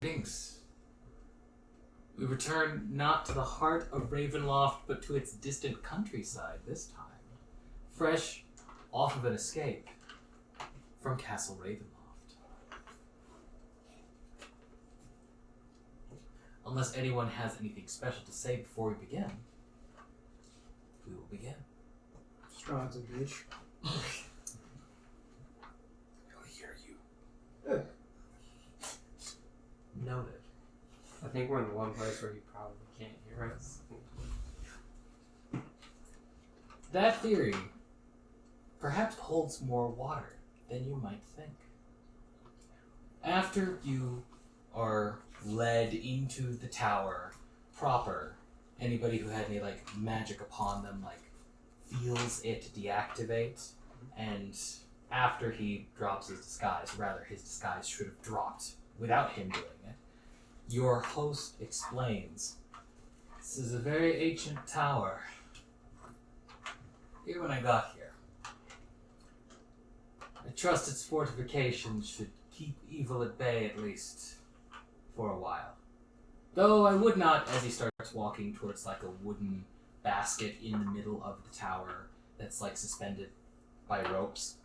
Greetings. We return not to the heart of Ravenloft, but to its distant countryside this time. Fresh off of an escape from Castle Ravenloft. Unless anyone has anything special to say before we begin, we will begin. Strahd's a bitch. He'll hear you. Noted. I think we're in the one place where he probably can't hear us. That theory perhaps holds more water than you might think. After you are led into the tower proper, anybody who had any magic upon them feels it deactivate, and after he drops his disguise, rather his disguise should have dropped without him doing it, your host explains, "This is a very ancient tower. Here when I got here. I trust its fortifications should keep evil at bay at least for a while. Though I would not," as he starts walking towards a wooden basket in the middle of the tower that's suspended by ropes,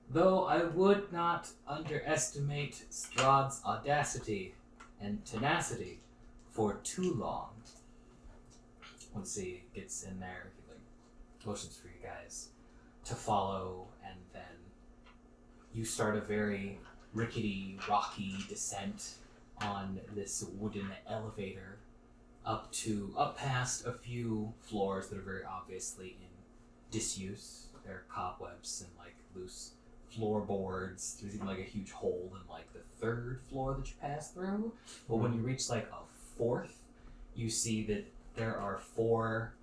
"though I would not underestimate Strahd's audacity and tenacity for too long." Once he gets in there, he motions for you guys to follow, and then you start a very rickety, rocky descent on this wooden elevator up past a few floors that are very obviously in disuse. There are cobwebs and loose floorboards. There's even a huge hole in the third floor that you pass through. But when you reach a fourth, you see that there are 4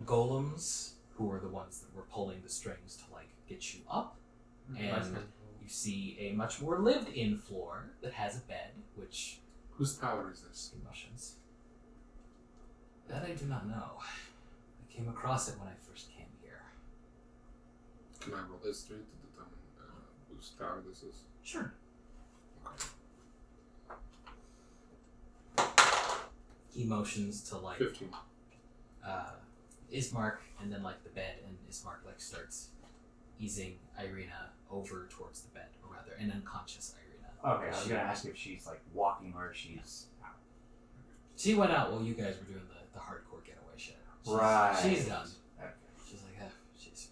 golems who are the ones that were pulling the strings to get you up. And you see a much more lived-in floor that has a bed, which... Whose tower is this? Emotions. That I do not know. I came across it when I first came here. Can I roll history to determine whose tower this is? Sure. Okay. He motions to 15. Ismark, and then the bed, and Ismark starts easing Irina over towards the bed, or rather an unconscious Irina. Okay, I was gonna ask if she's walking or if she's out. She went out while you guys were doing the hardcore getaway shit. Right. She's done. Okay. She's she's...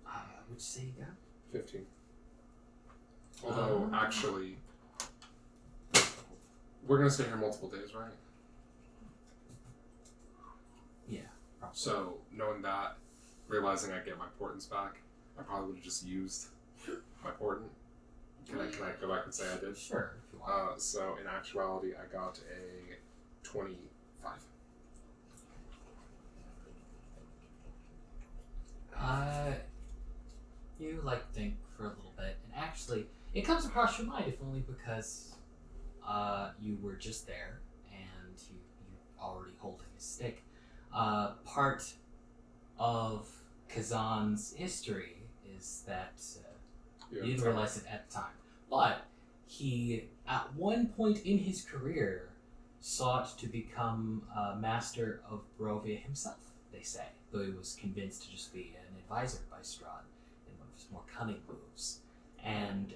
what'd you say you got? 15. Although, actually, we're gonna stay here multiple days, right? Yeah, probably. So, knowing that, realizing I get my portents back, I probably would have just used my portent. Can I go back and say I did? Sure, if you want. So, in actuality, I got a 25. You think for a little bit, and actually, it comes across your mind, if only because you were just there, and you're already holding his stick. Part of Kazan's history is that you didn't realize it at the time, but he, at one point in his career, sought to become a master of Barovia himself, they say, though he was convinced to just be an advisor by Strahd in one of his more cunning moves. And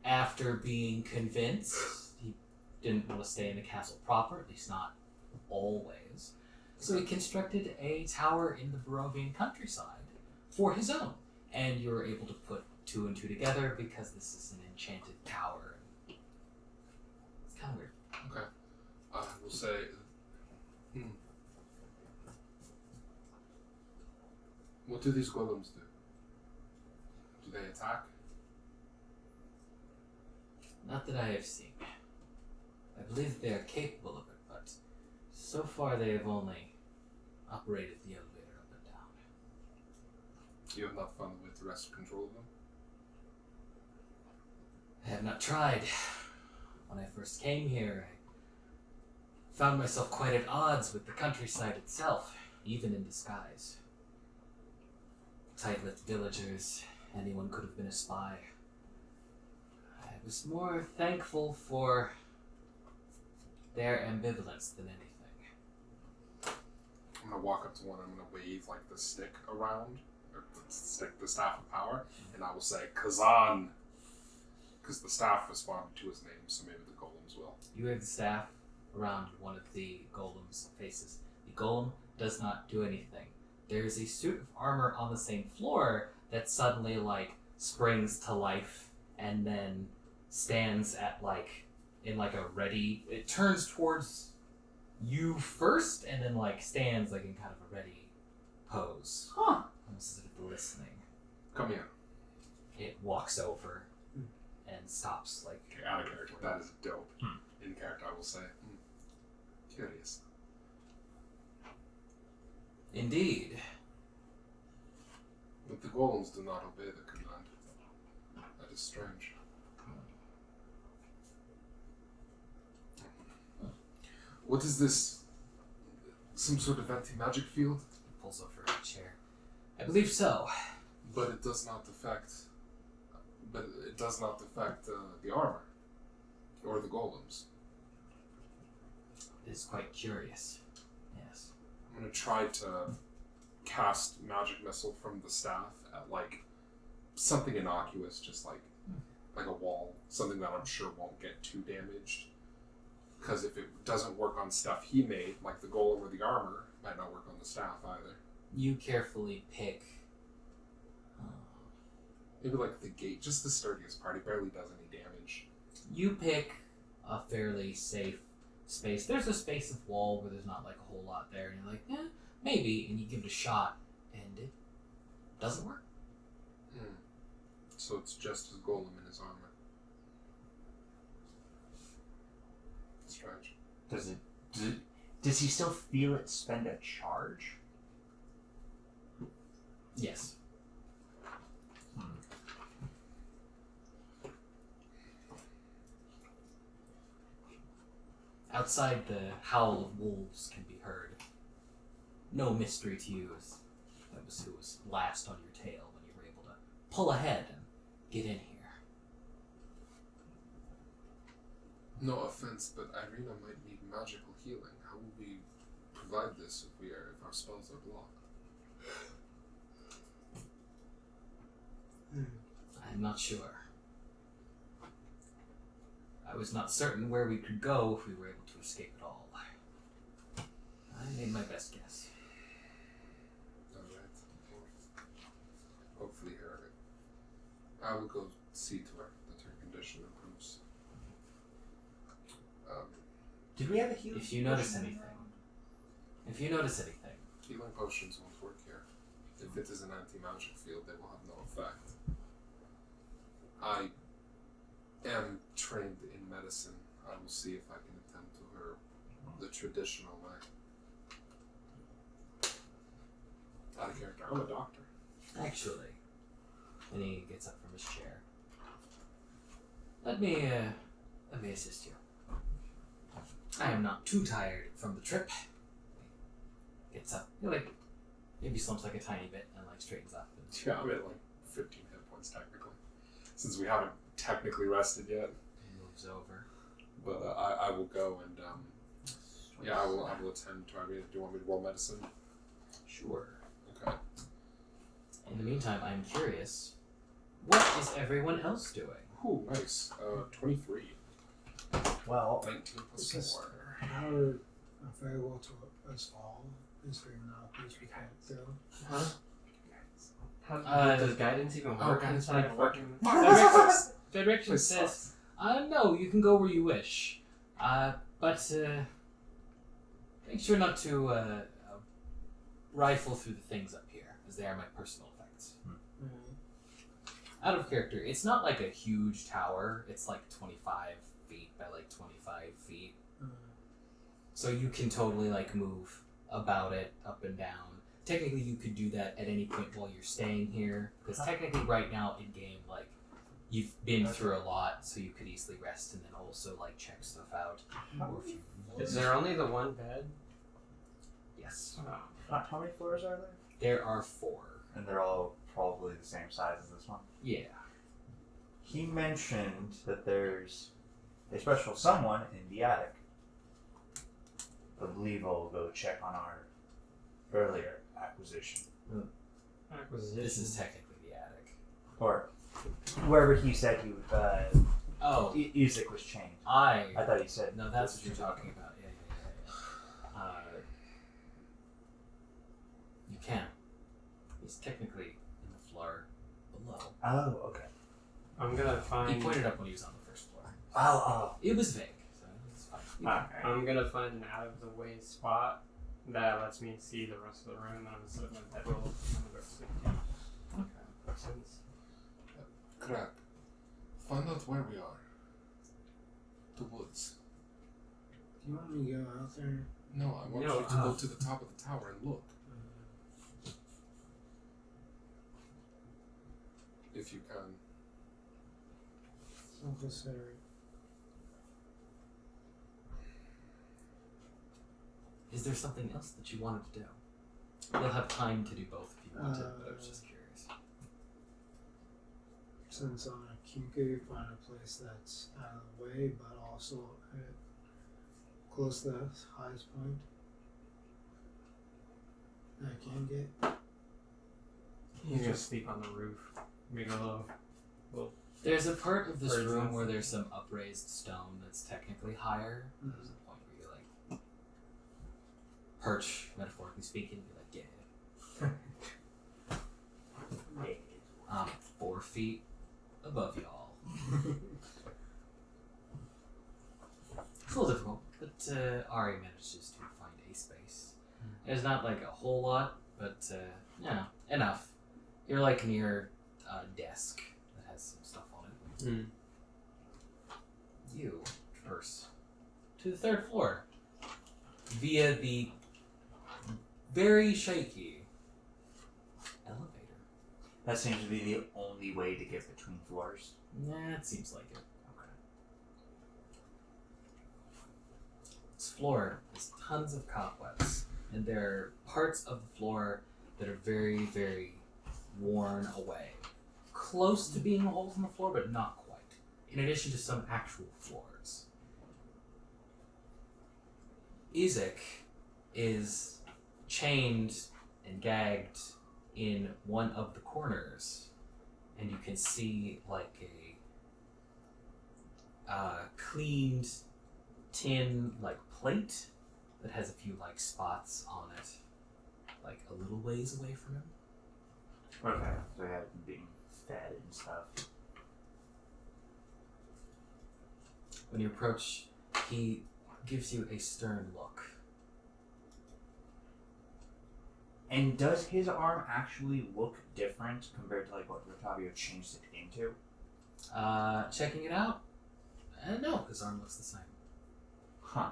after being convinced, he didn't want to stay in the castle proper, at least not always. So he constructed a tower in the Barovian countryside for his own. And you were able to put 2 and 2 together because this is an enchanted tower. It's kind of weird. Okay. I will say... What do these golems do? Do they attack? Not that I have seen. I believe they are capable of it, but so far they have only operated the elevator up and down. You have not found a way to wrest control of them? I have not tried. When I first came here, I found myself quite at odds with the countryside itself, even in disguise. Tight-lipped villagers, anyone could have been a spy. I was more thankful for their ambivalence than anything. I'm gonna walk up to one. I'm gonna wave like the stick around, or the staff of power, and I will say Kazan, because the staff responded to his name, so maybe the golems will. You wave the staff around one of the golem's faces. The golem does not do anything. There is a suit of armor on the same floor that suddenly like springs to life and then stands at like in like a ready. It turns towards you first and then like stands like in kind of a ready pose. Huh. Almost as if it's listening. Come here. It walks over and stops like. Okay, out of character. That is dope. In character, I will say. Curious. Indeed. But the golems do not obey the command. That is strange. What is this? Some sort of anti-magic field? He pulls over a chair. I believe so. But it does not affect. The armor or the golems. It is quite curious. Yes. I'm gonna try to cast magic missile from the staff at like something innocuous, just like a wall, something that I'm sure won't get too damaged. Because if it doesn't work on stuff he made, like the golem or the armor, it might not work on the staff either. You carefully pick. Maybe like the gate, just the sturdiest part. It barely does any damage. You pick a fairly safe space. There's a space of wall where there's not like a whole lot there, and you're like, maybe, and you give it a shot, and it doesn't work. So it's just his golem in his armor. Strange. Does he still feel it spend a charge? Yes. Outside, the howl of wolves can be heard. No mystery to you as that was who was last on your tail when you were able to pull ahead and get in here. No offense, but Irina might need magical healing. How will we provide this if our spells are blocked? I'm not sure. I was not certain where we could go if we were able to escape at all. I made my best guess. Alright. Hopefully her. I will go see to her that her condition improves. Did we have a healing? If you notice anything, Healing potions won't work here. If it is an anti-magic field, they will have no effect. I am trained in medicine. I will see if I can attend to her the traditional way. Out of character. I'm a doctor. actually, and he gets up from his chair. Let me assist you. I am not too tired from the trip. Gets up. He maybe slumps like a tiny bit and straightens up. And Yeah, I'm at 15 hit points technically, since we haven't technically rested yet. moves over. But I will go and I will attend to Irina. Do you want me to roll medicine? Sure. Okay. In the meantime, I'm curious. What is everyone else doing? Ooh, nice. 23. Well, 19 plus This is 4. how very well to us all is there not which we can't do. Huh? How does guidance even work guidance inside doesn't of work. fucking... Direction This says, sucks. no, you can go where you wish. But make sure not to rifle through the things up here, as they are my personal effects. Out of character, it's not like a huge tower. It's 25 feet by 25 feet. So you can totally move about it up and down. Technically, you could do that at any point while you're staying here, because technically right now in game, you've been through a lot, so you could easily rest and then also check stuff out. Or if you Is there only the one bed? yes, how many floors are there? there are 4. And they're all probably the same size as this one. Yeah. He mentioned that there's a special someone in the attic. I believe I'll go check on our earlier acquisition. This is technically the attic. Or wherever he said he would, Oh, Isaac was chained. I I thought he said... No, that's what you're talking about. Yeah. You can. He's technically in the floor below. Oh, okay. I'm gonna find. He pointed up when he was on the first floor. Oh. It was vague, so it's fine. You can- Okay. I'm gonna find an out of the way spot that lets me see the rest of the room, and I'm gonna set my bedroll. I'm gonna go to sleep. Okay. Since Crack. Find out where we are. The woods. Do you want me to go out there? No, I want No, you to go to the top of the tower and look. If you can. It's necessary. Is there something else that you wanted to do? You'll have time to do both if you wanted, but I was just curious. Since on a Kinku, find a place that's out of the way, but also close to the highest point that I can get. he's gonna sleep on the roof. Make a little. There's a part of this Birds room nest. where there's some upraised stone that's technically higher. Mhm. There's a point where you like perch, metaphorically speaking, and be like, yeah. 4 feet above y'all. It's a little difficult, but Ahri manages to find a space. There's not like a whole lot, but yeah, enough. You're like near a desk that has some stuff on it. You traverse to the 3rd floor via the very shaky elevator. That seems to be the only way to get between floors. Yeah, it seems like it. Okay. This floor has tons of cobwebs, and there are parts of the floor that are very, very worn away. Close to being holes in the floor, but not quite. In addition to some actual floors. Isaac is chained and gagged in one of the corners, and you can see like a cleaned tin like plate that has a few like spots on it, like a little ways away from him. Okay. So they have been being fed and stuff. When you approach, he gives you a stern look. And does his arm actually look different compared to like what Rotavio changed it into? Checking it out? No, his arm looks the same. Huh.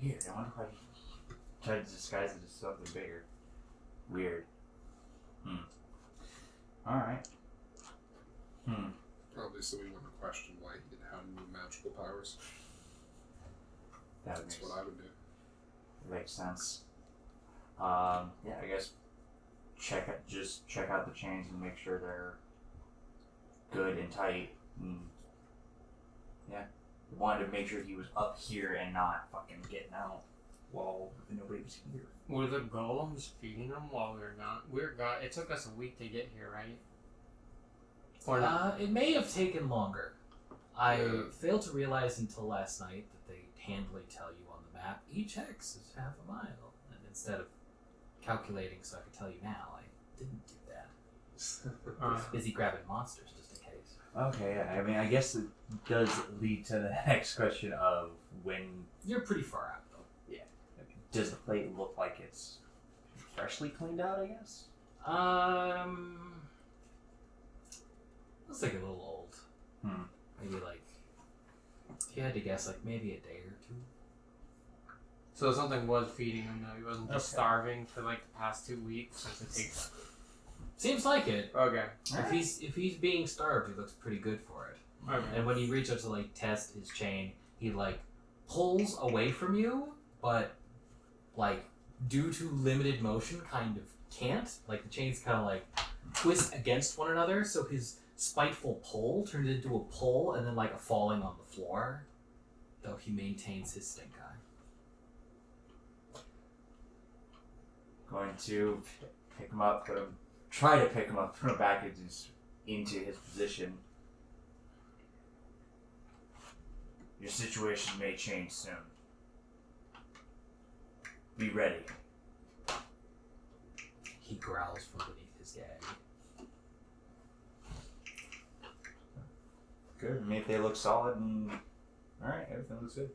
Weird. I wonder if I tried to disguise it as something bigger. Weird. Alright. Probably so we wouldn't question why he didn't have any magical powers. That That's makes, what I would do. makes sense. Yeah, I guess check out the chains and make sure they're good and tight. Yeah. Wanted to make sure he was up here and not fucking getting out while nobody was here. Were the golems feeding them while we were gone? We were gone. It took us a week to get here, right? Or not? It may have taken longer. I Yeah. failed to realize until last night that they handily tell you on the map, each hex is half a mile. And instead of calculating so I could tell you now, I didn't do that. I was busy grabbing monsters just in case. Okay, yeah. I mean, I guess it does lead to the next question of when You're pretty far out, though. does the plate look like it's freshly cleaned out, I guess? Looks like a little old. Maybe like, if you had to guess, like maybe a day or two. So something was feeding him though. He wasn't just Okay. starving for like the past 2 weeks since it takes. Seems like it. Okay. If he's being starved, he looks pretty good for it. Okay. And when you reach out to like test his chain, he like pulls away from you, but like due to limited motion, kind of can't. Like the chains kind of like twist against one another, so his spiteful pull turns into a pull and then like a falling on the floor, though he maintains his stink eye. Going to pick him up, try to pick him up, put him back into his position. Your situation may change soon. Be ready. He growls from beneath his gag. Good. Maybe they look solid and... Alright, everything looks good.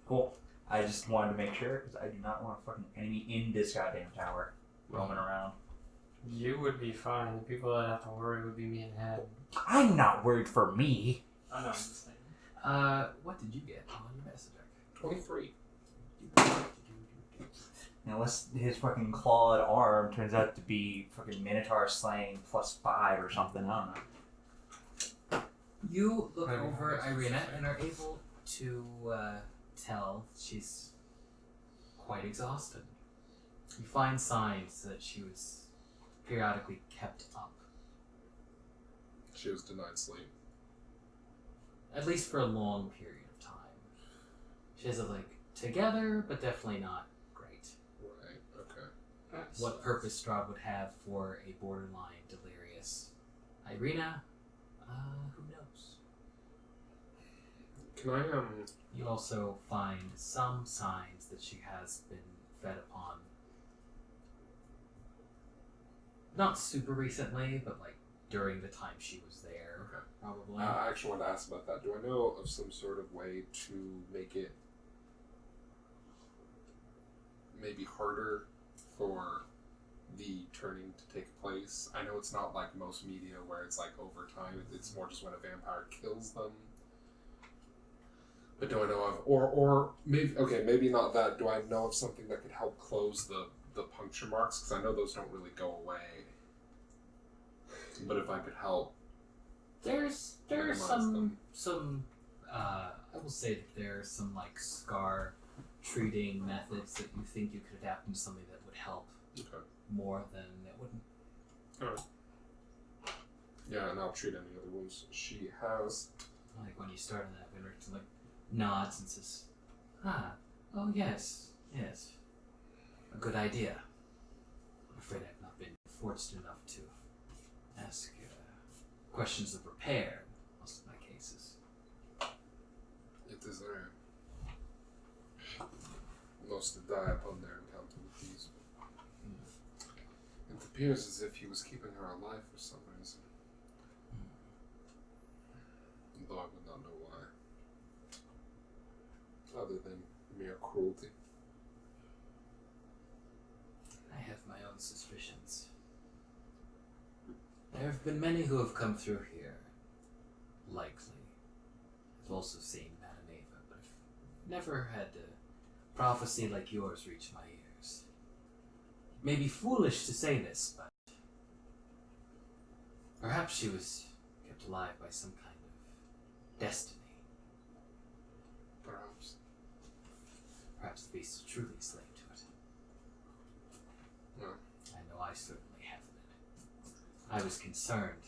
Cool. I just wanted to make sure, because I do not want a fucking enemy in this goddamn tower roaming around. You would be fine. The people that have to worry would be me and Head. I'm not worried for me. I know, I'm just saying. What did you get on your message? 23. Unless his fucking clawed arm turns out to be fucking Minotaur slaying +5 or something, I don't know. You look over Irina and are able to tell she's quite exhausted. You find signs that she was periodically kept up. She was denied sleep. At least for a long period of time. She has it like together, but definitely not great. Right, okay. What purpose Strahd would have for a borderline delirious Irina, who knows? Can I, You also find some signs that she has been fed upon. Not super recently, but like during the time she was there, Okay. probably. I actually wanted to ask about that. Do I know of some sort of way to make it maybe harder for the turning to take place? I know it's not like most media where it's like over time. It's more just when a vampire kills them. But do I know of, or maybe, okay, maybe not that. Do I know of something that could help close the puncture marks? Because I know those don't really go away. But if I could help, There's minimize some I will say that there are some like scar treating methods that you think you could adapt into something that would help okay. more than it wouldn't. Alright. Yeah, and I'll treat any other wounds she has. Like when you start on that, when Richten like nods and says, oh yes, a good idea. I'm afraid I've not been fortunate enough to ask questions of repair in most of my cases. It is rare. Most to die upon their encounter with these. It appears as if he was keeping her alive for some reason. Though I would not know why. Other than mere cruelty. I have my own suspicions. There have been many who have come through here. Likely. I've also seen Madame Eva, but I've never had a prophecy like yours reach my ears. It may be foolish to say this, but perhaps she was kept alive by some kind of destiny. Perhaps. Perhaps the beast is truly a slave to it. No. I know I certainly have been. I was concerned.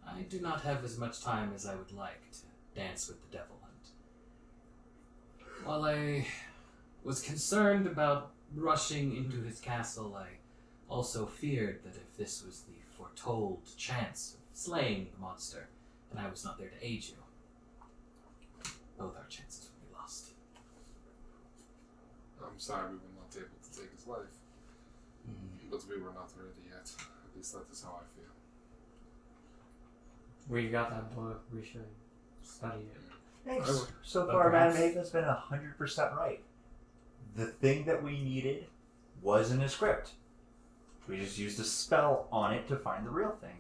I do not have as much time as I would like to dance with the devil, and while I was concerned about rushing into his castle, I also feared that if this was the foretold chance of slaying the monster, and I was not there to aid you, both our chances would be lost. I'm sorry we were not able to take his life. But we were not ready yet. At least that is how I feel. We got that book. We should study it. Thanks. So But far, Madame perhaps- Ava's been 100% right. The thing that we needed was in a script. We just used a spell on it to find the real thing.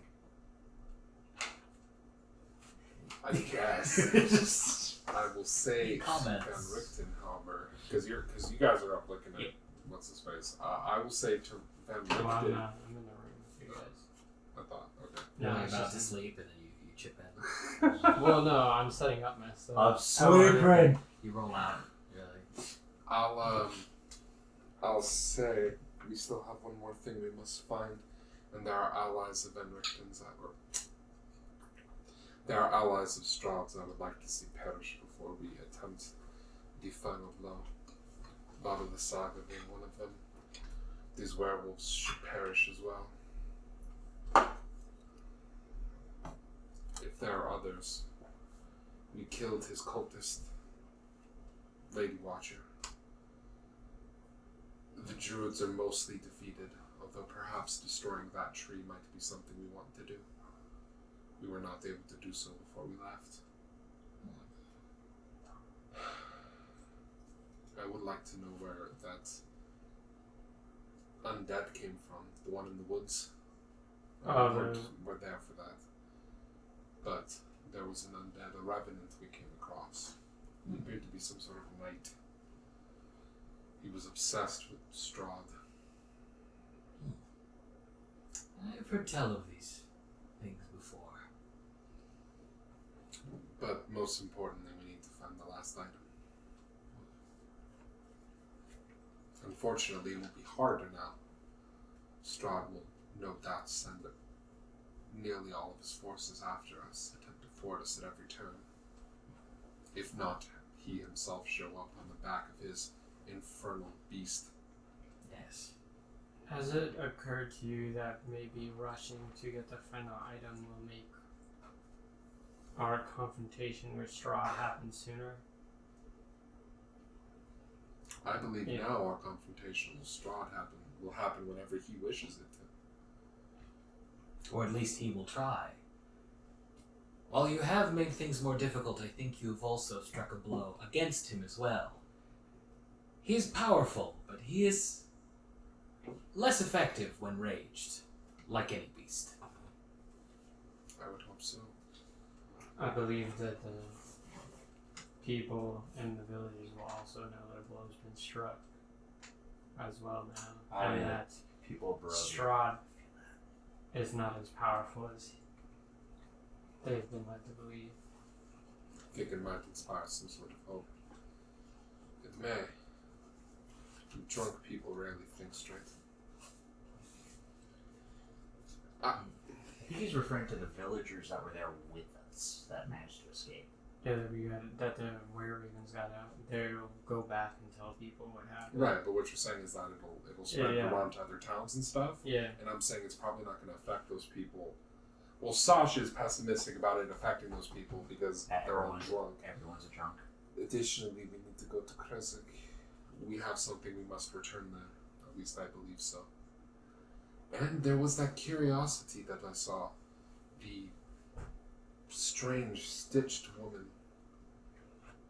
I guess. Just... I will say Comments. Van Richten, however, because you guys are up looking at what's his face. I will say to Van Richten. Well, I'm in the room with you guys. I thought, okay. You're No, it's about to just- sleep, and then you chip in. Well, no, I'm setting up my stuff. I'm so friend. You roll out. You're like, I'll say we still have one more thing we must find. And there are allies of Richten's there are allies of Strahd's I would like to see perish before we attempt the final blow. Baba the Saga being one of them. These werewolves should perish as well. If there are others, we killed his cultist, Lady Watcher. The druids are mostly defeated, although perhaps destroying that tree might be something we want to do. We were not able to do so before we left. I would like to know where that undead came from. The one in the woods. We're there for that. But there was an undead, a revenant we came across. He appeared to be some sort of knight. He was obsessed with Strahd. I've heard tell of these things before. But most importantly, we need to find the last item. Unfortunately, it will be harder now. Strahd will no doubt send nearly all of his forces after us, attempt to thwart us at every turn. If not, he himself show up on the back of his infernal beast. Yes. Has it occurred to you that maybe rushing to get the final item will make our confrontation with Strahd happen sooner? I believe now our confrontation with Strahd will happen whenever he wishes it to. Or at least he will try. While you have made things more difficult, I think you've also struck a blow against him as well. He is powerful, but he is less effective when raged, like any beast. I would hope so. I believe that the people in the villages will also know that a blow's been struck as well now. And that people bro. Strahd is not as powerful as they've been led to believe. I think it might inspire some sort of hope. It may. Drunk people rarely think straight. He's referring to the villagers that were there with us that managed to escape. Yeah, that the were-ravens got out. They'll go back and tell people what happened. Right, but what you're saying is that it'll spread around to other towns and stuff. Yeah. And I'm saying it's probably not going to affect those people. Well, Sasha is pessimistic about it affecting those people because they're all drunk. Everyone's a drunk. Additionally, we need to go to Kresik. We have something we must return there. At least I believe so. And there was that curiosity that I saw. The strange stitched woman.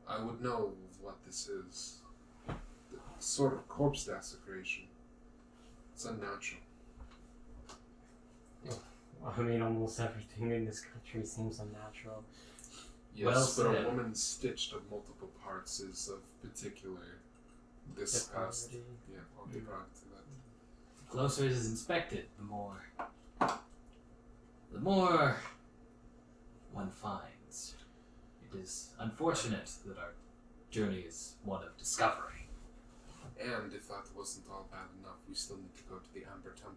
I would know what this is. The sort of corpse desecration. It's unnatural. I mean, almost everything in this country seems unnatural. Yes, Well but said. a woman stitched of multiple parts is of particular disgust. Depravity. Yeah, I'll be proud to that. The closer it is inspected, the more one finds. It is unfortunate that our journey is one of discovery. And if that wasn't all bad enough, we still need to go to the Amber Temple.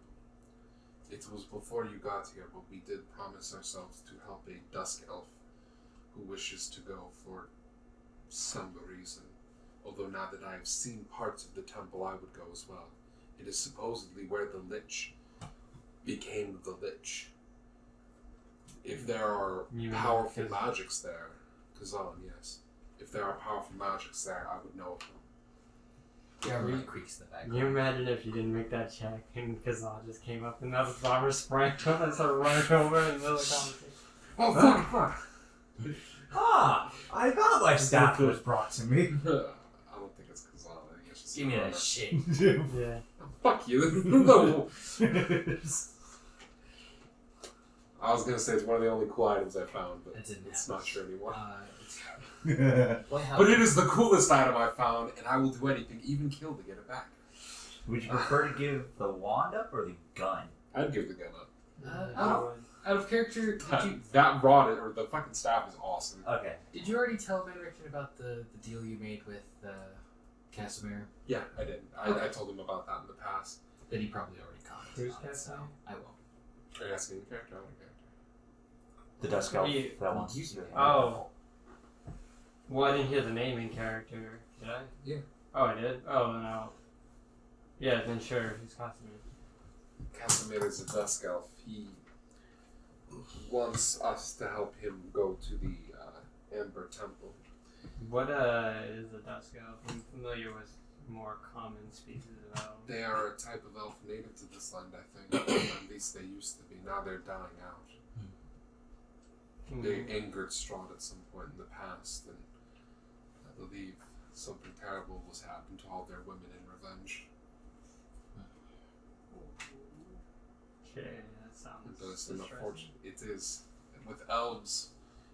It was before you got here, but we did promise ourselves to help a dusk elf who wishes to go for some reason. Although now that I have seen parts of the temple, I would go as well. It is supposedly where the Lich became the Lich. If there are powerful magics there, Kazan, yes. If there are powerful magics there, I would know of them. There are creaks in the Can you background. imagine if you didn't make that check and Kazan just came up and the other bomber sprang up and started running over in the middle of the conversation? Oh, fuck! I thought my staff was brought to me. I don't think it's Kazan. I think it's just Give me that shit. Yeah. Oh, fuck you. No. I was gonna say it's one of the only cool items I found, but That didn't it's happen. not sure anymore. Boy, how But it is the coolest item I found, and I will do anything, even kill to get it back. Would you prefer to give the wand up or the gun? I'd give the gun up. out of character, That rod or the fucking staff is awesome. Okay. did you already tell Richten about the deal you made with Casimir? Yeah, I did. I told him about that in the past. That he probably already commented Who's on it, so Casimir? I won't. Are you asking in character or out of character? The Dusk Elf You- that wants to. Oh. Well, I didn't hear the name in character. Did I? Yeah. Oh, I did? Oh, no. Yeah, then sure. Who's Casimir? Casimir is a Dusk Elf. He wants us to help him go to the Amber Temple. What is a Dusk Elf? I'm familiar with more common species of elves. They are a type of elf native to this land, I think. At least they used to be. Now they're dying out. They angered Strahd at some point in the past, and I believe something terrible was happened to all their women in revenge. Okay, that sounds But it's distressing. unfortunate. It is. With elves,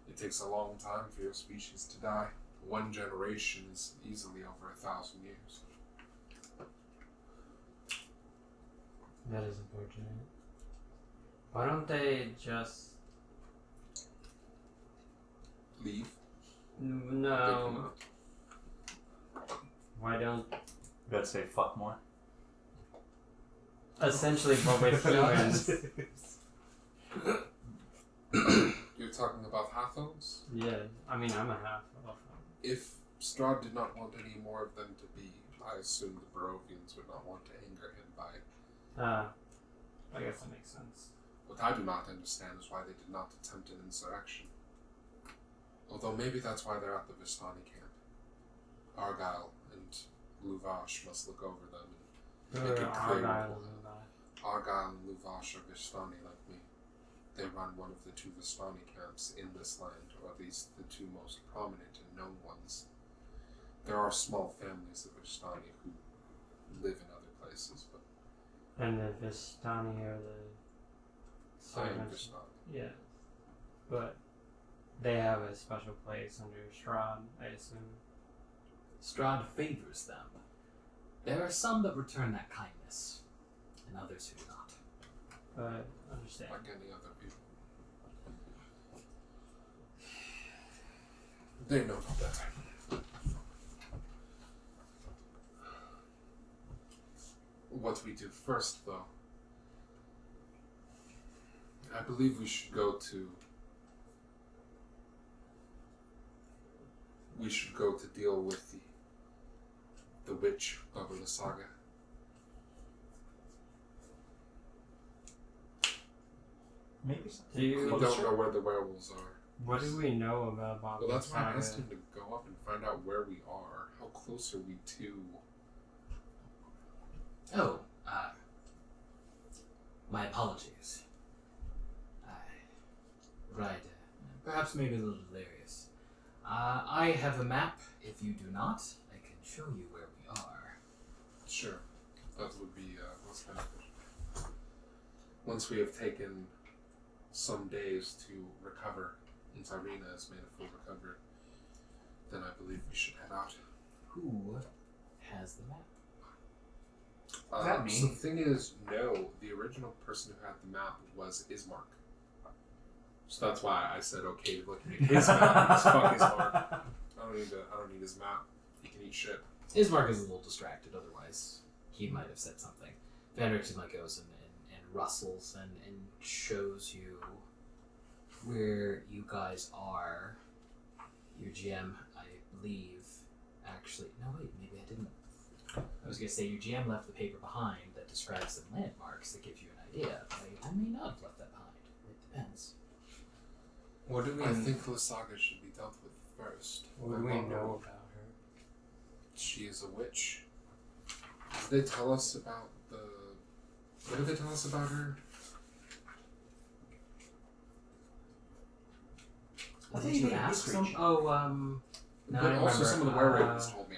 it takes a long time for your species to die. One generation is easily over 1,000 years. That is unfortunate. Why don't they just... Leave? They No. cannot. Why don't... You gotta say fuck more. Essentially, but with humans. You're talking about half elves? Yeah, I mean, I'm a half elf. If Strahd did not want any more of them to be, I assume the Barovians would not want to anger him by. I guess that makes sense. What I do not understand is why they did not attempt an insurrection. Although maybe that's why they're at the Vistani camp. Argyle and Luvash must look over them and make it clear. Argyle and Luvash are Vistani like me. They run one of the 2 Vistani camps in this land, or at least the 2 most prominent and known ones. There are small families of Vistani who live in other places, but And the Vistani are the I am servants. Vistani. Yeah. But they have a special place under Strahd, I assume. Strahd favors them. There are some that return that kindness, and others who do not. But understand. Like any other people. They know no better. What we do first, though, I believe we should go to. We should go to deal with the witch of the saga. Maybe Do something. you- We don't know where the werewolves are. What do we know about Bob? Well, that's why I asked him to go up and find out where we are. How close are we to? Oh, my apologies. Right. Perhaps maybe a little delirious. I have a map. If you do not, I can show you where we are. Sure, that would be most beneficial. Once we have taken some days to recover, once Irina has made a full recovery, then I believe we should head out. Who has the map? Is that me? So the thing is, no, the original person who had the map was Ismark. So that's why I said okay to looking at his map, because fuck Ismark. I don't need his map. He can eat shit. Ismark is a little distracted, otherwise he might have said something. Van Richten goes and rustles and shows you where you guys are. Your GM, I believe, actually... No, wait, maybe I didn't. I was going to say your GM left the paper behind that describes some landmarks that gives you an idea. I may not have left that behind. It depends. What do we? I think the saga should be dealt with first. What do we know about her? She is a witch. Did they tell us about the... What did they tell us about her? I Did think you you ask asked some? some. Oh, no, I But don't also remember. some of the werewolves told me.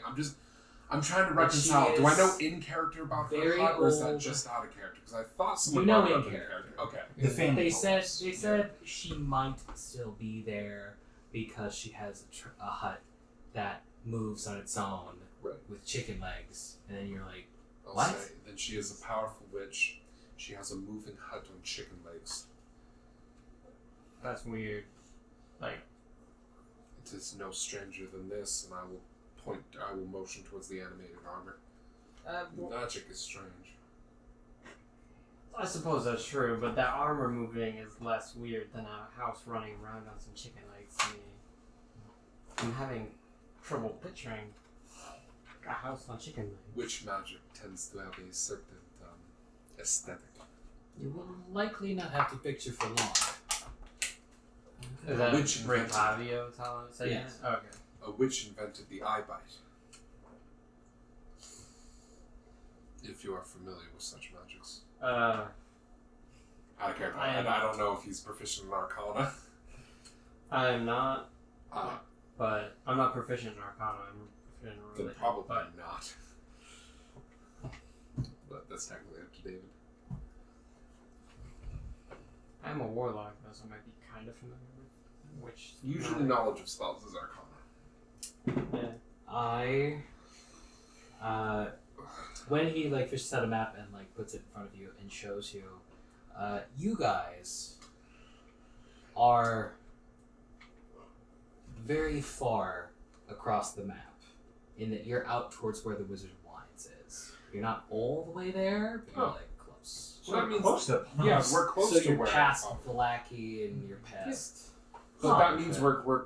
I'm trying to But she reconcile. Do I know is in character about her very hut, or is that old. just out of character? Because I thought someone You know brought it in up character. Okay. The fan They told said us. they said she might still be there because she has a hut that moves on its own Right. with chicken legs, and then you're like, I'll What? say then she is a powerful witch. She has a moving hut on chicken legs. That's weird. Like, It is no stranger than this, and I will motion towards the animated armor. Magic is strange. I suppose that's true, but that armor moving is less weird than a house running around on some chicken legs to me. I'm having trouble picturing a house on chicken legs. Witch magic tends to have a certain aesthetic. You will likely not have to picture for long. Is that Witch Rick invented- Fabio saying Yes. it? Okay. A witch invented the eye bite. If you are familiar with such magics. Uh, Out of character. I am- I don't know if he's proficient in Arcana. I am not, Uh, but I'm not proficient in Arcana. I'm proficient in then religion. probably but not. But that's technically up to David. I'm a warlock, though, so I might be kind of familiar with which. Usually knowledge of spells is Arcana. Yeah. When he like fishes out a map and like puts it in front of you and shows you, you guys are very far across the map in that you're out towards where the Wizard of Wines is. You're not all the way there, but you're like close. So that means close to yeah, we're close So to you're where. past Valaki and you're past. But that means Okay. we're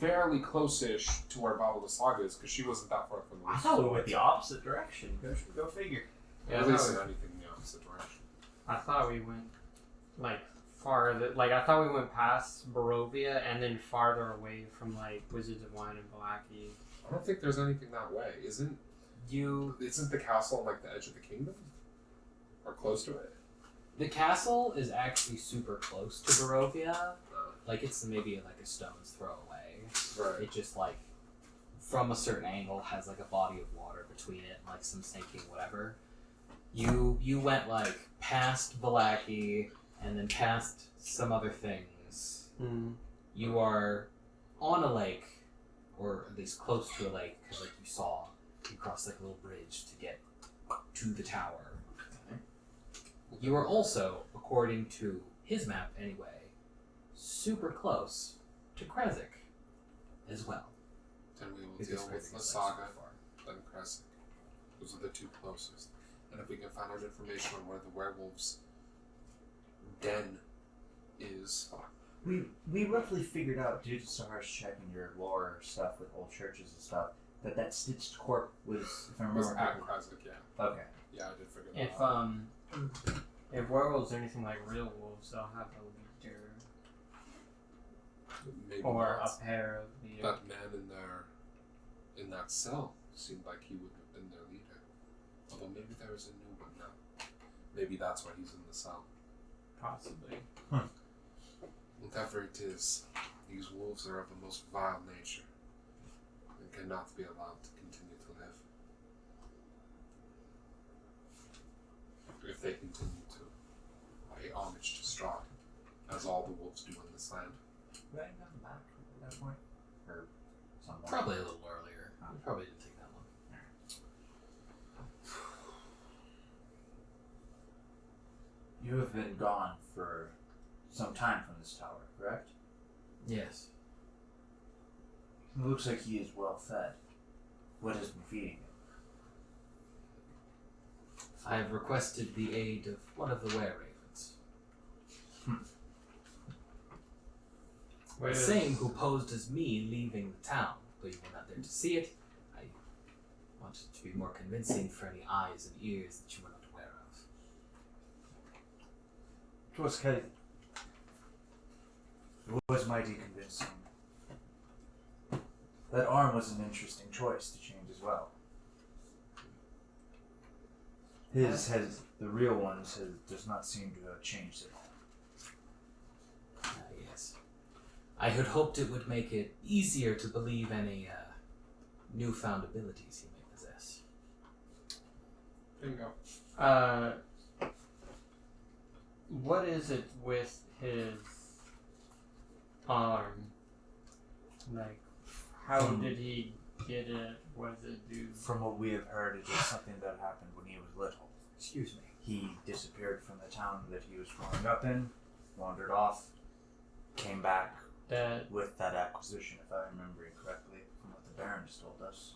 fairly close-ish to where Baba the Saga is, because she wasn't that far from the I thought we went the opposite direction. Go figure. Yeah, At least I in thought, anything in the opposite direction. I thought we went like farther. Like I thought we went past Barovia and then farther away from like Wizards of Wine and Valaki. I don't think there's anything that way. Isn't the castle on like the edge of the kingdom? Or close to it? The castle is actually super close to Barovia. Like it's maybe like a stone's throw away. Right. It just like from a certain angle has like a body of water between it and like some sinking whatever. You went like past Valaki and then past some other things. You are on a lake, or at least close to a lake, because like you crossed like a little bridge to get to the tower. You are also, according to his map anyway, super close to Krezk as well. Then we will Because deal with Krezk the is, like, Saga, super far. then Krezk. Those are the two closest. And if we can find out information on where the werewolves' den is, We roughly figured out, due to Sahara's checking your lore stuff with old churches and stuff, that stitched corp was, if I was remember at correctly. Krezk, yeah. Okay. Yeah, I did figure that out. If werewolves are anything like real wolves, they'll have a leader Maybe or not. a pair of leaders. That man in that cell seemed like he would have been their leader. Although maybe there is a new one now. Maybe that's why he's in the cell. Possibly. Whatever it is, these wolves are of a most vile nature and cannot be allowed to continue to live. If they continue to pay homage to Strahd, as all the wolves do in this land. Did I come back at that point? Or something? Probably a little earlier. It probably didn't take that long. You have been gone for some time from this tower, correct? Yes. It looks like he is well fed. What has been feeding him? I have requested the aid of one of the were-ravens. The same who posed as me leaving the town, though you were not there to see it. I wanted to be more convincing for any eyes and ears that you were not aware of. It was kind of... It was mighty convincing. That arm was an interesting choice to change as well. His has, the real one's does not seem to have changed at all. Yes. I had hoped it would make it easier to believe any newfound abilities he may possess. Bingo. What is it with his arm? Like, how did he get it? What does it do? From what we have heard, it is something that happened when he was little. Excuse me. He disappeared from the town that he was growing up in, wandered off, came back That, with that acquisition, if I remember correctly, from what the Baron just told us.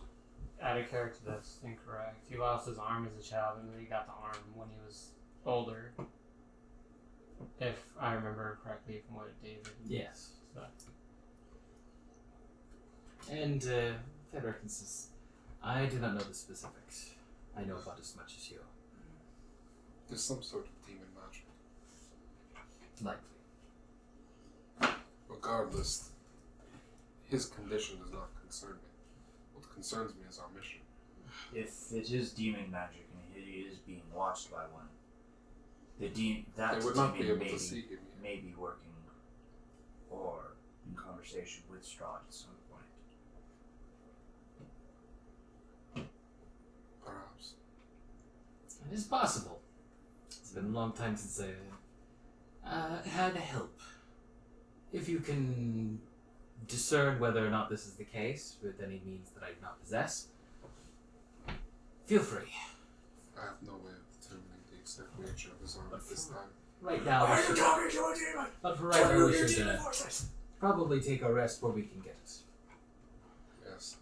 out of character, that's incorrect. He lost his arm as a child, and then he got the arm when he was older. If I remember correctly from what David Yes. said. And Federican says, I do not know the specifics. I know about as much as you. There's some sort of demon magic. Likely. Regardless, his condition does not concern me. What concerns me is our mission. If it is demon magic and he is being watched by one, that They would not be demon able to see him yet. may be working or in conversation with Strahd at some point. Perhaps. It is possible. It's been a long time since I had help. If you can discern whether or not this is the case with any means that I do not possess, feel free. I have no way of determining the exact nature of his arm at this time. Right now, Why we are you should, talking to a demon? but for right now, we should demon forces. probably take a rest where we can get it. Yes.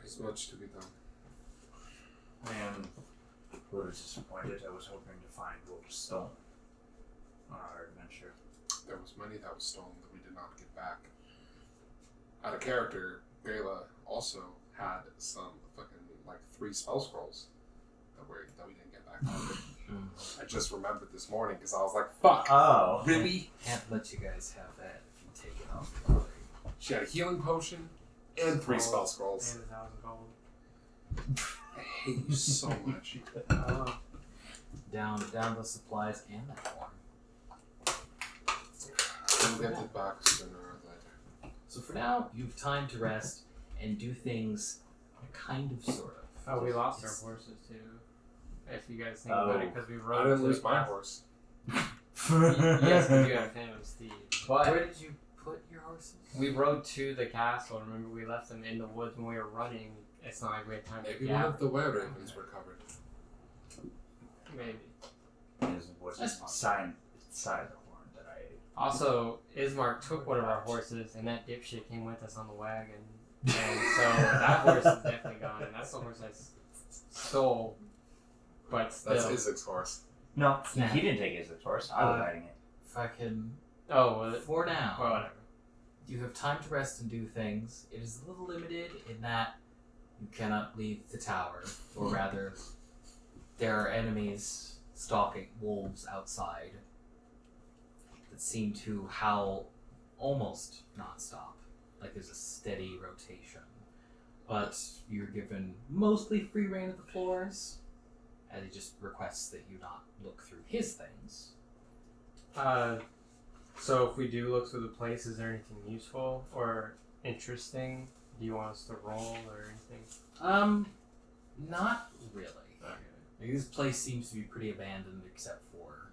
There's much to be done. I am a little disappointed. I was hoping to find what was stolen on our adventure. There was money that was stolen that we did not get back. Out of character, Gayla also had some fucking 3 spell scrolls that we didn't get back. I just remembered this morning because I was like, fuck. Oh. Really? Can't let you guys have that if you take it off the party. She had a healing potion and 3 spell scrolls. And 1,000 gold. I hate you so much. Down the supplies and that one. We'll get it back sooner or later. So for now, you've time to rest and do things kind of, sort of. Oh, we lost our It's- horses too. If you guys think about it, because we rode. I didn't to lose the my castle. horse. Yes, because you had a Phantom Steed. But Where did you put your horses? we rode to the castle. Remember, we left them in the woods when we were running. It's not like we had time to Maybe one gather. of the were ravens recovered. Maybe. Is what's That's inside the horn that I ate. Also, Ismark took one of our horses, and that dipshit came with us on the wagon. And so that horse is definitely gone, and that's the horse I stole. But still. That's Isaac's horse. No, Snap. he didn't take his horse. I was riding it. If I can, Oh, well, for now, well, whatever. you have time to rest and do things. It is a little limited in that you cannot leave the tower, or rather, there are enemies stalking wolves outside that seem to howl almost non-stop. Like there's a steady rotation. But you're given mostly free reign of the floors, as he just requests that you not look through his things. So if we do look through the place, is there anything useful or interesting? Do you want us to roll or anything? Not really. Okay. Like, this place seems to be pretty abandoned except for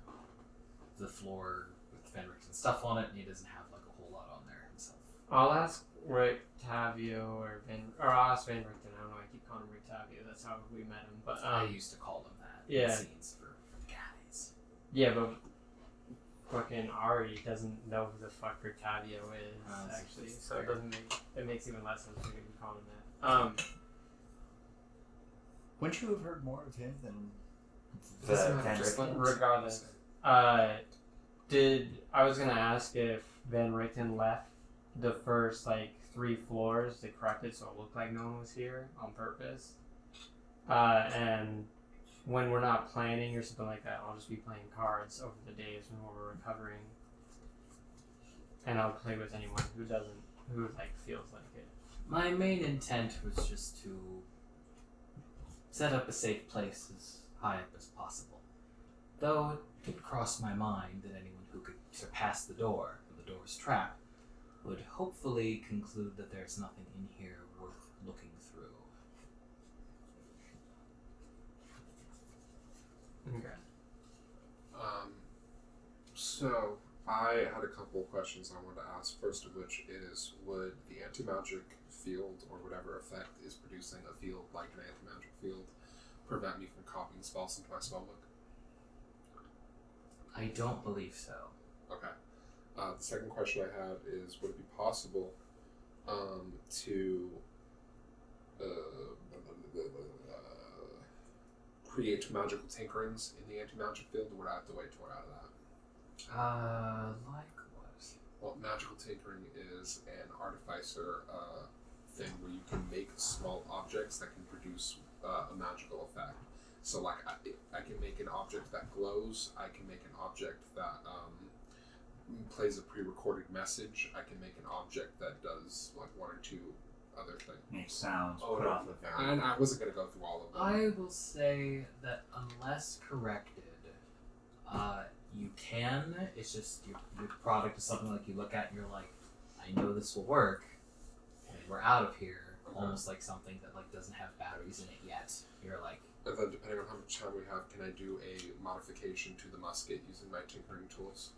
the floor with Fenric and stuff on it, and he doesn't have like a whole lot on there himself. I'll ask Rictavio or I'll ask Van Richten. I don't know. I keep calling him Rictavio. That's how we met him. But I used to call them that yeah. in scenes for guys. yeah, but fucking Ahri doesn't know who the fuck Rictavio is That's actually, just so it fair. doesn't make it makes even less sense for me to call him that. Wouldn't you have heard more of him than Doesn't the matter, just Van let him Richten? Regardless, I was gonna ask if Van Richten left the first 3 floors decrepit, so it looked like no one was here on purpose. And when we're not planning or something like that, I'll just be playing cards over the days when we're recovering, and I'll play with anyone who feels like it. My main intent was just to set up a safe place as high up as possible. Though it did cross my mind that anyone who could surpass the door, or the door's trap, would hopefully conclude that there's nothing in here worth looking through. Okay. So I had a couple of questions I wanted to ask. First of which is, would the anti-magic field or whatever effect is producing a field like an anti-magic field prevent me from copying spells into my spellbook? I don't believe so. Okay. The second question I have is, would it be possible to create magical tinkerings in the anti-magic field, or would I have to wait till we're out of that? Like what? Well, magical tinkering is an artificer thing where you can make small objects that can produce a magical effect. So, like, I can make an object that glows. I can make an object that plays a pre-recorded message. I can make an object that does, like, one or two other things. Makes sounds. Oh, put no. off the very. And I wasn't going to go through all of them. I will say that unless corrected, you can. It's just your product is something like you look at and you're like, I know this will work, and we're out of here. Okay. Almost like something that like doesn't have batteries in it yet. You're like, And then, depending on how much time we have, can I do a modification to the musket using my tinkering tools?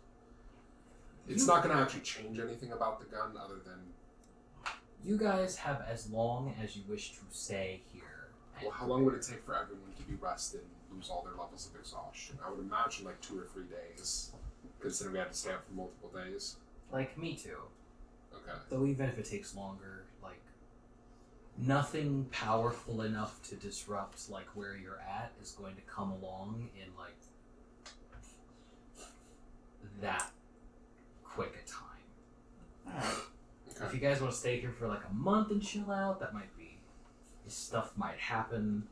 It's not going to actually change anything about the gun other than... you guys have as long as you wish to stay here. Well, how long would it take for everyone to be rested and lose all their levels of exhaustion? I would imagine like 2 or 3 days, considering we had to stay up for multiple days. Like, me too. Okay. Though even if it takes longer, like, nothing powerful enough to disrupt, like, where you're at is going to come along in, like, that quick a time. Alright. Okay. If you guys want to stay here for, like, a month and chill out, that might be... stuff might happen.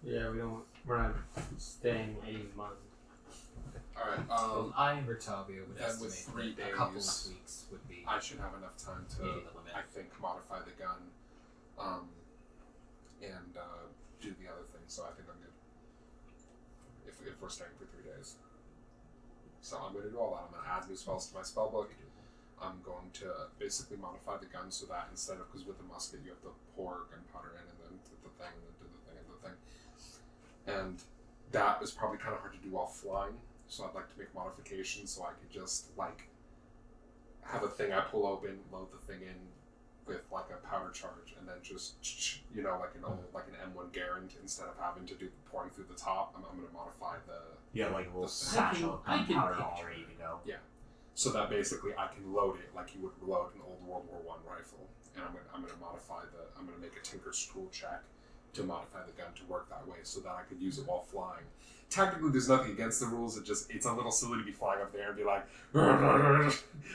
Yeah, we're not staying a month. Alright, I and Bertavio would then with estimate 3 that a couple of days, weeks would be I should have enough time to, maybe the limit. I think, modify the gun, and do the other thing, so I think I'm good. If we're staying for 3 days. So I'm going to do all that. I'm going to add new spells to my spellbook. I'm going to basically modify the gun so that instead of, because with the musket you have to pour gunpowder in and then do the thing and then do the thing and the thing. And that is probably kind of hard to do while flying, so I'd like to make modifications so I could just like have a thing I pull open, load the thing in with like a powder charge, and then just, you know, like an old, like an M1 Garand, instead of having to do the pouring through the top. I'm going to modify the... Yeah, like a little the- satchel of I can gunpowder all picture ready to go. So that basically I can load it like you would load an old World War I rifle, and I'm gonna modify I'm gonna make a Tinker's tool check to modify the gun to work that way, so that I could use it while flying. Technically, there's nothing against the rules. It's a little silly to be flying up there and be like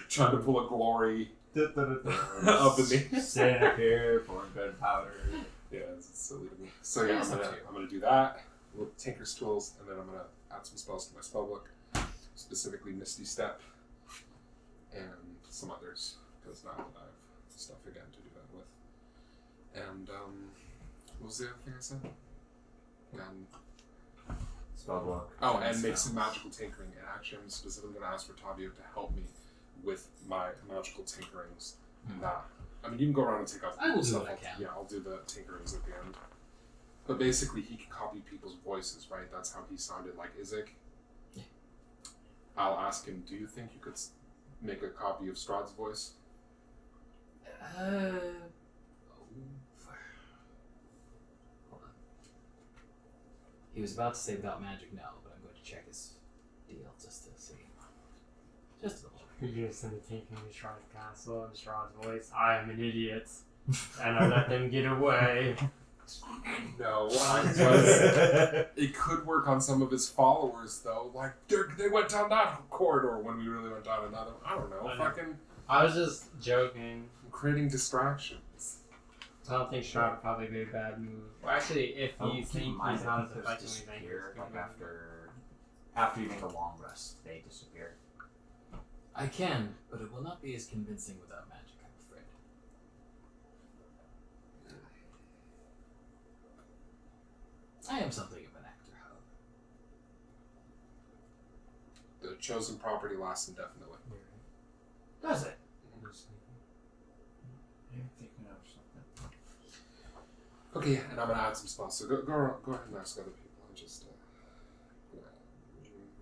trying to pull a glory up in the Standing up here, pouring gunpowder. yeah, it's silly to me. So yeah, I'm gonna do that with Tinker's tools, and then I'm gonna add some spells to my spellbook, specifically Misty Step. And some others, because now that I have stuff again to do that with. And, what was the other thing I said? Gun. Spellbook. Oh, and make some magical tinkering. And actually, I'm specifically going to ask for Tavio to help me with my magical tinkerings. I mean, you can go around and take off I will do stuff. what I can. Yeah, I'll do the tinkerings at the end. But basically, he can copy people's voices, right? That's how he sounded like Izek. Yeah. I'll ask him, do you think you could make a copy of Strahd's voice? Hold on. He was about to say without magic, no, but I'm going to check his deal just to see. Just a little. You're gonna send a tinking to Strahd's castle in Strahd's voice. I am an idiot, and I let them get away. No, it could work on some of his followers though. Like they went down that corridor when we really went down another. I don't know. I know. Fucking I was just joking. creating distractions. I don't think Strahd would probably be a bad move. Well, actually, if you think he's not as effective, those you think disappear, he's like gonna after you make a long rest, they disappear. I can, but it will not be as convincing without magic, I'm afraid. I am something of an actor, however. The chosen property lasts indefinitely. Does it? You're thinking of something. Okay, and I'm gonna add some spells. So go ahead and ask other people. I'm just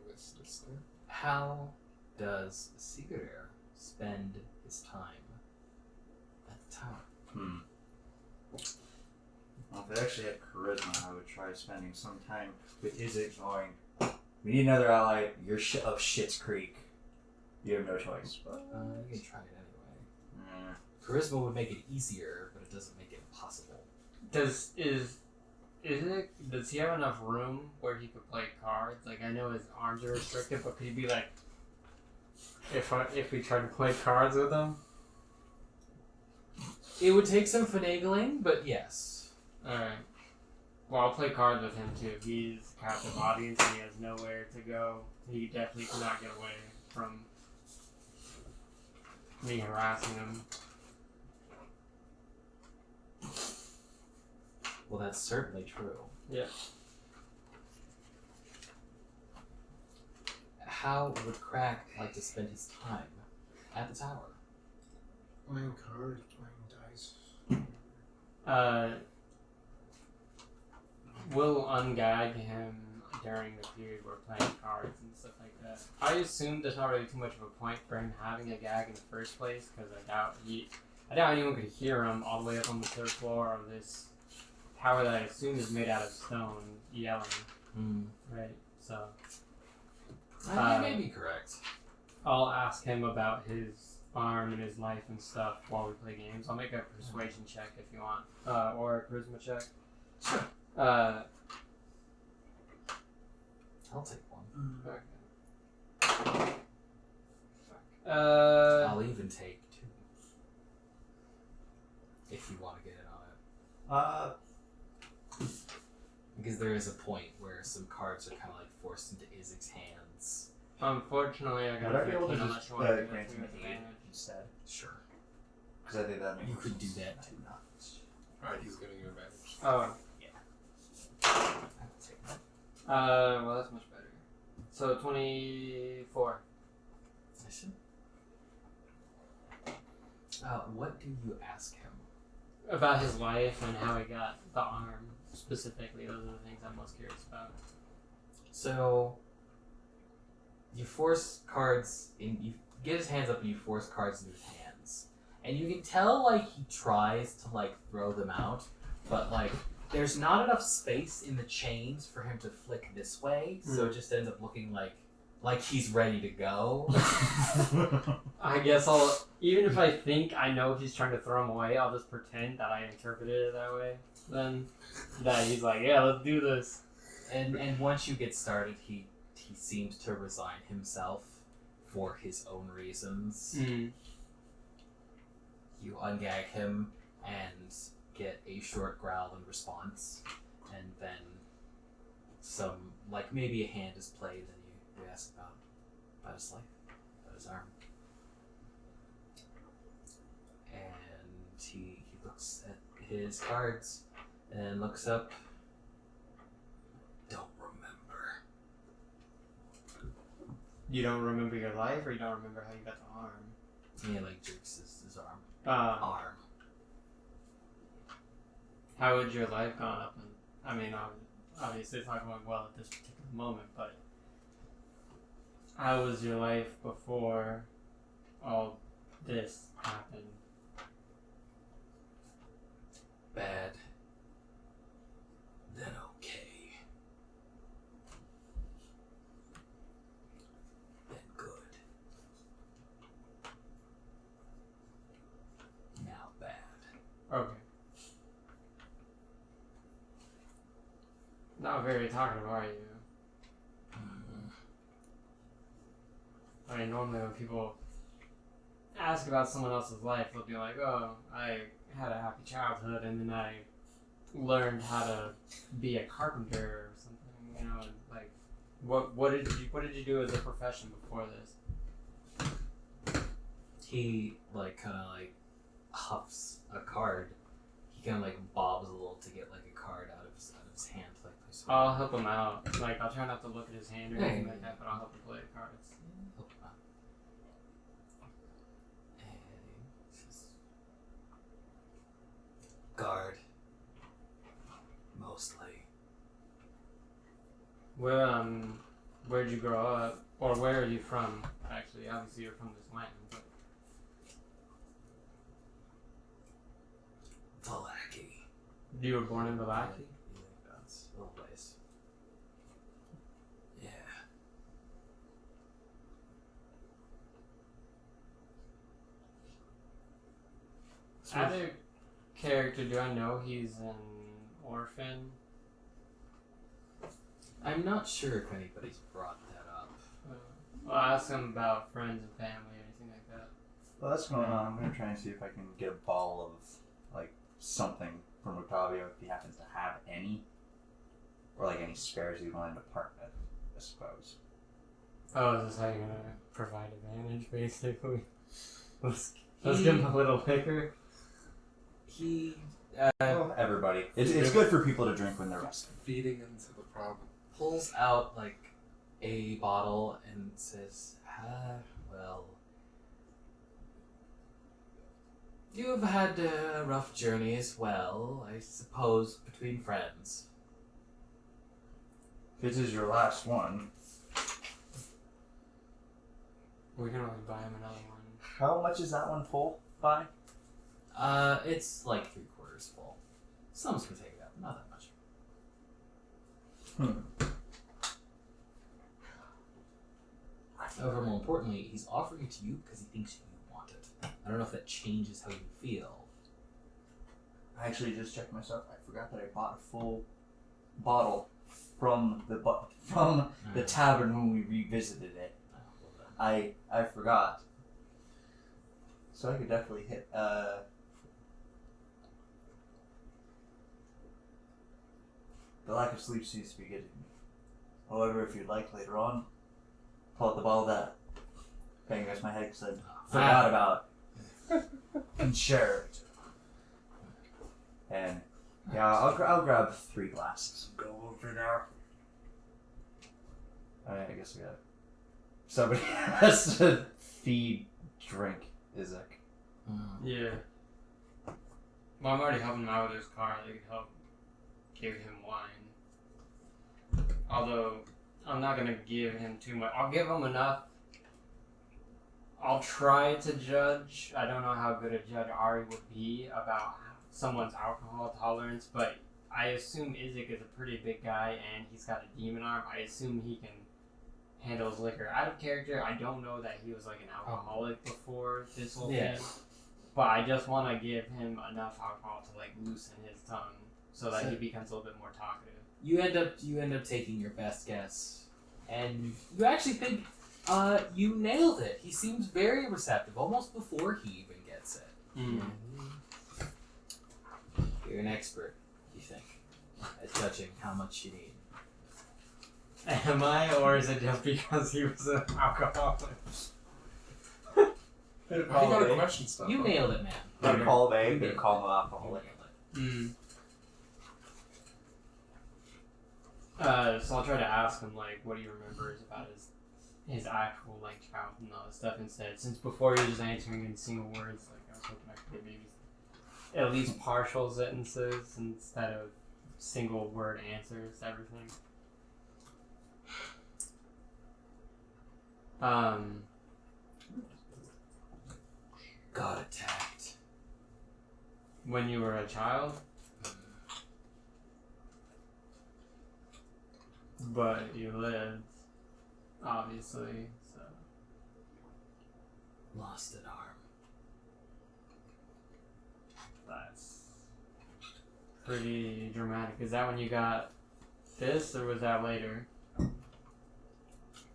list this thing. How does Siguror spend his time at the tower? Well, if I actually had charisma, I would try spending some time with Izek going, we need another ally, you're of Shit's Creek. You have no choice. But, You can try it anyway. Charisma would make it easier, but it doesn't make it impossible. Is Does he have enough room where he could play cards? Like, I know his arms are restricted, but could he be like, if we tried to play cards with him? It would take some finagling, but yes. Alright. Well, I'll play cards with him too. He's a captive audience and he has nowhere to go. He definitely cannot get away from me harassing him. Well, that's certainly true. Yeah. How would Crack like to spend his time at the tower? Playing cards, playing dice. We'll ungag him during the period we're playing cards and stuff like that. I assume there's not really too much of a point for him having a gag in the first place, because I doubt anyone could hear him all the way up on the third floor of this tower that I assume is made out of stone, yelling. Right, so... You may be correct. I'll ask him about his arm and his life and stuff while we play games. I'll make a persuasion check if you want, or a charisma check. Sure. Uh, I'll take one. okay. I'll even take 2. If you want to get in on it. Because there is a point where some cards are kind of like forced into Izik's hands. Unfortunately, I got Would I a be able to 15 just unless you want to grant do him it an with aid advantage. instead? Sure. Because I think that makes You could do sense. that too. Not. Alright, he's getting an advantage. Oh, I'll take that. well, that's much better. So, 24. I see. What do you ask him? About his life and how he got the arm, specifically. Those are the things I'm most curious about. So, you force cards in. You get his hands up and you force cards into his hands, and you can tell like he tries to like throw them out, but like there's not enough space in the chains for him to flick this way, so it just ends up looking like he's ready to go. I guess even if I think I know he's trying to throw him away, I'll just pretend that I interpreted it that way. Then, that he's like, yeah, let's do this. And once you get started, he seems to resign himself for his own reasons. You ungag him and get a short growl in response, and then some, like maybe a hand is played, and you ask about his life, about his arm. And he looks at his cards and looks up. Don't remember. You don't remember your life, or you don't remember how you got the arm? Yeah, like jerks his arm. Arm. How would your life gone up? I mean, obviously it's not going well at this particular moment, but how was your life before all this happened? Bad. Then okay. Then good. Now bad. Okay. Not very talkative, are you? I mean, normally when people ask about someone else's life, they'll be like, oh, I had a happy childhood and then I learned how to be a carpenter or something, you know, and like, what did you do as a profession before this? He kind of huffs a card. He kind of bobs a little to get a card out of his hand to place. I'll help him out. I'll try not to look at his hand or anything like that, but I'll help him play the cards. Help him out. And he says, guard. Mostly. Where'd you grow up? Or where are you from, actually? Obviously you're from this land, but... Valaki. You were born in Valaki? Yeah, that's a little place. Yeah. As a character, do I know he's an orphan? I'm not sure if anybody's brought that up. I'll ask him about friends and family or anything like that. Well, that's going on. I'm gonna try and see if I can get a bottle of like something from Octavio if he happens to have any, or like any spares he'd want to part with, I suppose. Oh, is this how you're gonna provide advantage, basically? Let's give him a little liquor. He Well, everybody. It's good for people to drink when they're resting. Feeding into the problem. pulls out like a bottle and says, well, you have had a rough journey as well, I suppose, between friends. This is your last one. We can only buy him another one. How much is that one full by? It's like 3/4 full. Some's gonna take it out, not that much. However, more importantly, he's offering it to you because he thinks you want it. I don't know if that changes how you feel. I actually just checked myself. I forgot that I bought a full bottle from the tavern when we revisited it. I forgot. So I could definitely hit the lack of sleep seems to be getting me. However, if you'd like later on, pull out the bottle that bang against my head because I forgot about and share it. And yeah, I'll grab 3 glasses and go over there. I guess we got somebody has to feed, drink Isaac. Yeah. Well, I'm already helping him out with his car. They could help give him wine. Although, I'm not gonna give him too much. I'll give him enough. I'll try to judge. I don't know how good a judge Ahri would be about someone's alcohol tolerance, but I assume Isaac is a pretty big guy and he's got a demon arm. I assume he can handle his liquor. Out of character, I don't know that he was like an alcoholic before this whole thing. But I just want to give him enough alcohol to like loosen his tongue so that he becomes a little bit more talkative. You end up taking your best guess, and you actually think you nailed it. He seems very receptive, almost before he even gets it. You're an expert, you think, at judging how much you need. Am I, or is it just because he was an alcoholic? You gotta question stuff. You nailed it, man. Gonna call him A, gonna call him alcoholic. So I'll try to ask him, like, what he remembers about his actual, like, childhood and all this stuff instead. Since before he was just answering in single words, like, I was hoping I could get maybe at least partial sentences instead of single word answers to everything. Got attacked. When you were a child? But you lived, obviously, so. Lost an arm. That's pretty dramatic. Is that when you got this, or was that later?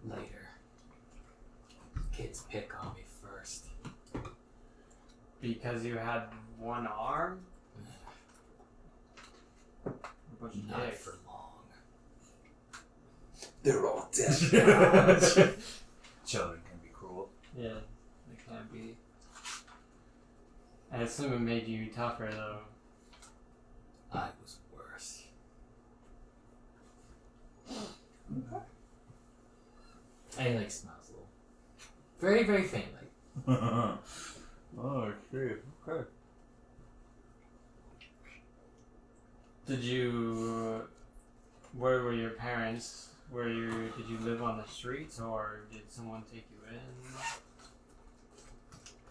Later. Kids pick on me first. Because you had one arm? Not for long. They're all dead. Children can be cruel. Yeah, they can be. I assume it made you tougher, though. I was worse. And he like smiles a little. Very, very faintly. Oh, shit. Okay. Did you... Where were your parents? Did you live on the streets, or did someone take you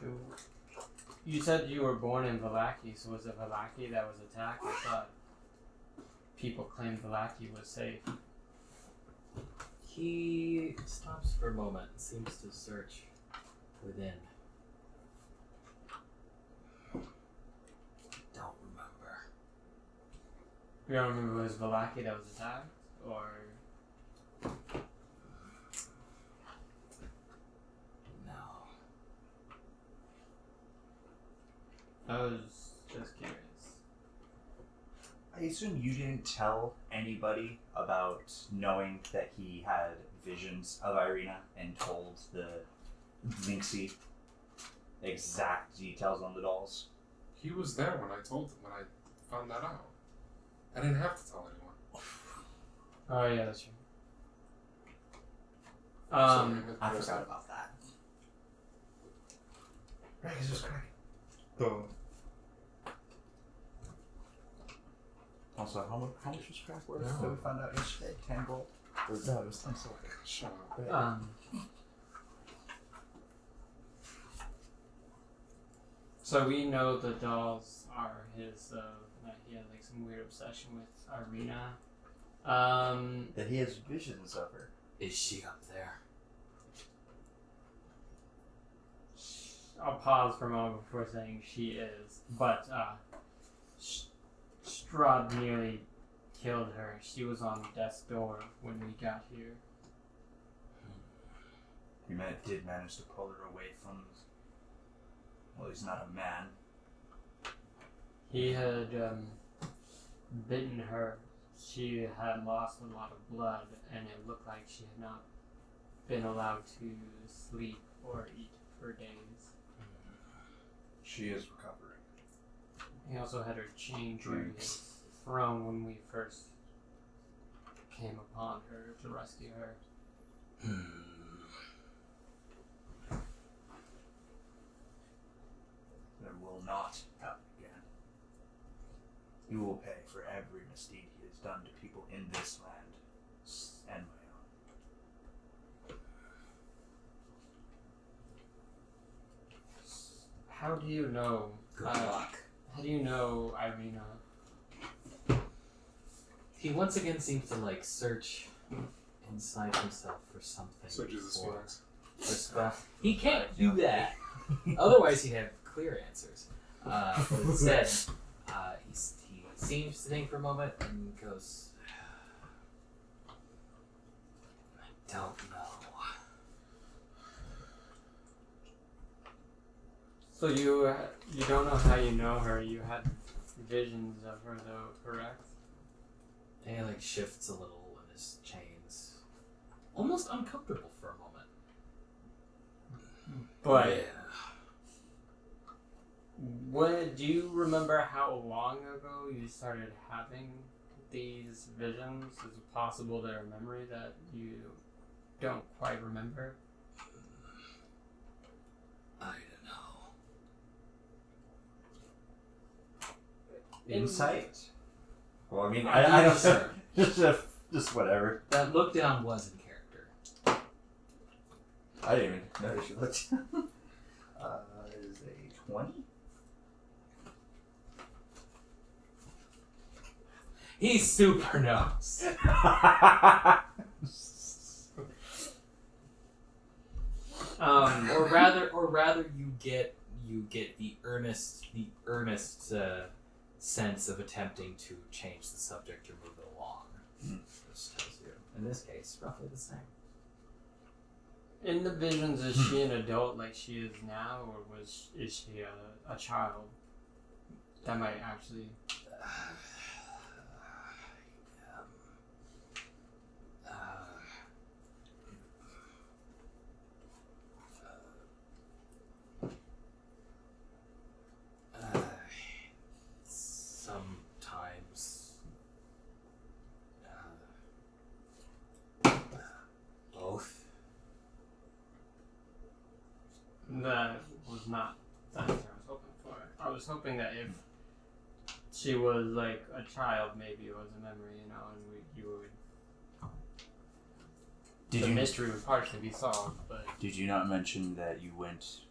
in? You said you were born in Vallaki, so was it Vallaki that was attacked? I thought people claimed Vallaki was safe. He stops for a moment and seems to search within. Don't remember. You don't remember it was Vallaki that was attacked? Or... I was just curious. I assume you didn't tell anybody about knowing that he had visions of Irina and told the Lynxie exact details on the dolls. He was there when I told him, when I found that out. I didn't have to tell anyone. Oh yeah, that's true. I forgot about that. Right, he's just cracking. Boom. Also, how much was crack worth? No. That we found out yesterday? 10 gold? Or no, it was 10 silver. Shut up. So we know the dolls are his. That he had like some weird obsession with Irina. That he has visions of her. Is she up there? I'll pause for a moment before saying she is, but Strahd nearly killed her. She was on death's door when we got here. He did manage to pull her away from. Well, he's not a man. He had bitten her. She had lost a lot of blood, and it looked like she had not been allowed to sleep or eat for days. She is recovering. He also had her chained to his throne when we first came upon her to rescue her. There will not happen again. You will pay for every misdeed he has done to people in this land and my own. How do you know? Good luck. How do you know Irina? He once again seems to like search inside himself for something. Searches his for feelings. stuff. He can't do that. Otherwise, he'd have clear answers. But instead, he seems to think for a moment and goes, I don't know. So you don't know how you know her. You had visions of her, though, correct? And he like shifts a little in his chains, almost uncomfortable for a moment. But yeah. do you remember how long ago you started having these visions? Is it possible they're a memory that you don't quite remember? I don't know. Insight? Well, I mean, I don't know. Just whatever. That look down was in character. I didn't even notice you looked. Is a 20? He super knows. Or rather, you get the earnest sense of attempting to change the subject or move it along. This tells you, in this case, roughly the same. In the visions, is she an adult like she is now, or is she a child? That might actually. Sometimes both. That was not the answer I was hoping for. I was hoping that if she was like a child, maybe it was a memory, and the mystery would partially be solved. But Did you not mention that you went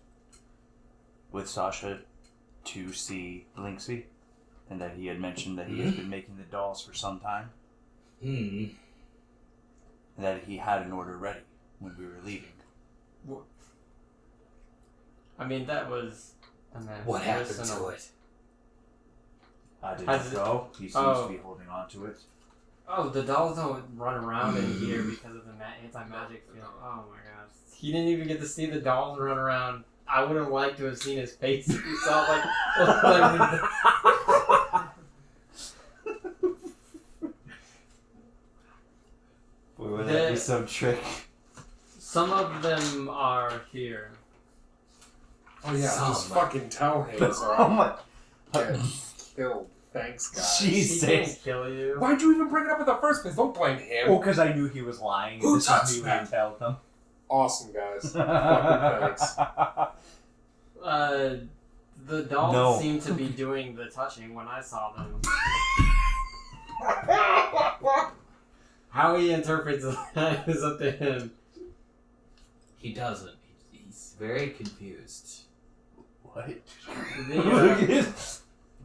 with Sasha to see Lynxie? And that he had mentioned that he has been making the dolls for some time? And that he had an order ready when we were leaving. I mean, that was. What happened to it? I didn't go. He seems to be holding on to it. Oh, the dolls don't run around in here because of the anti-magic field. Oh my gosh. He didn't even get to see the dolls run around I would have liked to have seen his face if you saw like. Boy, would that be some trick? Some of them are here. Oh yeah, Some. just fucking tell him. Oh my. Get killed. Thanks, guys. He Jesus. didn't kill you. Why'd you even bring it up in the first place? Don't blame him. Well, because I knew he was lying. Who This touched was me that? who told them. Awesome, guys. Fucking thanks. The dolls No. seemed to be doing the touching when I saw them. How he interprets that is up to him. He doesn't. He's very confused. What?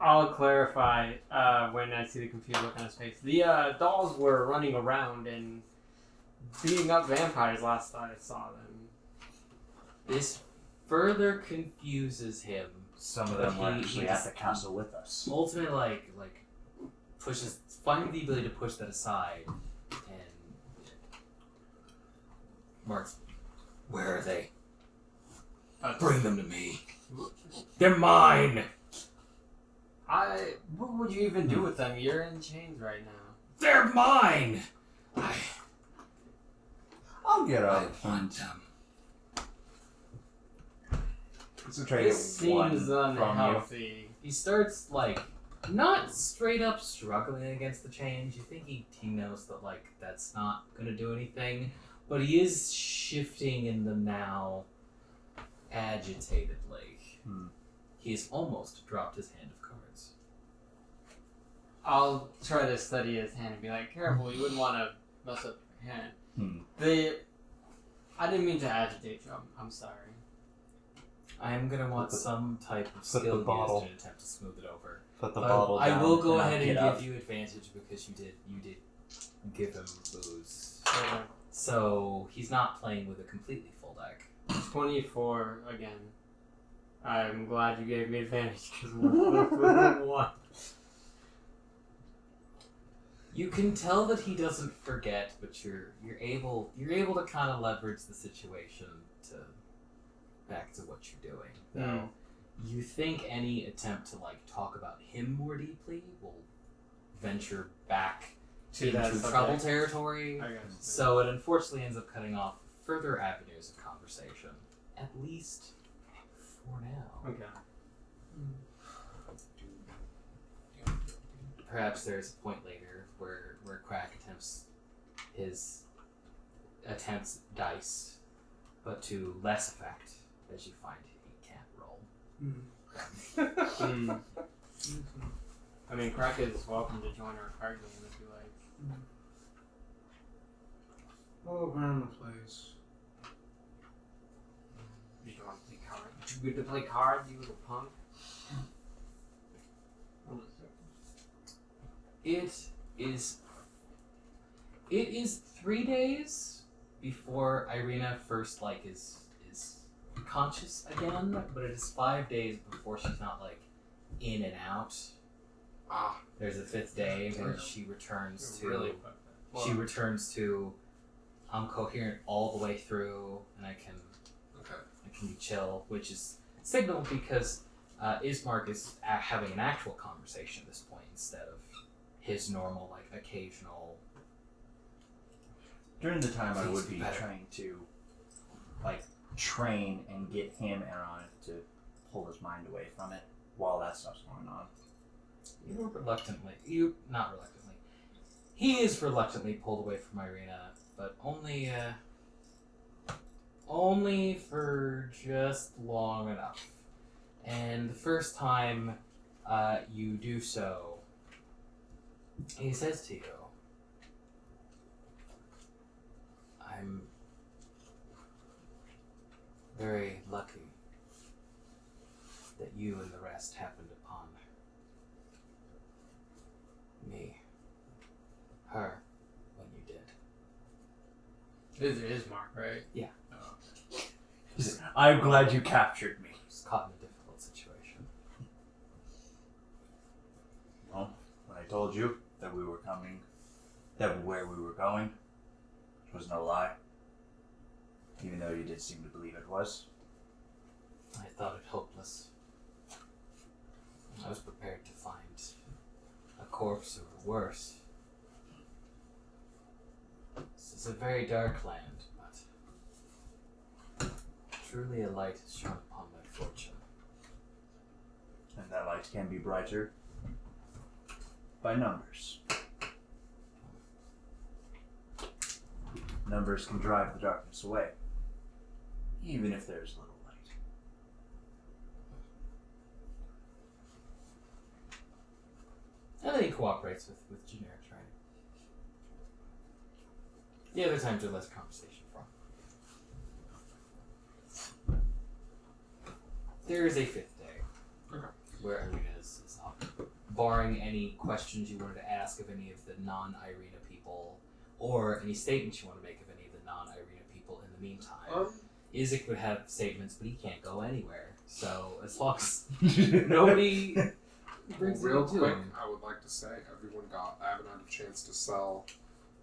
I'll clarify when I see the confused look on his face. The dolls were running around and beating up vampires last I saw them. This further confuses him. Some of them were He actually just- at the castle with us. Ultimately, like pushes, finding the ability to push that aside, and Mark, where are they? Bring them to me. They're mine. What would you even do with them? You're in chains right now. They're mine. I'll get I up. want them. This seems unhealthy. He starts not straight up struggling against the change. You think he knows that that's not gonna do anything, but he is shifting in them now, agitatedly. He's almost dropped his hand of cards. I'll try to study his hand and be like, careful, you wouldn't want to mess up your hand. I didn't mean to agitate you. I'm sorry. I am gonna want some type of skill used in an attempt to smooth it over. Put the But bottle down. I will go and ahead get and up. give you advantage because you did give him booze. So, So he's not playing with a completely full deck. 24 again. I'm glad you gave me advantage because we're 1. You can tell that he doesn't forget, but you're able to kind of leverage the situation to back to what you're doing. Though you think any attempt to talk about him more deeply will venture back To that into subject. trouble territory. I guess. So it unfortunately ends up cutting off further avenues of conversation, at least for now. Okay. Perhaps there's a point later where Crack attempts dice, but to less effect as you find he can't roll. I mean, Crack is welcome to join our card game if you like. Oh, around the place. You don't want to play cards? You good to play cards, you little punk? It is 3 days before Irina first is conscious again, but it is 5 days before she's not in and out. There's a 5th day where she returns to I'm coherent all the way through and I can be chill, which is signaled because Ismark is having an actual conversation at this point instead of his normal occasional. During the time, I Please would be be better. trying to train and get him in on it to pull his mind away from it while that stuff's going on. He is reluctantly pulled away from Irina, but only for just long enough. And the first time you do so, he says to you, I'm very lucky that you and the rest happened upon her when you did. This is Ismark, right? Yeah. Oh. I'm glad you captured me. Just caught in a difficult situation. Well, when I told you that we were coming, that where we were going, it was no lie. Even though you did seem to believe it was. I thought it hopeless. I was prepared to find a corpse or worse. This is a very dark land, but truly a light has shone upon my fortune. And that light can be brighter by numbers. Numbers can drive the darkness away, even if there's little light. And then he cooperates with generic training. The other times are less conversation from. There is a 5th day. Okay. Where Arena is up. Barring any questions you wanted to ask of any of the non-Irina people, or any statements you want to make of any of the non-Irina people in the meantime. Isaac would have statements, but he can't go anywhere. So, as long as nobody brings Real it to quick, him. I would like to say I haven't had a chance to sell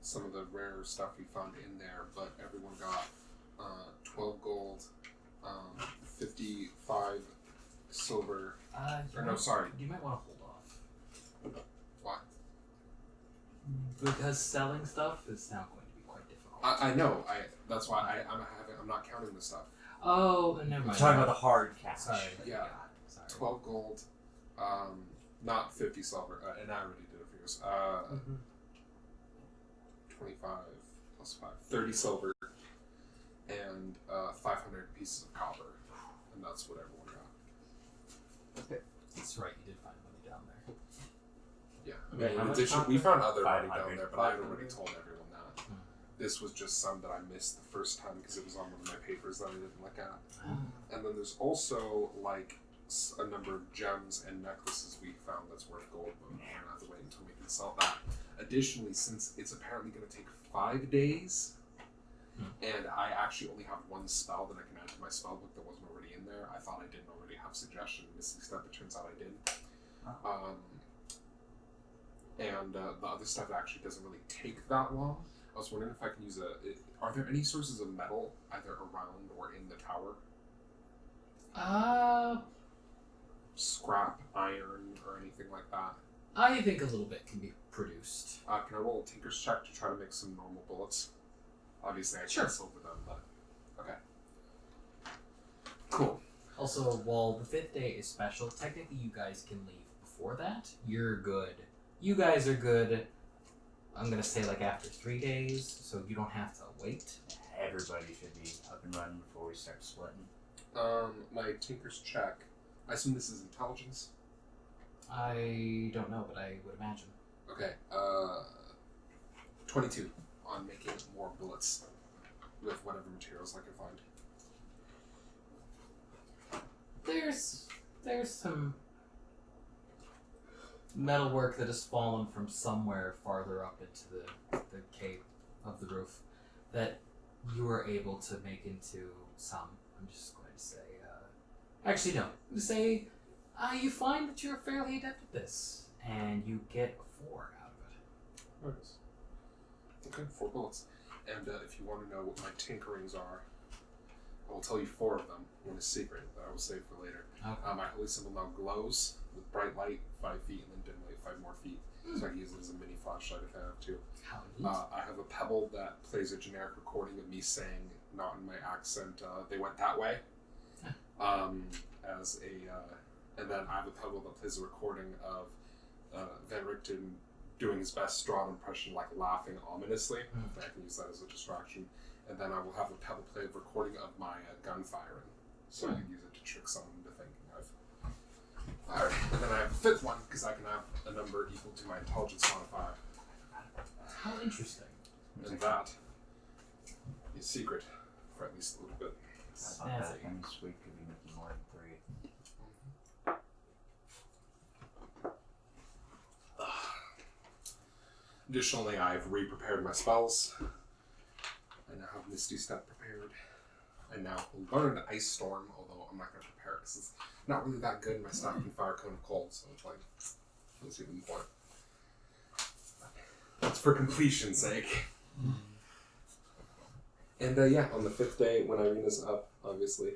some of the rare stuff we found in there, but everyone got 12 gold, 55 silver. You might want to hold off. Why? Because selling stuff is now going to be quite difficult. I know. That's why I'm not counting the stuff. Oh, never I'm mind. talking about the hard cash. Sorry. Yeah. Sorry. 12 gold, not 50 silver, and I already did it for yours. 25 plus 5, 30 silver, and 500 pieces of copper, and that's what everyone got. Okay. That's right, you did find money down there. Yeah. Okay, how in much addition, we copper? found other money down 500. there, but I had already told everyone that. Hmm. This was just some that I missed the first time because it was on one of my papers that I didn't look at. And then there's also like a number of gems and necklaces we found that's worth gold, but we're gonna have to wait until we can sell that. Additionally, since it's apparently going to take 5 days, and I actually only have one spell that I can add to my spell book that wasn't already in there, I thought I didn't already have suggestion missing step. It turns out I did. And the other stuff actually doesn't really take that long. I was wondering if I can use are there any sources of metal either around or in the tower? Scrap, iron, or anything like that? I think a little bit can be produced. Can I roll a Tinker's check to try to make some normal bullets? Obviously, I can't silver them, but okay. Cool. Also, while the 5th day is special, technically you guys can leave before that. You're good. You guys are good, I'm going to say like after 3 days, so you don't have to wait. Everybody should be up and running before we start splitting. My Tinker's check, I assume this is intelligence? I don't know, but I would imagine. Okay, 22 on making more bullets with whatever materials I can find. There's some metalwork that has fallen from somewhere farther up into the cave of the roof that you were able to make into some. I'm just going to say, actually no. I'm going to say, you find that you're fairly adept at this, and you get 4 out of it. Nice. Okay, 4 bullets. And if you want to know what my tinkerings are, I will tell you 4 of them. One is secret that I will save for later. Okay. My holy symbol now glows with bright light, 5 feet, and then dim light, 5 more feet. So I can use it as a mini flashlight if I have to. How neat. I have a pebble that plays a generic recording of me saying, not in my accent, they went that way. And then I have a pebble that plays a recording of Van Richten doing his best Strahd impression, like laughing ominously. I can use that as a distraction. And then I will have a pebble play a recording of my gun firing. So I can use it to trick someone into thinking I've fired. And then I have a 5th one, because I can have a number equal to my intelligence modifier. How interesting. And that is secret, for at least a little bit. I thought that kind of sweet could be making more than 3. Additionally, I've re-prepared my spells. I now have Misty Step prepared. I now learned Ice Storm, although I'm not going to prepare it because it's not really that good. My staff can fire Cone of Cold, so it's like, let's see the point. That's for completion's sake. And yeah, on the 5th day, when Irina's up, obviously,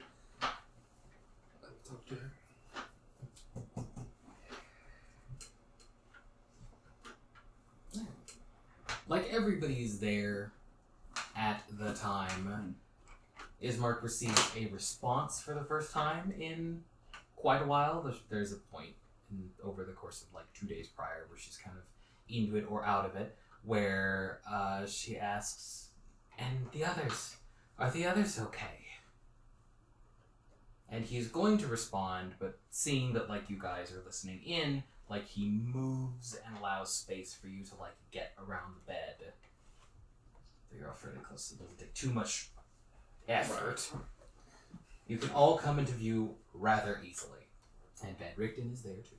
Talk to her. Like everybody's there at the time, Ismark received a response for the first time in quite a while. There's a point over the course of like 2 days prior where she's kind of into it or out of it, where she asks, "And the others? Are the others okay?" And he's going to respond, but seeing that like you guys are listening in, like he moves and allows space for you to like get around the bed. So you're all fairly close, so it doesn't take too much effort. You can all come into view rather easily. And Van Richten is there too.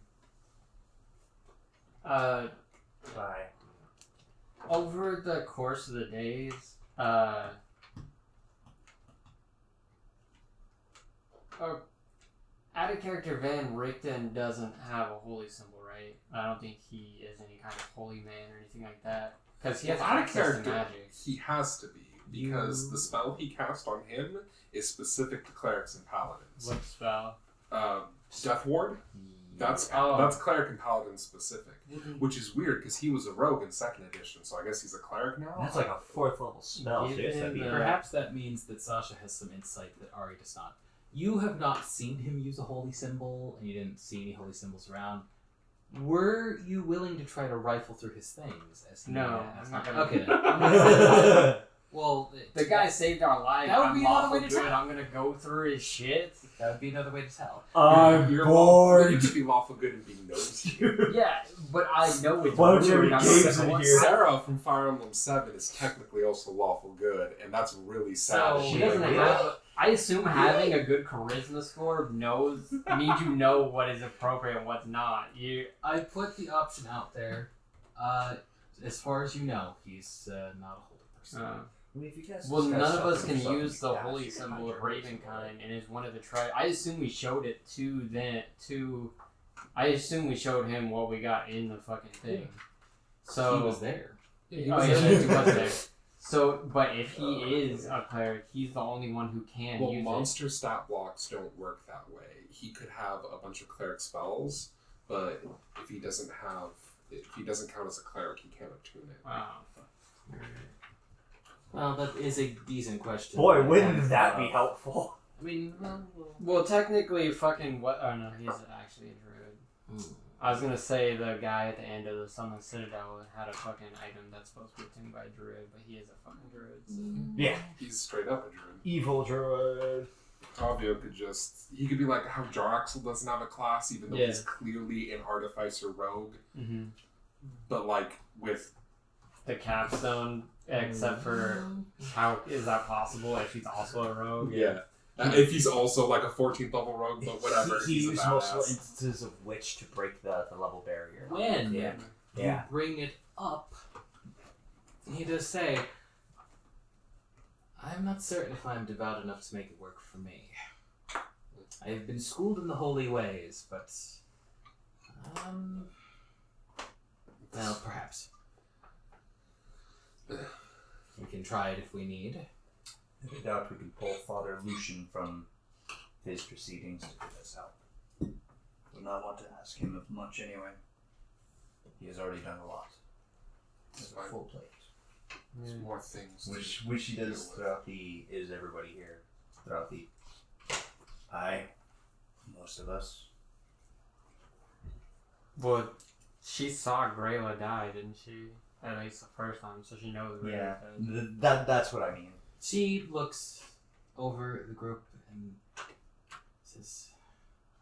Bye. Over the course of the days, out of character Van Richten doesn't have a holy symbol, right? I don't think he is any kind of holy man or anything like that. Because he has out of access to character, magic. he has to be, because the spell he cast on him is specific to clerics and paladins. What spell? Death Ward? That's cleric and paladin specific, which is weird because he was a rogue in 2nd edition, so I guess he's a cleric now. That's like a 4th level spell. Give Seriously, that'd be him Perhaps that means that Sasha has some insight that Ahri does not. You have not seen him use a holy symbol, and you didn't see any holy symbols around. Were you willing to try to rifle through his things? No, I'm not gonna. Okay. Then. Well, The guy saved our lives. That would I'm be another lawful way to good. tell. I'm gonna go through his shit. That would be another way to tell. I'm You're bored. You could be lawful good and be nosy. Yeah, but I know it's Why don't you rude. have I'm any not games gonna in want here? Sarah from Fire Emblem 7 is technically also lawful good, and that's really sad. So- She doesn't Really? have. I assume having a good charisma score means you know what is appropriate and what's not. I put the option out there. As far as you know, he's not a holy person. Well, none of us can use the holy symbol of Ravenkind, and is one of the I assume we showed it to I assume we showed him what we got in the fucking thing. So he was there. Oh, yeah, he was there. So, but if he is a cleric, he's the only one who can Well, use monster stat blocks don't work that way. He could have a bunch of cleric spells, but if he doesn't count as a cleric, he can't attune it. it. Wow. Well, that is a decent question. Boy, wouldn't that be helpful? I mean, Well, technically, fucking what? Oh no, he's actually a druid. I was gonna say the guy at the end of the Summoned Citadel had a fucking item that's supposed to be obtained by a druid, but he is a fucking druid. So. Yeah. He's straight up a druid. Evil druid. Tavio he could be like how Jaraxel doesn't have a class, even though Yeah. he's clearly an artificer rogue, Mm-hmm. but like with The capstone, except for how is that possible if he's also a rogue? if he's also like a 14th level rogue, but whatever. He he's a used multiple badass. instances of which to break the level barrier. when Yeah. you Yeah. bring it up, he does say, "I'm not certain if I'm devout enough to make it work for me. I have been schooled in the holy ways, but well, perhaps we can try it if we need." I doubt we can pull Father Lucian from his proceedings to give us help. Would not want to ask him of much anyway. He has already done a lot. He has a full plate. There's more things. Which he does throughout is everybody here. Throughout most of us. Well, she saw Grayla die, didn't she? At least the first time, so she knows. Yeah. Grayla died. That's what I mean. She looks over the group and says,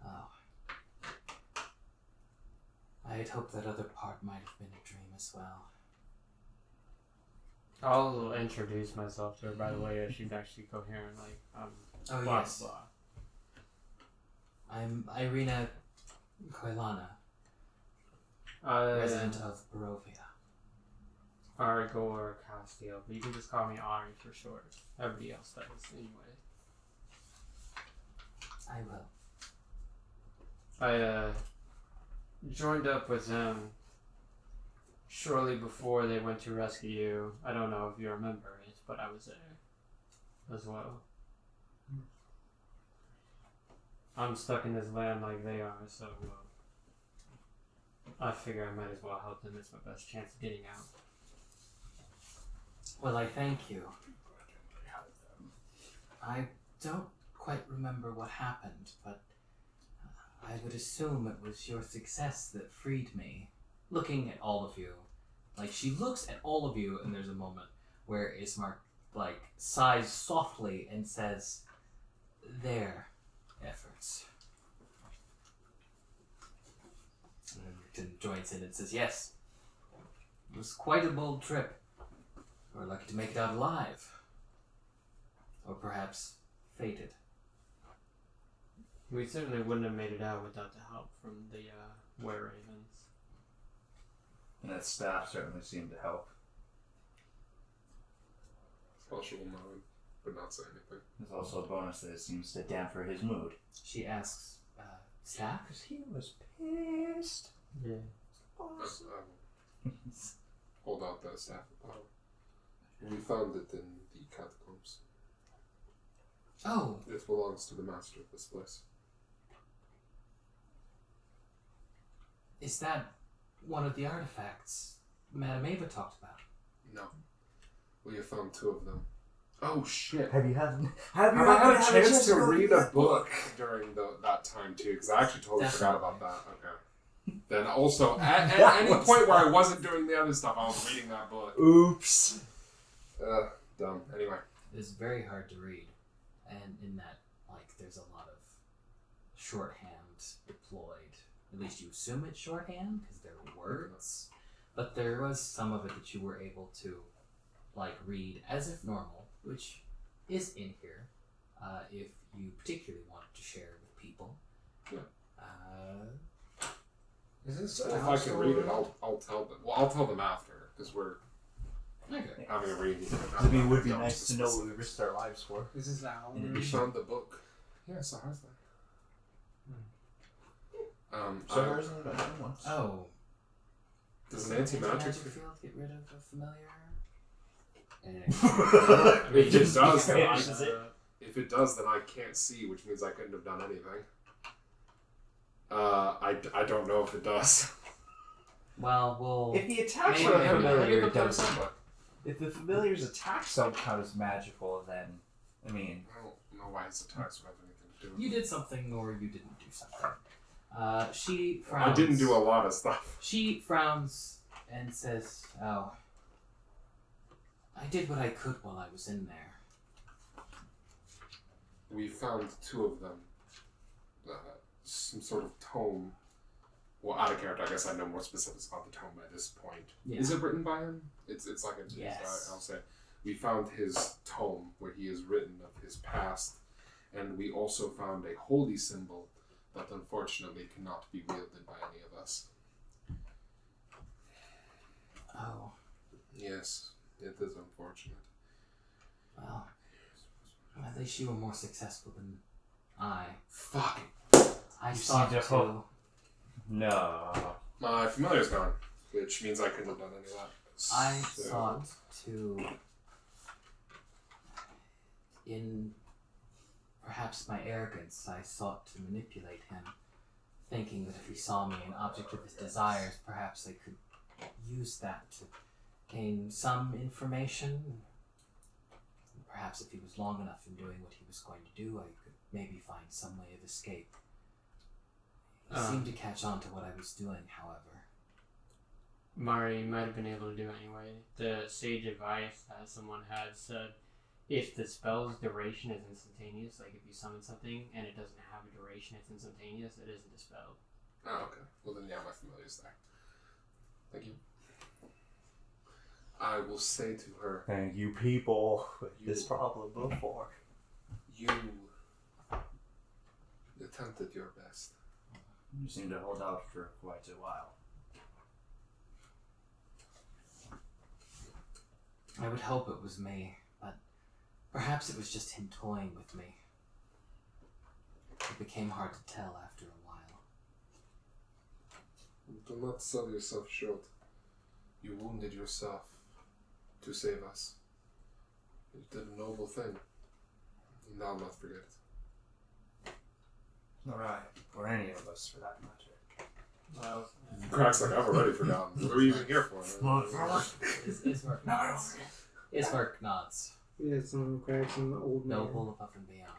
"Oh, I had hoped that other part might have been a dream as well." I'll introduce myself to her, by the way, if she's actually coherent. Like, Oh, blah, yes. blah. I'm Irina Koilana, resident of Barovia. Arigor Castile, but you can just call me Ahri for short. Everybody else does, anyway. I will. I joined up with them shortly before they went to rescue you. I don't know if you remember it, but I was there as well. I'm stuck in this land like they are, so I figure I might as well help them. It's my best chance of getting out. Well, I thank you. I don't quite remember what happened, but I would assume it was your success that freed me. Looking at all of you, like she looks at all of you, and there's a moment where Ismark like sighs softly and says, "Their efforts." And Richten joins in and says, "Yes, it was quite a bold trip. We're lucky to make it out alive. Or perhaps fated." We certainly wouldn't have made it out without the help from the were-ravens. And that staff certainly seemed to help. Sasha will nod, but not say anything. There's also a bonus that it seems to damper his mood. She asks, "Staff?" Because he was pissed. Yeah. I will hold out the staff of power. We found it in the catacombs. Oh, It belongs to the master of this place. is that one of the artifacts Madame Ava talked about? No. We have found 2 of them. Oh shit. Have you had I had a chance to read a book during that time too, because I actually totally forgot about that. Okay. Then also, at any point where I wasn't doing the other stuff, I was reading that book. Oops. Dumb. Anyway. It's very hard to read, and in that, like, there's a lot of shorthand deployed. At least you assume it's shorthand, because there are words, but there was some of it that you were able to, like, read as if normal, which is in here, if you particularly wanted to share with people. Yeah. Is this If I can read it, I'll tell them. Well, I'll tell them after, because we're Okay. having a reading. I mean, it would be nice to know what we risked our lives for. Is this Al? In We addition- found the book. Yeah, so how's that? So there isn't another one. Oh. Does an anti-magic field get rid of a familiar? If it does, then Finishes it. if it does, then I can't see, which means I couldn't have done anything. I don't know if it does. Well, we'll... If the attacks Maybe- are maybe- familiar, the it doesn't. person, If the familiar's attacks don't count as magical, then I mean, I don't know why his attacks would have anything to do with You it. did something or you didn't do something. She frowns. I didn't do a lot of stuff. She frowns and says, "Oh, I did what I could while I was in there." We found 2 of them. Some sort of tome. Well, out of character, I guess I know more specifics about the tome by this point. Yeah. Is it written by him? It's like a... Yes. I'll say. We found his tome where he has written of his past, and we also found a holy symbol that unfortunately cannot be wielded by any of us. Oh, Yes, it is unfortunate. well, at least you were more successful than I. Fuck. I You sought seem to to. hope. No. My familiar's gone, which means I couldn't have done any of that. I So- sought to, in perhaps my arrogance, I sought to manipulate him, thinking that if he saw me an object of his desires, perhaps I could use that to gain some information. Perhaps if he was long enough in doing what he was going to do, I could maybe find some way of escape. He seemed to catch on to what I was doing, however. Mari might have been able to do it anyway. The sage advice that someone had said, if the spell's duration is instantaneous, like if you summon something and it doesn't have a duration, it's instantaneous, it isn't dispelled. Oh, okay. Well then, yeah, my familiar's there. Thank you. I will say to her, Thank you, people, with You- this problem before. you attempted your best. You seem to hold out for quite a while. I would hope it was me, but perhaps it was just him toying with me. It became hard to tell after a while. Do not sell yourself short. You wounded yourself to save us. You did a noble thing, and I'll not forget it. Alright. Or any of us, for that matter. Crack's like, I've already forgotten. What are we even here for? Ismark nods. Yeah, some cracks in the old man. Noble above and beyond.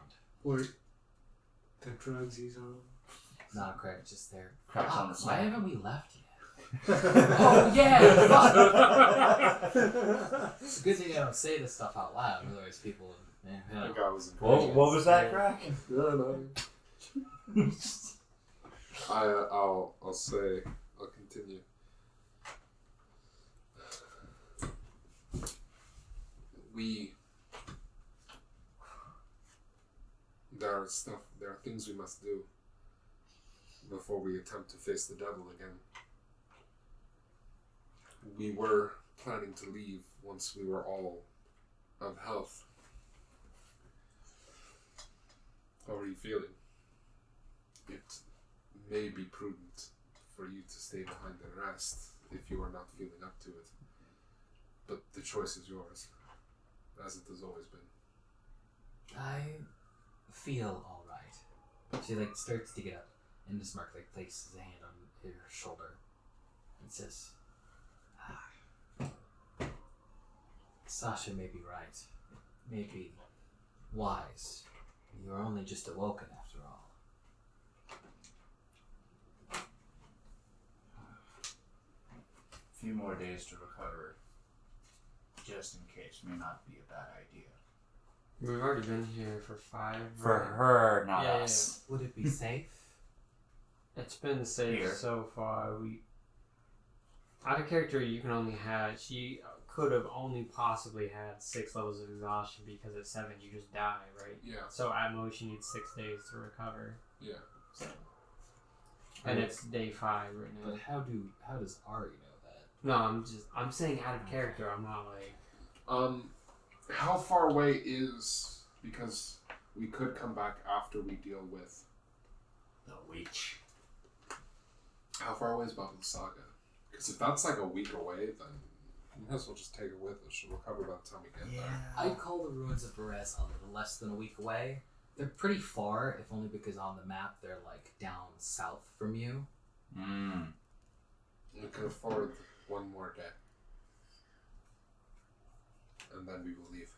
Or the drugs he's on. Not Craig, just there. Cracks on the Why side. haven't we left yet? Oh yeah! Fuck! It's a good thing I don't say this stuff out loud, otherwise people would. I think I was in What was that, Crack? No. I'll say, I'll continue. There are things we must do before we attempt to face the devil again. We were planning to leave once we were all of health. How are you feeling? It may be prudent for you to stay behind and rest if you are not feeling up to it. But the choice is yours, as it has always been. I feel alright. She starts to get up, and Ismark places a hand on her shoulder and says, Sasha may be right. It may be wise. You are only just awoken after all. A few more days to recover, just in case, may not be a bad idea. We've already been here for 5. For her, not Yeah, us. Would it be safe? It's been safe Here. so far. Out of character, you can only have. She could have only possibly had 6 levels of exhaustion because at 7 you just die, right? Yeah. So at most you need 6 days to recover. Yeah. So. And it's day 5 right now. But how does Ahri know that? No, I'm saying out of character. I'm not like. How far away is, because we could come back after we deal with The witch. how far away is Babylon Saga? Because if that's like a week away, then we might as well just take her with us. She'll recover by the time we get there. I'd call the ruins of Perez a little less than a week away. They're pretty far, if only because on the map they're down south from you. We can afford one more day. And then we will leave.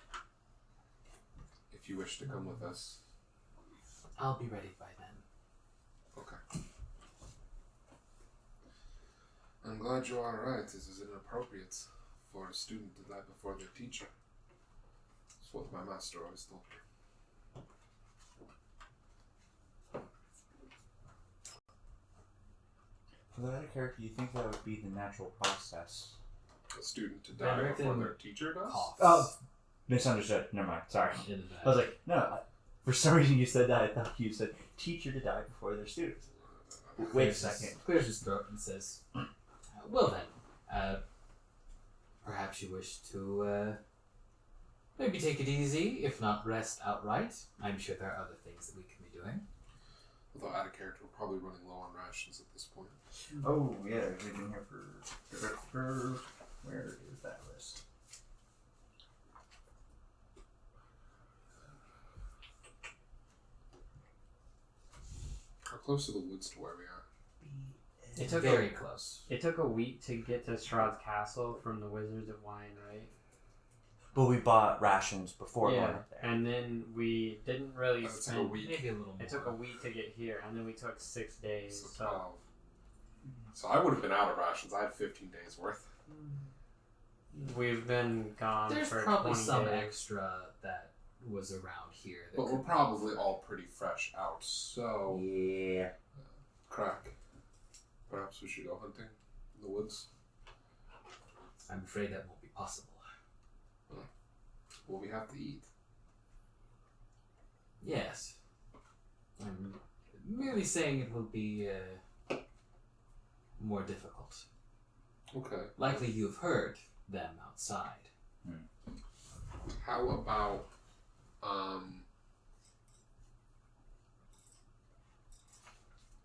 If you wish to come with us. I'll be ready by then. Okay. I'm glad you are right. This is inappropriate for a student to die before their teacher. That's what my master always told me. For that character, you think that would be the natural process? A student to die before their teacher does? Coughs. Oh, misunderstood. Never mind. Sorry. In the I was like, no. For some reason you said that. I thought you said teacher to die before their students. Wait a second. Clears his throat and says, well then, perhaps you wish to maybe take it easy, if not rest outright. I'm sure there are other things that we can be doing. Although out of character, we're probably running low on rations at this point. Oh, yeah. We've been here for... Where is that list? How close are the woods to where we are? It took Very close. It took a week to get to Strahd's castle from the Wizards of Wine, right? But we bought rations before going Yeah, up there. and then we didn't really It took a spend. week. Maybe a little more. It took a week to get here, and then we took 6 days. So So 12. So I would have been out of rations. I had 15 days worth. we've been gone There's for probably 20 some days. extra that was around here. That But we're probably all pretty fresh out. So, Yeah. Crack. Perhaps we should go hunting in the woods. I'm afraid that won't be possible. Well, we have to eat. Yes. I'm merely saying it will be more difficult. Okay. Likely you've heard them outside. How about,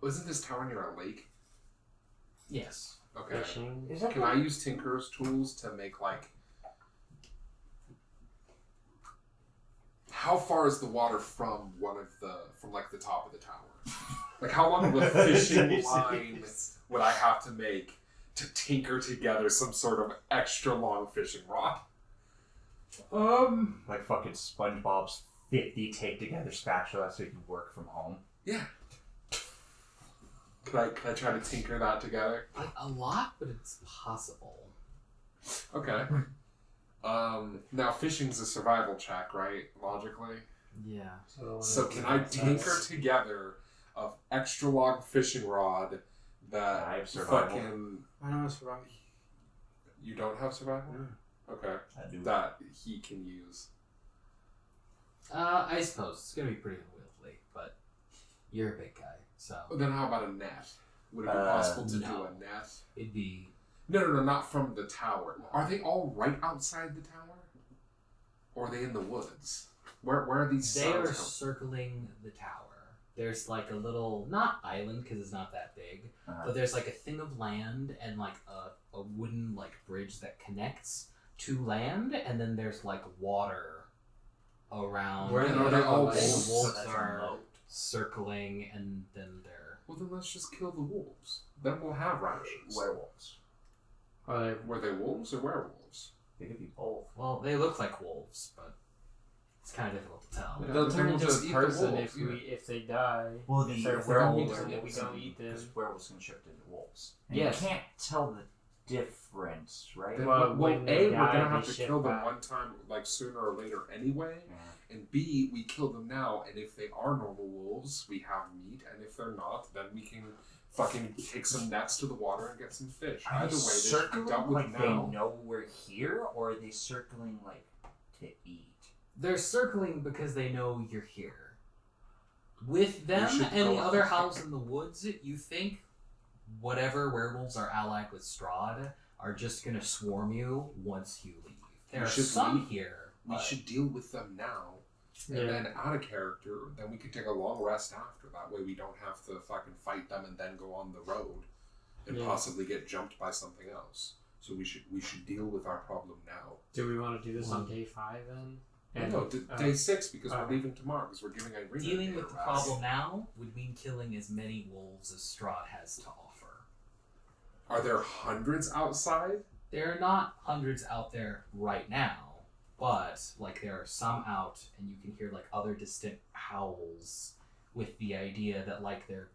wasn't this tower near a lake? Yes. Okay. Fishing. Is that Can I use Tinker's tools to make how far is the water from the top of the tower? Like, how long of a fishing line would I have to make to tinker together some sort of extra long fishing rod? Like fucking SpongeBob's 50 take together spatula so you can work from home. Yeah. Can I try to tinker that together? Like a lot, but it's possible. Okay. Now fishing's a survival check, right? Logically. Yeah. So can I tinker together an extra long fishing rod that I have survival. fucking I know it's right. you don't have survival? Okay. I do. That he can use. I suppose it's gonna be pretty unwieldy, but you're a big guy, so But then how about a net? Would it be possible to do no. a net? it'd be. No, not from the tower. Are they all right outside the tower? Or are they in the woods? Where are these They sounds are coming? circling the tower. There's like a little, not island because it's not that big, Uh-huh. but there's like a thing of land and like a wooden like bridge that connects to land, and then there's like water around. Where and are they all the wolves? wolves So that's are remote. circling, and then they're. Well, then let's just kill the wolves. Then we'll have rations. Werewolves. Were they wolves or werewolves? They could be both. Well, they look like wolves, but it's kind of difficult to tell. Yeah. They'll but turn then we'll into just a eat the person wolves, if they die. Well, If they're if they're werewolves older, and we wolves don't can- eat them. because werewolves can shift into wolves. And Yes. You can't tell the difference, right? Then, Well, well, when they A, die, we're gonna they have to shift kill them back. one time, like sooner or later anyway. Yeah. And B, we kill them now, and if they are normal wolves, we have meat, and if they're not, then we can fucking take some nets to the water and get some fish. Are Either they way, they should be circling dealt with like now. they know we're here, or are they circling like to eat? They're circling because they know you're here. With them should and the go other out. house in the woods, you think whatever werewolves are allied with Strahd are just gonna swarm you once you leave. There We are should some leave. here. We but should deal with them now. And Yeah. then add a character, then we can take a long rest after. That way we don't have to fucking fight them and then go on the road and Yeah. possibly get jumped by something else. So we should deal with our problem now. Do we want to do this on day 5 then? No, day 6 because we're okay. leaving tomorrow because we're giving Irina Dealing a with the rest. problem now would mean killing as many wolves as Strahd has to offer. Are there hundreds outside? There are not hundreds out there right now, but like there are some out, and you can hear like other distant howls, with the idea that like they're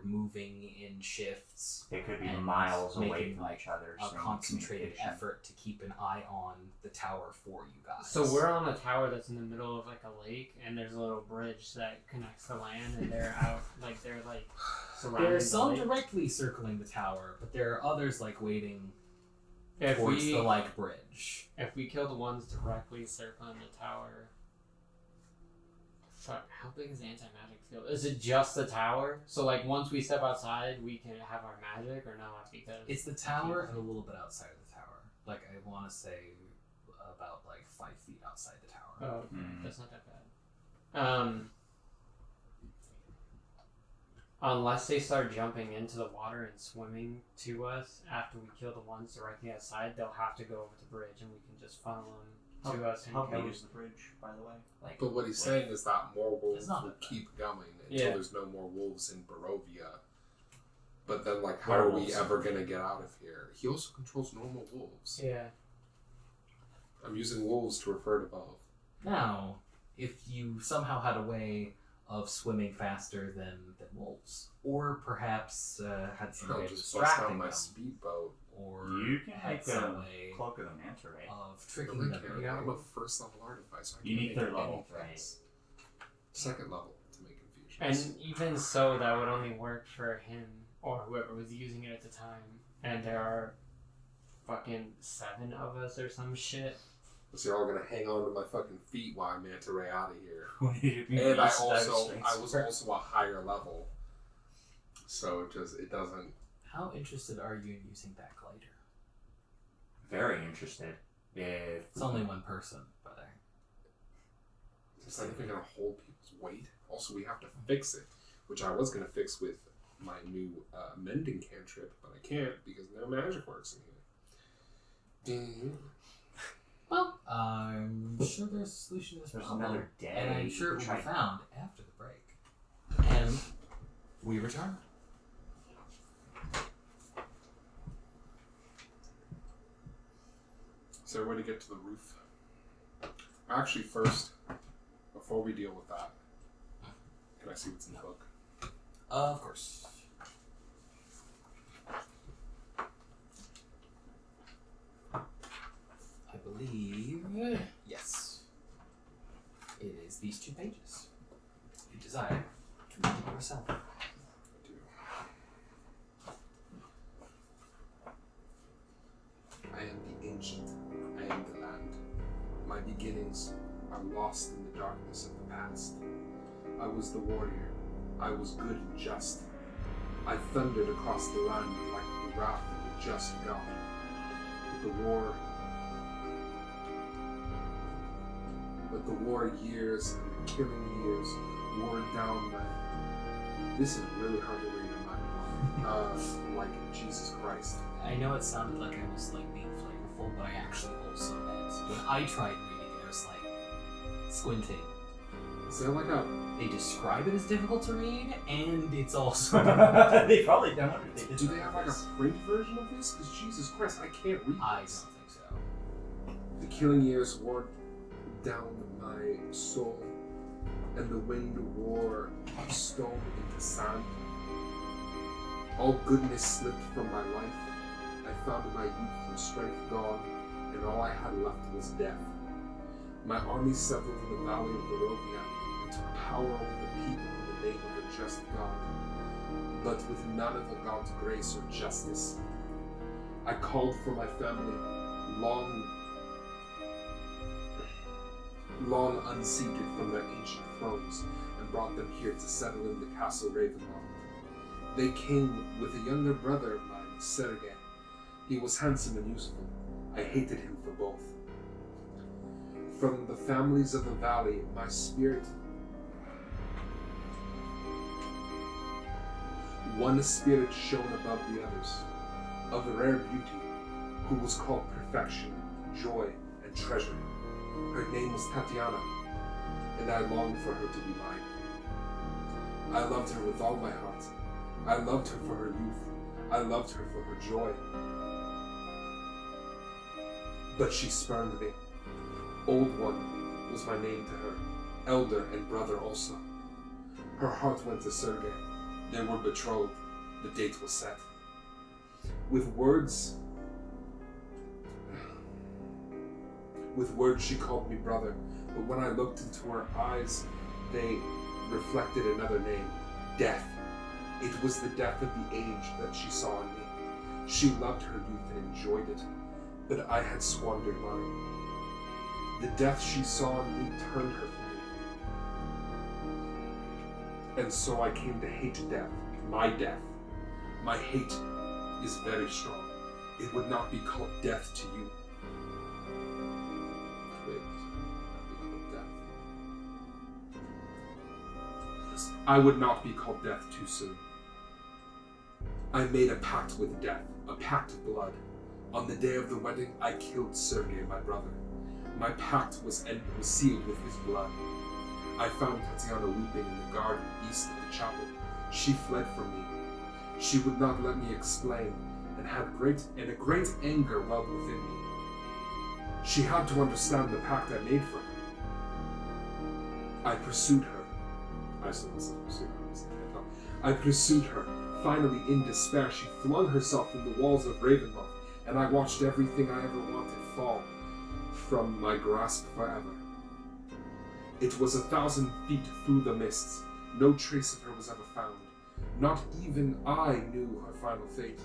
moving in shifts. They could be And miles away making, from each other. A same concentrated communication. effort to keep an eye on the tower for you guys. So we're on a tower that's in the middle of like a lake, and there's a little bridge that connects the land, and they're out like surrounding. There are the some lake. directly circling the tower, but there are others like waiting If towards we the like bridge. if we kill the ones directly circling the tower, fuck, how big is the anti-magic field? Is it just the tower? So like once we step outside, we can have our magic, or not? Because It's the tower and a little bit outside of the tower. Like I want to say about like 5 feet outside the tower. Oh, okay. Mhm. That's not that bad. Unless they start jumping into the water and swimming to us after we kill the ones directly outside, they'll have to go over the bridge, and we can just funnel them to us and How kill big them. is the bridge, by the way? Like, But what he's saying is that more wolves It's not will that bad. keep going until Yeah. there's no more wolves in Barovia. But then, like, how are we Werewolves. ever gonna get out of here? He also controls normal wolves. Yeah. I'm using wolves to refer to both. now, if you somehow had a way of swimming faster than wolves, or perhaps had some way I'll of just bust out distracting my them, speedboat. or You can had make some a way cloak of the manta ray. of tricking Really them. can't. I'm a first level artificer. I You can't need make third level, anything. right? Second level to make confusions. And even so, that would only work for him or whoever was using it at the time. And there are fucking 7 of us or some shit. So you're all gonna hang on to my fucking feet while I manta ray out of here. And And I was also a higher level. So it doesn't. How interested are you in using that glider? very interested. If It's only one person, but It's like if we're gonna hold people's weight. Also, we have to fix it, which I was gonna fix with my new mending cantrip, but I can't because no magic works in here. well, I'm sure there's a solution to this there's problem. another day, And I'm sure it will try- be found after the break. And We return. Is there a way to get to the roof? Actually, first, before we deal with that, can I see what's in the book? Of course. I believe... Yes. It is these 2 pages. If you desire to read it yourself. I do. I am the ancient. I am the land. My beginnings are lost in the darkness of the past. I was the warrior. I was good and just. I thundered across the land like the wrath of a just God. But the war years and the killing years wore down my... This is really hard to read in my like Jesus Christ. I know it sounded like I was like being flavorful, but I actually also meant when I tried reading it, I was like squinting. Is there like a... They describe it as difficult to read, and it's also They probably don't. Do they have like a print version of this? Because Jesus Christ, I can't read I this. don't think so. The killing years wore down my soul, and the wind wore stone into sand. All goodness slipped from my life. I found my youth and strength gone, and all I had left was death. My army settled in the valley of Barovia and took power over the people in the name of a just God, but with none of a God's grace or justice. I called for my family, long unseated from their ancient thrones, and brought them here to settle in the castle Ravenloft. They came with a younger brother of mine, Sergei. He was handsome and useful. I hated him for both. From the families of the valley, my spirit... One spirit shone above the others, of rare beauty, who was called Perfection, Joy, and Treasure. Her name was Tatiana, and I longed for her to be mine. I loved her with all my heart. I loved her for her youth. I loved her for her joy. But she spurned me. Old One was my name to her, elder and brother also. Her heart went to Sergei. They were betrothed. The date was set. With words she called me brother, but when I looked into her eyes, they reflected another name, death. It was the death of the age that she saw in me. She loved her youth and enjoyed it, but I had squandered mine. The death she saw in me turned her from me. And so I came to hate death, my death. My hate is very strong. It would not be called death to you. I would not be called death too soon. I made a pact with death, a pact of blood. On the day of the wedding, I killed Sergei, my brother. My pact was sealed with his blood. I found Tatiana weeping in the garden east of the chapel. She fled from me. She would not let me explain, and a great anger welled within me. She had to understand the pact I made for her. I pursued her. I pursued her. Finally, in despair, she flung herself in the walls of Ravenloft, and I watched everything I ever wanted fall from my grasp forever. It was 1,000 feet through the mists. No trace of her was ever found. Not even I knew her final fate.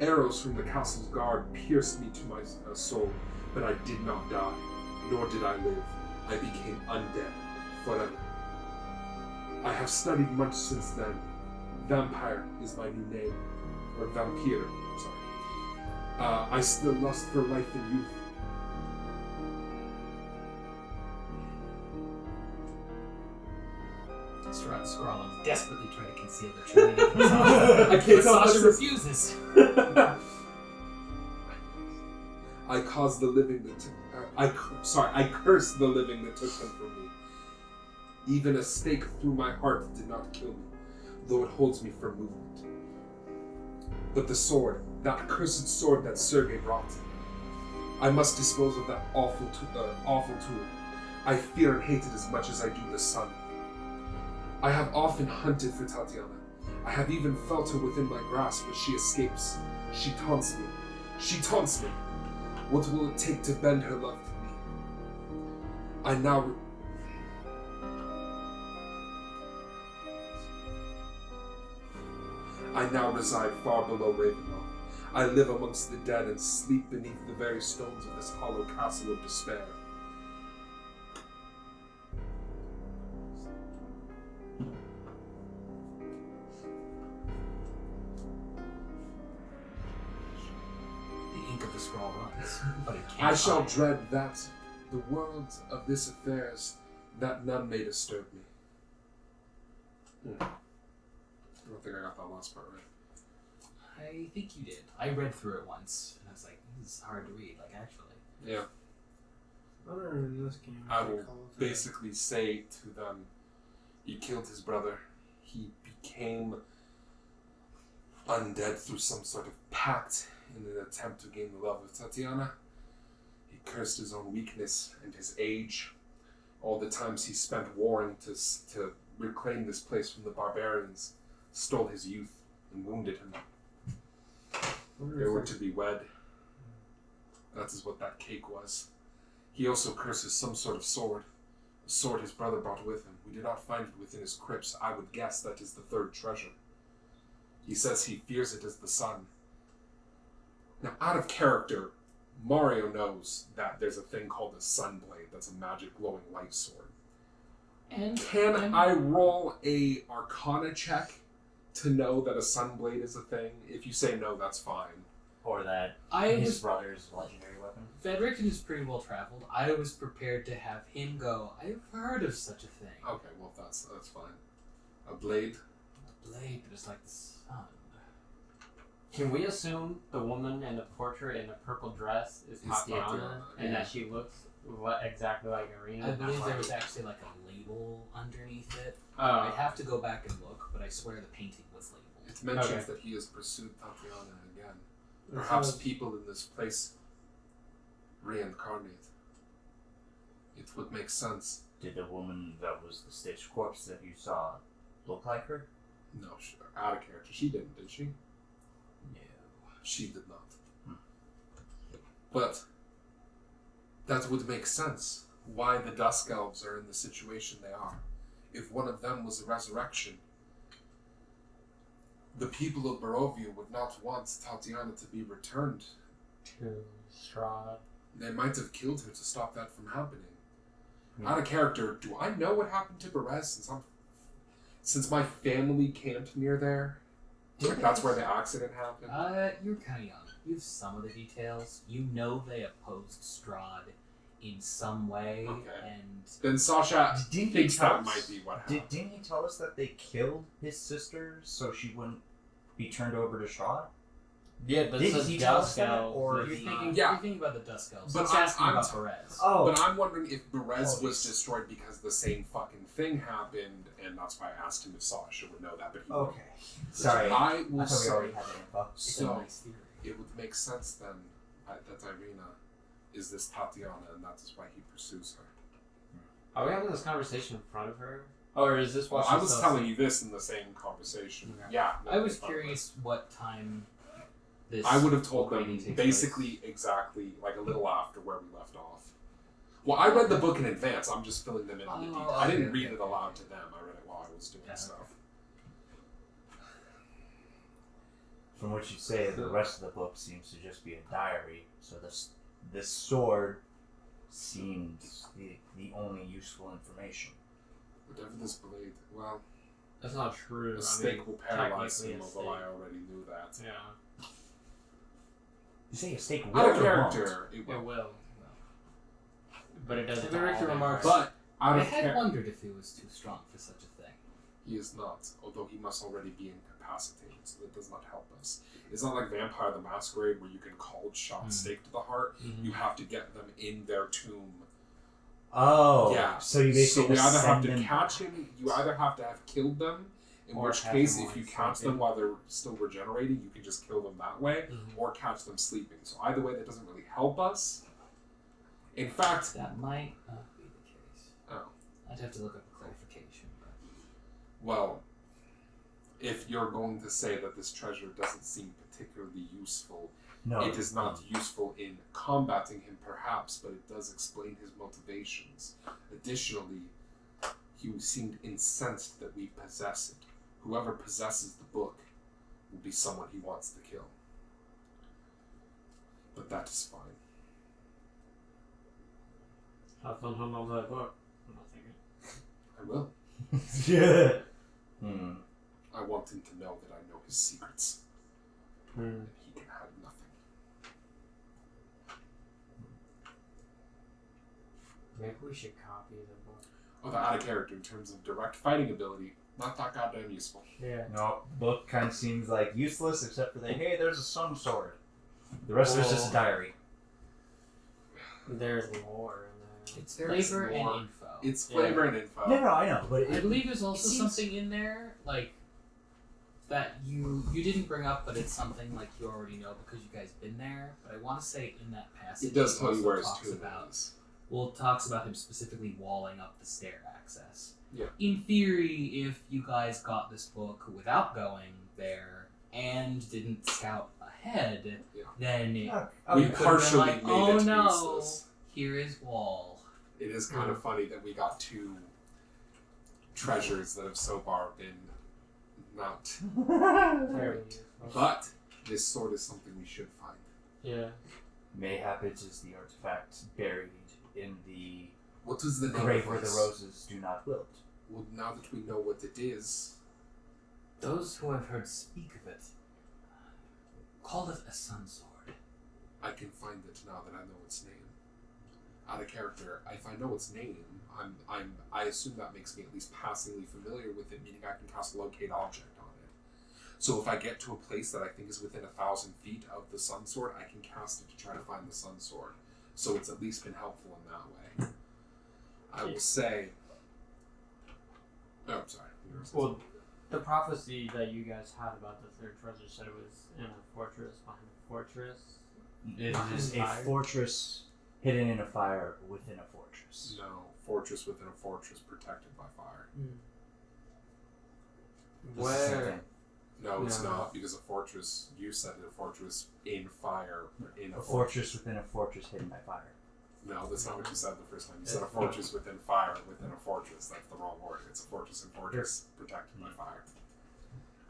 Arrows from the castle's guard pierced me to my soul, but I did not die, nor did I live. I became undead forever. I have studied much since then. Vampire is my new name. Or vampire, sorry. I still lust for life and youth. Scrawlin desperately trying to conceal the true meaning from Sasha. I can't tell Sasha refuses. I caused the living that I cursed the living that took them from me. Even a stake through my heart did not kill me, though it holds me from movement. But the sword, that cursed sword that Sergei brought, I must dispose of that awful tool. I fear and hate it as much as I do the sun. I have often hunted for Tatiana. I have even felt her within my grasp, but she escapes. She taunts me. She taunts me. What will it take to bend her love to me? I now reside far below Ravenloft. I live amongst the dead and sleep beneath the very stones of this hollow castle of despair. The ink of the scroll runs, but it can't I shall hide. dread that, the world of this affairs, that none may disturb me. I don't think I got that last part right. I think you did. I read through it once, and I was like, this is hard to read, like, actually. Yeah. Other in this game, I they will call it basically say to them, he killed his brother. He became undead through some sort of pact in an attempt to gain the love of Tatiana. He cursed his own weakness and his age. All the times he spent warring to reclaim this place from the barbarians, stole his youth and wounded him. They were to be wed. That is what that cake was. He also curses some sort of sword. A sword his brother brought with him. We did not find it within his crypts. I would guess that is the third treasure. He says he fears it as the sun. Now, out of character, Mario knows that there's a thing called a sunblade that's a magic glowing light sword. And Can I roll a Arcana check to know that a sunblade is a thing? If you say no, that's fine. Or that I his was brother's legendary weapon. Richten is pretty well traveled. I was prepared to have him go, I've heard of such a thing. Okay, well that's fine. A blade? A blade that is like the sun. Can we assume the woman in the portrait in the purple dress is Is Tatiana, Tatiana, and yeah. that she looks exactly like Irina? I believe there was actually like a label underneath it. Oh, I'd have to go back and look, but I swear the painting was labeled. It mentions Okay. that he has pursued Tatiana again. It Perhaps says- people in this place reincarnate. It would make sense. Did the woman that was the stitched corpse that you saw look like her? No, out of character. She didn't, did she? No. She did not. But that would make sense. Why the Dusk Elves are in the situation they are. If one of them was a resurrection, the people of Barovia would not want Tatiana to be returned. to Strahd. They might have killed her to stop that from happening. Out of character, do I know what happened to Perez since my family camped near there? Like that's where the accident happened? You're kind of young. You have some of the details. You know they opposed Strahd in some way, Okay. and Then Sasha Didn't he thinks tell that us- might be what happened. Didn't he tell us that they killed his sister so she wouldn't be turned over to Strahd? Yeah, but Did it's he a tell Dusk us that, Elf, or it's you're he- thinking, Yeah. you're thinking about the Dusk Elves. But He's I'm- asking I'm about t- Perez. Oh, But I'm wondering if Perez was Apologies. destroyed because the same fucking thing happened, and that's why I asked him if Sasha would know that, but he okay. wouldn't. Sorry, I I will thought we say already had that info. It's a so nice theory. it would make sense then that Irina is this Tatiana, and that is why he pursues her. Are we having this conversation in front of her? Or is this Well, what I she's was so telling you this in the same conversation. Okay. Yeah. I was it's fine. curious what time this. I would have told them awakening takes basically exactly like a little after where we left off. Well, I read the book in advance. I'm just filling them in on the Oh, details. I didn't okay, read okay, it aloud to them. I read it while I was doing Yeah, stuff. From what you say, the rest of the book seems to just be a diary. So this sword seems the only useful information. Whatever this blade, well, That's not true. a stake will paralyze technically him, a although I stake. already knew that. Yeah, You say a stake will Out of or won't? character, it it will. will. But it doesn't. The director remarks- But out I of had character, wondered if he was too strong for such a thing. he is not. Although he must already be incapacitated, so that does not help us. It's not like Vampire the Masquerade, where you can cold shot stake to the heart. You have to get them in their tomb Oh. Yeah. So you So basically we either have send to them. catch him, you either have to have killed them, in Or which catch case, them if while you he's catch them sleeping. while they're still regenerating, you can just kill them that way, Mhm. or catch them sleeping. So either way, that doesn't really help us. In fact, That might not be the case. Oh. I'd have to look up a clarification. But well, if you're going to say that this treasure doesn't seem particularly useful, No. it is not useful in combating him, perhaps, but it does explain his motivations. Additionally, he seemed incensed that we possess it. Whoever possesses the book will be someone he wants to kill. But that is fine. Have fun holding on to that book. I'm not thinking. I will. Yeah. Hmm. I want him to know that I know his secrets. And he can have nothing. Maybe we should copy the book. Oh, the out of character in terms of direct fighting ability, not that goddamn useful. Yeah. No, book kind of seems like useless except for the hey, there's a sun sword. The rest of it's just a diary. There's lore in there. it's flavor and more- info. It's flavor and info. No, I know, but I believe there's also it seems- something in there like that you didn't bring up, but it's something like you already know because you guys been there. But I want to say in that passage, It does tell you also where his talks tomb about. is. Well, it talks about him specifically walling up the stair access. Yeah. In theory, if you guys got this book without going there and didn't scout ahead, Yeah. then We you could have been partially like, made oh it no, useless. here is wall. It is kind of funny that we got two treasures that have so far been not. Very useful. But this sword is something we should find. Yeah. Mayhap it is the artifact buried in the What was the name grave of where the this? roses do not wilt. Well, now that we know what it is, Those who have heard speak of it call it a sun sword. I can find it now that I know its name. Out of character, if I know its name, I assume that makes me at least passingly familiar with it, meaning I can cast locate object on it. So if I get to a place that I think is within 1,000 feet of the sun sword, I can cast it to try to find the sun sword. So it's at least been helpful in that way. I will say. Oh, I'm sorry. You were saying Well, the prophecy that you guys had about the third treasure said it was in a fortress behind a fortress. It is a Fire? fortress hidden in a fire within a fortress. no, fortress within a fortress protected by fire. It's the same Where? thing. No, it's No. not, because a fortress, you said a fortress in fire, in A fortress within a fortress hidden by fire. No, that's not what you said the first time. You said a fortress within fire within a fortress. That's the wrong word. It's a fortress and fortress protected by fire.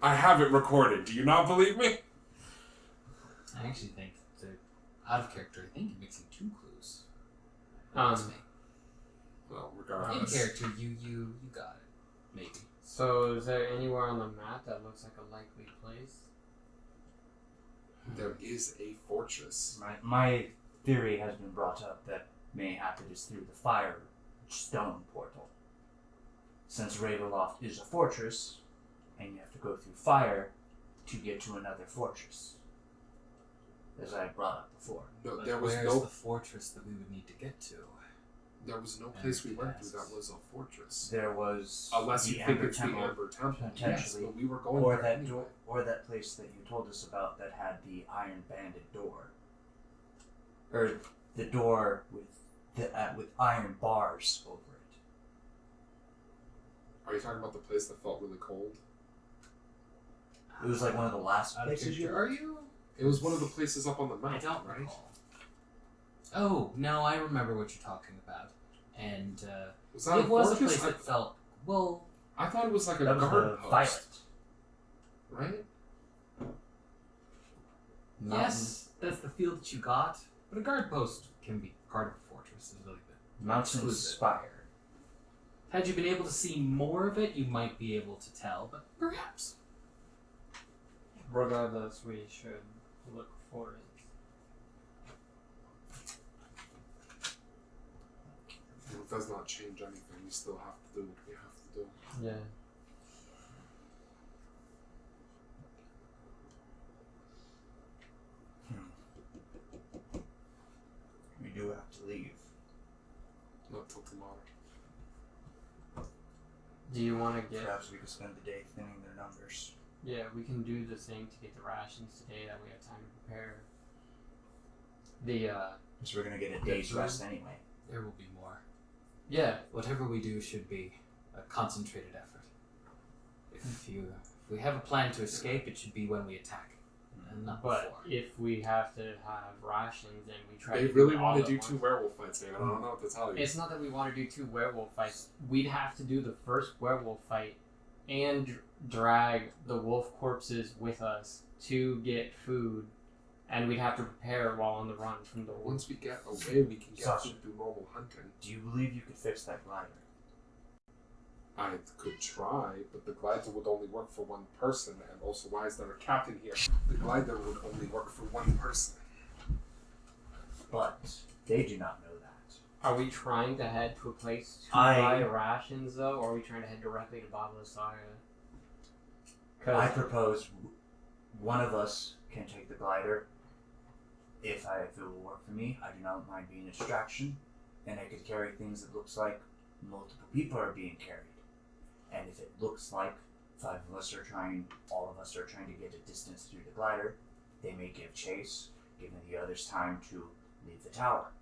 I have it recorded. Do you not believe me? I actually think, out of character, I think you're mixing two clues. Um, Well, In regardless. character, you got it. Maybe. So is there anywhere on the map that looks like a likely place? There is a fortress. My theory has been brought up that mayhap it is through the fire stone portal. Since Ravenloft is a fortress, and you have to go through fire to get to another fortress. As I brought up before. No, But there was where's no the fortress that we would need to get to? place we went through that was a fortress. There was Unless the you think Amber it's Temple, the Amber Temple. Yes, potentially. but we were going or there that anyway. door, or that place that you told us about that had the iron banded door, or the door with iron bars over it. Are you talking about the place that felt really cold? It was like one of the last Out of places you character, are you? It was one of the places up on the I map, don't right? recall. Oh, no, I remember what you're talking about. And Was that it was a fortress? place that felt, well, I thought it was like a That was guard the post, violet. right? yes, that's the field that you got. But a guard post can be part of a fortress. Is really good. Mountain Exclusive. Spire. Had you been able to see more of it, you might be able to tell, but perhaps. Regardless, we should look for it. It does not change anything. We still have to do what we have to do. Yeah. We do have to leave. Not till tomorrow. Do you want to get? Perhaps we could spend the day thinning their numbers. Yeah, we can do the thing to get the rations today. That we have time to prepare. Because we're gonna get a day's rest anyway. There will be more. Yeah. Whatever we do should be a concentrated effort. If we have a plan to escape, it should be when we attack, and not But before. if we have to have rations and we try They to really do it want all to do at two once- werewolf fights, David. I don't know what to tell you. It's not that we want to do 2 werewolf fights. We'd have to do the first werewolf fight and drag the wolf corpses with us to get food, and we'd have to prepare while on the run from the wolves. Once we get away, we can get Sasha. food through normal hunting. Do you believe you could fix that glider? I could try, but the glider would only work for one person, and also, why is there a captain here? The glider would only work for one person. But they do not know that. Are we trying to head to a place to I- buy rations, though, or are we trying to head directly to Baba Saga? I propose one of us can take the glider. If it will work for me, I do not mind being a distraction, and I could carry things that looks like multiple people are being carried. And if it looks like all of us are trying to get a distance through the glider, they may give chase, giving the others time to leave the tower.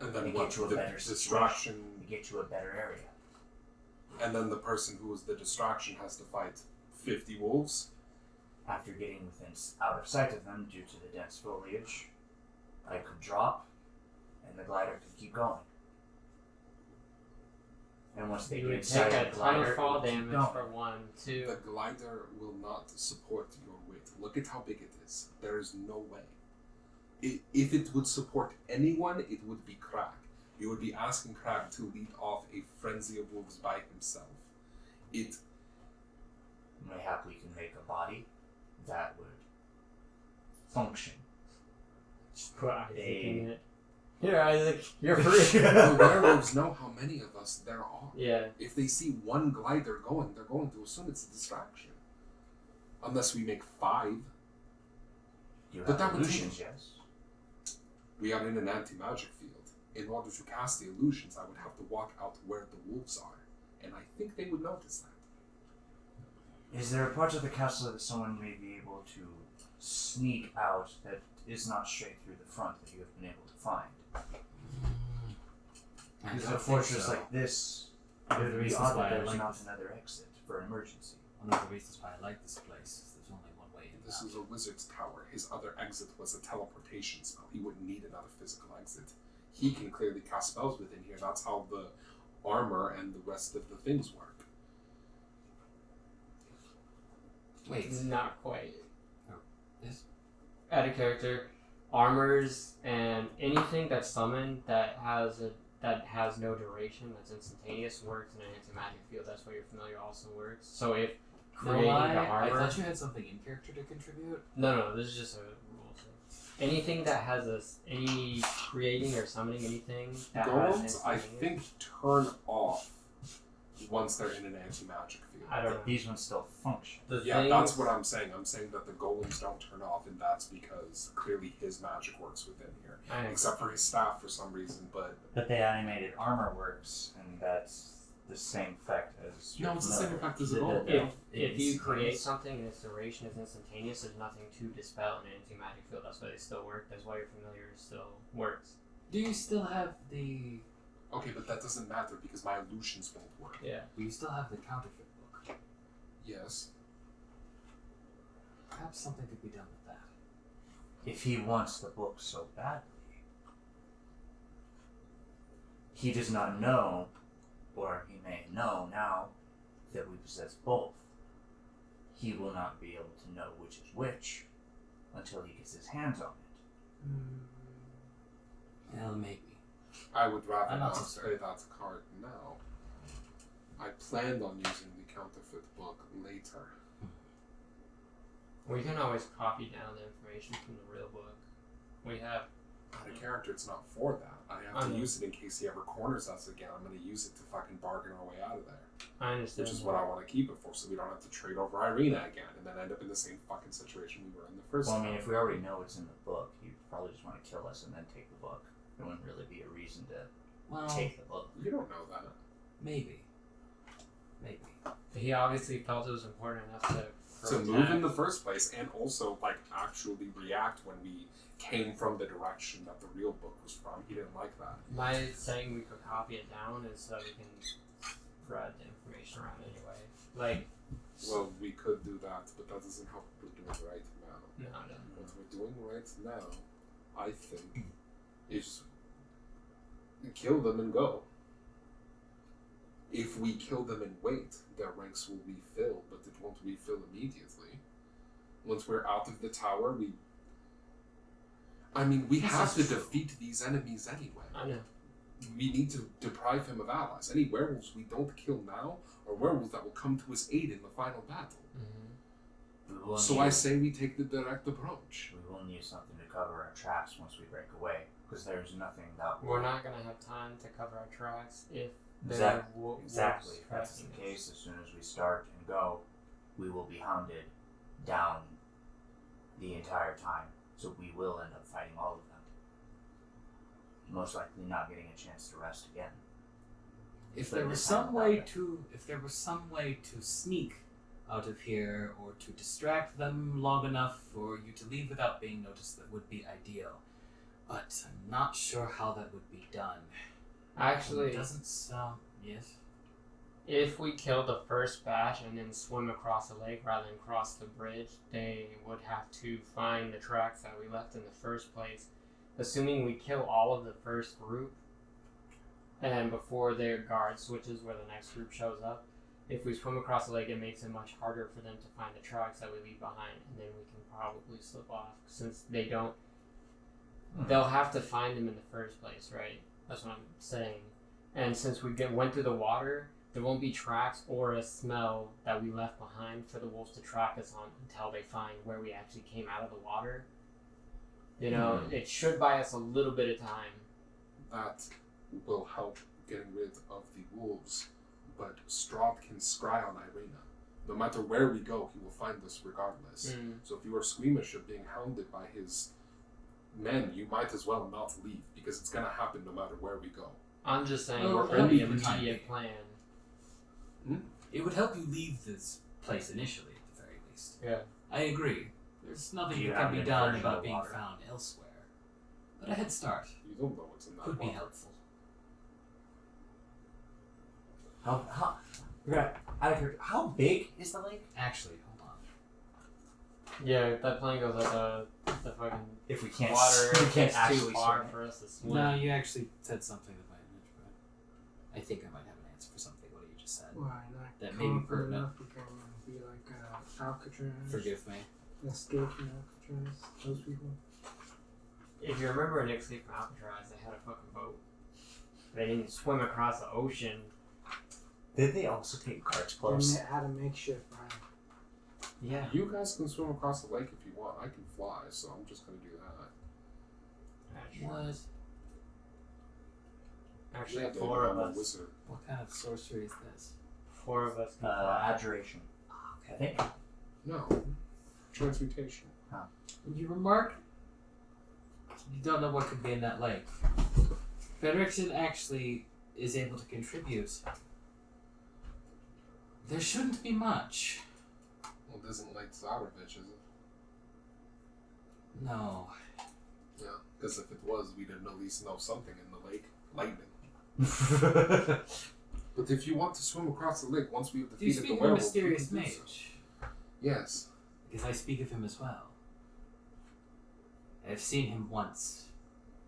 And then And what? get to a The better distraction. We get to a better area. And then the person who was the distraction has to fight 50 wolves. After getting out of sight of them due to the dense foliage, I could drop, and the glider could keep going. And once they You get would inside take a the ton glider, of fall it would keep damage going. for 1, 2. The glider will not support your weight. Look at how big it is. There is no way. If it would support anyone, it would be Crag. You would be asking Crag to lead off a frenzy of wolves by himself. Mayhap we can make a body that would function. Just put Isaac They- in it. Here, Isaac, you're free. The werewolves know how many of us there are. Yeah. If they see one glider going, they're going to assume it's a distraction. Unless we make 5. You But have that would illusions, yes. We are in an anti-magic field. In order to cast the illusions, I would have to walk out where the wolves are. And I think they would notice that. Is there a part of the castle that someone may be able to sneak out that is not straight through the front that you have been able to find? I Because don't a think fortress so. like this, One it of the would be reasons odd why that I there's like not this- another exit for an emergency. One of the reasons why I like this place is there's only one way in. This is a wizard's tower. His other exit was a teleportation spell. He wouldn't need another physical exit. He can clearly cast spells within here. That's how the armor and the rest of the things work. Wait. Not quite. Oh, yes? Add a character. Armors and anything that's summoned that has no duration, that's instantaneous, works in an anti-magic field. That's why your familiar also works. So if creating the I armor, thought you had something in character to contribute. no, this is just a rule. So anything that has any creating or summoning anything that has Golems, I think, turn off once they're in an anti-magic field. I don't know. But these ones still function. The Yeah, things, that's what I'm saying. I'm saying that the golems don't turn off, and that's because clearly his magic works within here. I know. Except for his staff for some reason, but... But the animated armor works, and that's the same effect as your No, it's the same familiar. effect as a The- golem. the- If it's you create instantaneous. something and its duration is instantaneous, there's nothing to dispel in an anti-magic field. That's why they still work. That's why your familiar still works. Do you still have the? Okay, but that doesn't matter because my illusions won't work. Yeah. Do you still have the counterfeit book? Yes. Perhaps something could be done with that. If he wants the book so badly, he does not know, or he may know now, that we possess both. He will not be able to know which is which until he gets his hands on it. Well, maybe. I would rather I'm not not so play certain. that card now. I planned on using the counterfeit book later. We can always copy down the information from the real book. We have. Out of character, it's not for that. I have I to know. use it in case he ever corners us again. I'm going to use it to fucking bargain our way out of there. I understand. Which is what I want to keep it for, so we don't have to trade over Irina again and then end up in the same fucking situation we were in the first Well, I time. mean, if we already know it's in the book, he'd probably just want to kill us and then take the book. There wouldn't really be a reason to Well, take the book. You don't know that. maybe. He obviously felt it was important enough to Move in the first place, and also like actually react when we came from the direction that the real book was from. He didn't like that. My saying we could copy it down is so we can spread the information around anyway. Like, Well, we could do that, but that doesn't help what we're doing right now. no, no. What we're doing right now, I think, is kill them and go. If we kill them and wait, their ranks will refill, but it won't refill immediately. Once we're out of the tower, we have to defeat these enemies anyway. I know. We need to deprive him of allies. Any werewolves we don't kill now are werewolves that will come to his aid in the final battle. Mm-hmm. So I say we take the direct approach. We will need something to cover our tracks once we break away, because there's nothing that We're not gonna have time to cover our tracks if Exactly. If that's the case, as soon as we start and go, we will be hounded down the entire time. So we will end up fighting all of them. Most likely not getting a chance to rest again. If there was some way to sneak out of here or to distract them long enough for you to leave without being noticed, that would be ideal. But I'm not sure how that would be done. Actually, It doesn't sound. Yes. if we kill the first batch and then swim across the lake rather than cross the bridge, they would have to find the tracks that we left in the first place. Assuming we kill all of the first group, and before their guard switches where the next group shows up, if we swim across the lake, it makes it much harder for them to find the tracks that we leave behind, and then we can probably slip off, since they don't. They'll have to find them in the first place, right? That's what I'm saying. And since we went through the water, there won't be tracks or a smell that we left behind for the wolves to track us on until they find where we actually came out of the water. You know, it should buy us a little bit of time. That will help getting rid of the wolves, but Strahd can scry on Irina. No matter where we go, he will find us regardless. So if you are squeamish of being hounded by his men, you might as well not leave, because it's going to happen no matter where we go. I'm just saying, Well, for that'd the be the time immediate plan. It would help you leave this place initially, at the very least. Yeah. I agree. There's nothing Do you that have can be an done aversion to about being water? found elsewhere. But a head start You don't know what's in that could be water. helpful. How big is the lake? Actually, hold on. Yeah, that plane goes up the fucking If we can't, water. we can't It's too actually far swim. for us to swim. No, you actually said something that might but I think I might have an answer for something what you just said. Why not? That may be confident pertinent. enough we can be like Alcatraz. Forgive me. Escape from Alcatraz. Those people. If you remember in Escape from Alcatraz, they had a fucking boat. They didn't swim across the ocean. Did they also take carts They close? had a makeshift, Brian. Yeah. You guys can swim across the lake if you want. I can fly, so I'm just going to do that. What? Actually, Yeah, David, four of I'm a us. wizard. What kind of sorcery is this? 4 of us can fly. Abjuration. I think. No. Transmutation. You remark? You don't know what could be in that lake. Richten actually is able to contribute. There shouldn't be much. Well, it isn't like Zarovich, is it? No. Yeah. Because if it was, we'd at least know something in the lake. Lightning. But if you want to swim across the lake once we've Do you defeated speak the of a werewolf, mysterious we can do so. mage? Yes. Because I speak of him as well. I've seen him once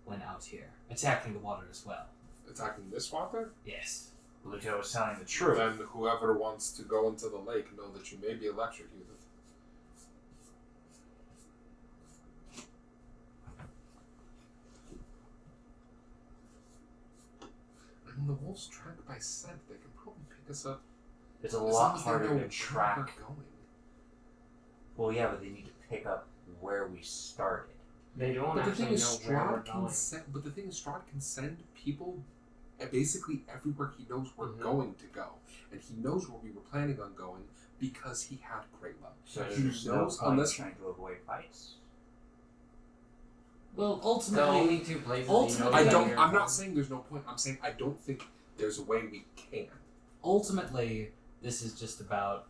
when out here, attacking the water as well. Attacking this water? Yes. Lucio was telling the truth. Then whoever wants to go into the lake know that you may be electrocuted. I mean, the wolves track by scent. They can probably pick us up. It's a as lot long as they harder know to where track. we're going. Well, yeah, but they need to pick up where we started. They don't But the actually thing is, know where we're Strahd going. can send. But the thing is, Strahd can send people basically everywhere he knows we're Mhm. going to go, and he knows where we were planning on going because he had great luck. So He there's no knows point unless trying to avoid fights. Well, The ultimately, only two places ultimately- he knows I'm not saying there's no point. I'm saying I don't think there's a way we can. ultimately, this is just about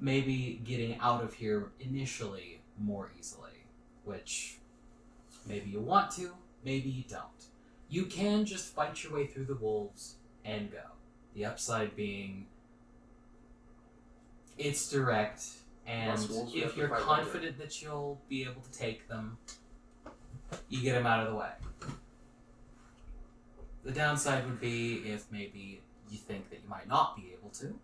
maybe getting out of here initially more easily, which maybe you want to, maybe you don't. You can just fight your way through the wolves and go. The upside being it's direct, and Plus wolves we have if to you're fight confident that you'll be able to take them, you get them out of the way. The downside would be if maybe you think that you might not be able to,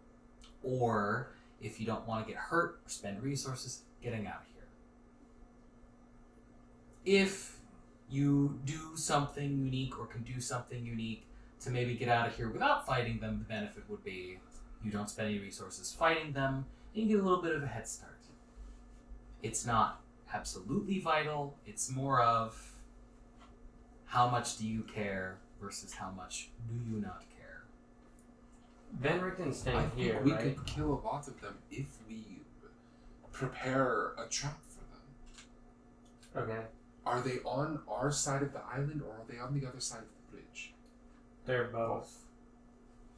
or if you don't want to get hurt or spend resources getting out of here. If you do something unique or can do something unique to maybe get out of here without fighting them, the benefit would be you don't spend any resources fighting them, and you get a little bit of a head start. It's not absolutely vital, it's more of how much do you care versus how much do you not care. Ben Richten's staying I think here, we right? could kill a lot of them if we prepare a trap for them. Okay. Are they on our side of the island or are they on the other side of the bridge? They're both.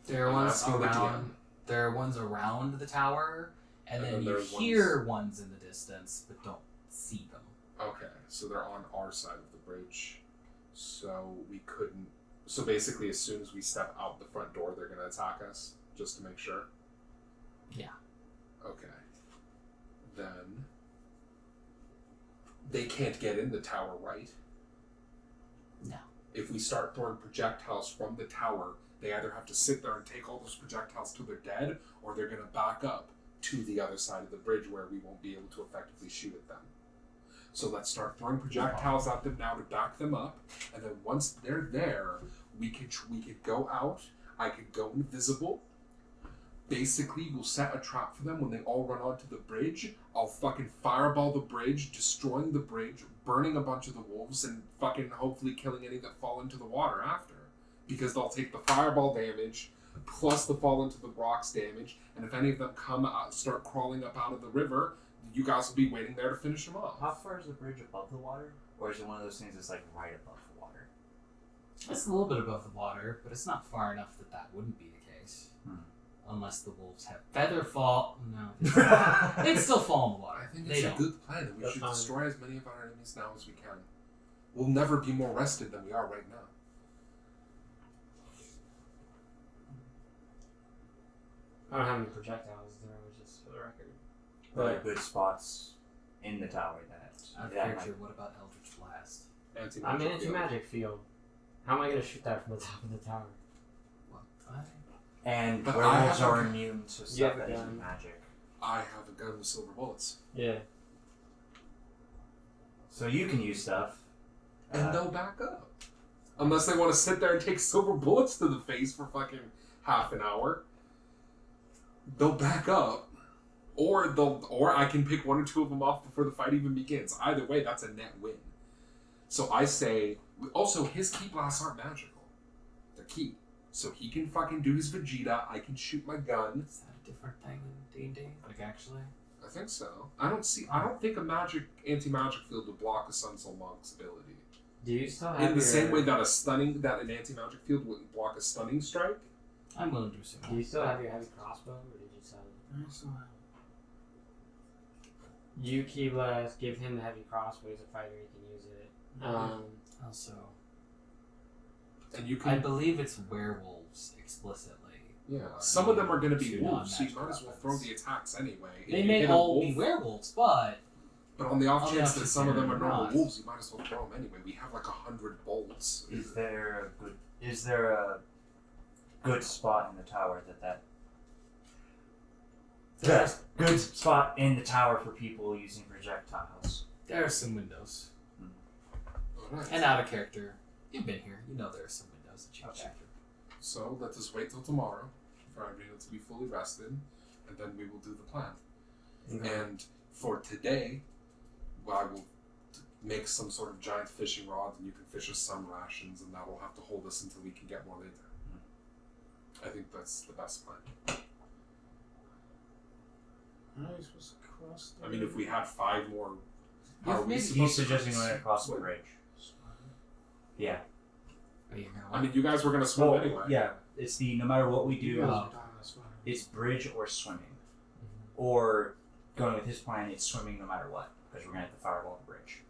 There are I'm ones asking the around. GM. There are ones around the tower, and then you there's hear ones in the distance, but don't see them. Okay, so they're on our side of the bridge. So we couldn't. So basically, as soon as we step out the front door, they're going to attack us, just to make sure? Yeah. Okay. Then. They can't get in the tower, right? No. If we start throwing projectiles from the tower, they either have to sit there and take all those projectiles till they're dead, or they're going to back up to the other side of the bridge where we won't be able to effectively shoot at them. So let's start throwing projectiles at them now to back them up, and then once they're there, we could go out. I could go invisible. Basically, we'll set a trap for them when they all run onto the bridge. I'll fucking fireball the bridge, destroying the bridge, burning a bunch of the wolves, and fucking hopefully killing any that fall into the water after. Because they'll take the fireball damage, plus the fall into the rocks damage, and if any of them come out, start crawling up out of the river, you guys will be waiting there to finish them off. How far is the bridge above the water? Or is it one of those things that's like right above the water? It's a little bit above the water, but it's not far enough that that wouldn't be the case. Unless the wolves have feather fall. No. They'd still fall in the water. I think They it's a don't. good plan, and we That's should fine. destroy as many of our enemies now as we can. We'll never be more rested than we are right now. I don't have any projectiles there, just for the record. Are there good spots in the tower that Out of that character, might- what about Eldritch Blast? I'm in Anti-magic field. anti-magic field. How am I going to shoot that from the top of the tower? What? And But I werewolves have are a- immune to You stuff have a that isn't gun. magic. I have a gun with silver bullets. Yeah. So you can use stuff. And they'll back up. Unless they want to sit there and take silver bullets to the face for fucking half an hour. They'll back up. Or I can pick one or two of them off before the fight even begins. Either way, that's a net win. So I say, also his key blasts aren't magical. They're key. So he can fucking do his Vegeta, I can shoot my gun. Is that a different thing in D&D? Like, actually? I think so. I don't think a anti-magic field would block a Sun Soul Monk's ability. Do you still have In the your, same way that an anti-magic field wouldn't block a stunning strike. I'm willing to assume. Do you still have your heavy crossbow, or did you sell it? I still have You key blast, give him the heavy crossbow as a fighter, he can use it. Also, And you I can, believe it's werewolves explicitly. yeah. Or Some of them are going to be two wolves, so you non-magical might as well weapons. throw the attacks anyway. If They you may hit a all wolf- be werewolves, but But on the off on the chance off that chance some of them they're are normal not. wolves, you might as well throw them anyway. We have like 100 bolts. Is there a good spot in the tower that there's, good spot in the tower for people using projectiles? there are some windows. Alright. And out of character, you've been here. You know there are some windows that you can Okay. shoot through. So let us wait till tomorrow for everyone to be fully rested, and then we will do the plan. And for today, I will make some sort of giant fishing rod, and you can fish us some rations, and that will have to hold us until we can get more later. I think that's the best plan. How are you supposed to cross the I mean, if we had 5 more, how are we maybe- supposed He's to suggesting cross? going across the bridge. Yeah. Are you gonna I mean, you guys were gonna swim anyway. Yeah. It's the no matter what we do, You guys are talking about swimming. it's bridge or swimming, or going with his plan, it's swimming no matter what because we're gonna have to fireball the bridge.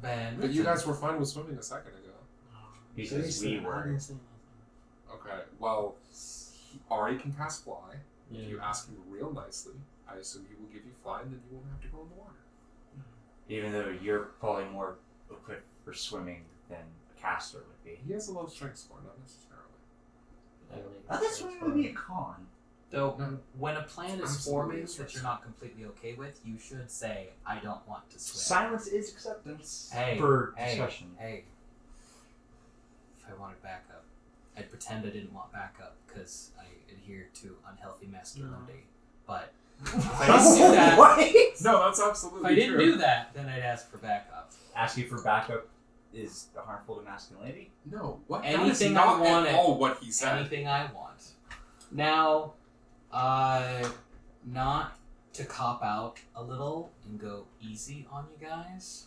Van But you Richten. guys were fine with swimming a second ago. Because we I were. didn't say nothing. Okay, well, Ahri can cast fly. Yeah. If you ask him real nicely, I assume he will give you fly, and then you won't have to go in the water. Even though you're probably more equipped for swimming than a caster would be. He has a low strength score, not necessarily. That's swimming would be a con. Though, No. when a plan is Absolutely forming is that you're not completely okay with, you should say, I don't want to swim. Silence is acceptance Hey, for hey, discussion. Hey, if I wanted backup, I'd pretend I didn't want backup because I adhere to unhealthy masculinity. But if I didn't do that, What? No, that's if absolutely I didn't true. do that, then I'd ask for backup. Asking for backup is harmful to masculinity? No, what? Anything that is I not wanted. at all what he said. Anything I want. Now, not to cop out a little and go easy on you guys,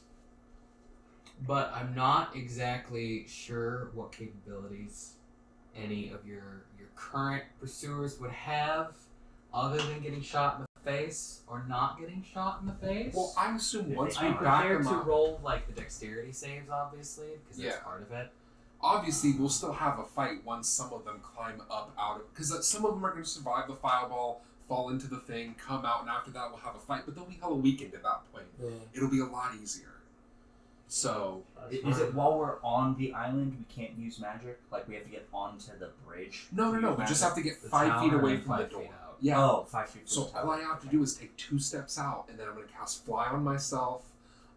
but I'm not exactly sure what capabilities any of your current pursuers would have other than getting shot in the face or not getting shot in the face. Well, I assume once we I'm back prepared them to up, roll like the dexterity saves, obviously, because that's Yeah. part of it. obviously we'll still have a fight once some of them climb up out of, because some of them are going to survive the fireball, fall into the thing, come out, and after that we'll have a fight. But they'll be hella weakened at that point. Yeah. It'll be a lot easier. So Is it while we're on the island we can't use magic? Like we have to get onto the bridge? no, to use we just magic? have to get The 5 feet tower away and from the 5 door. feet out. Yeah. Oh, 5 feet. So from the all I tower. have to Okay. do is take 2 steps out, and then I'm going to cast Fly on myself,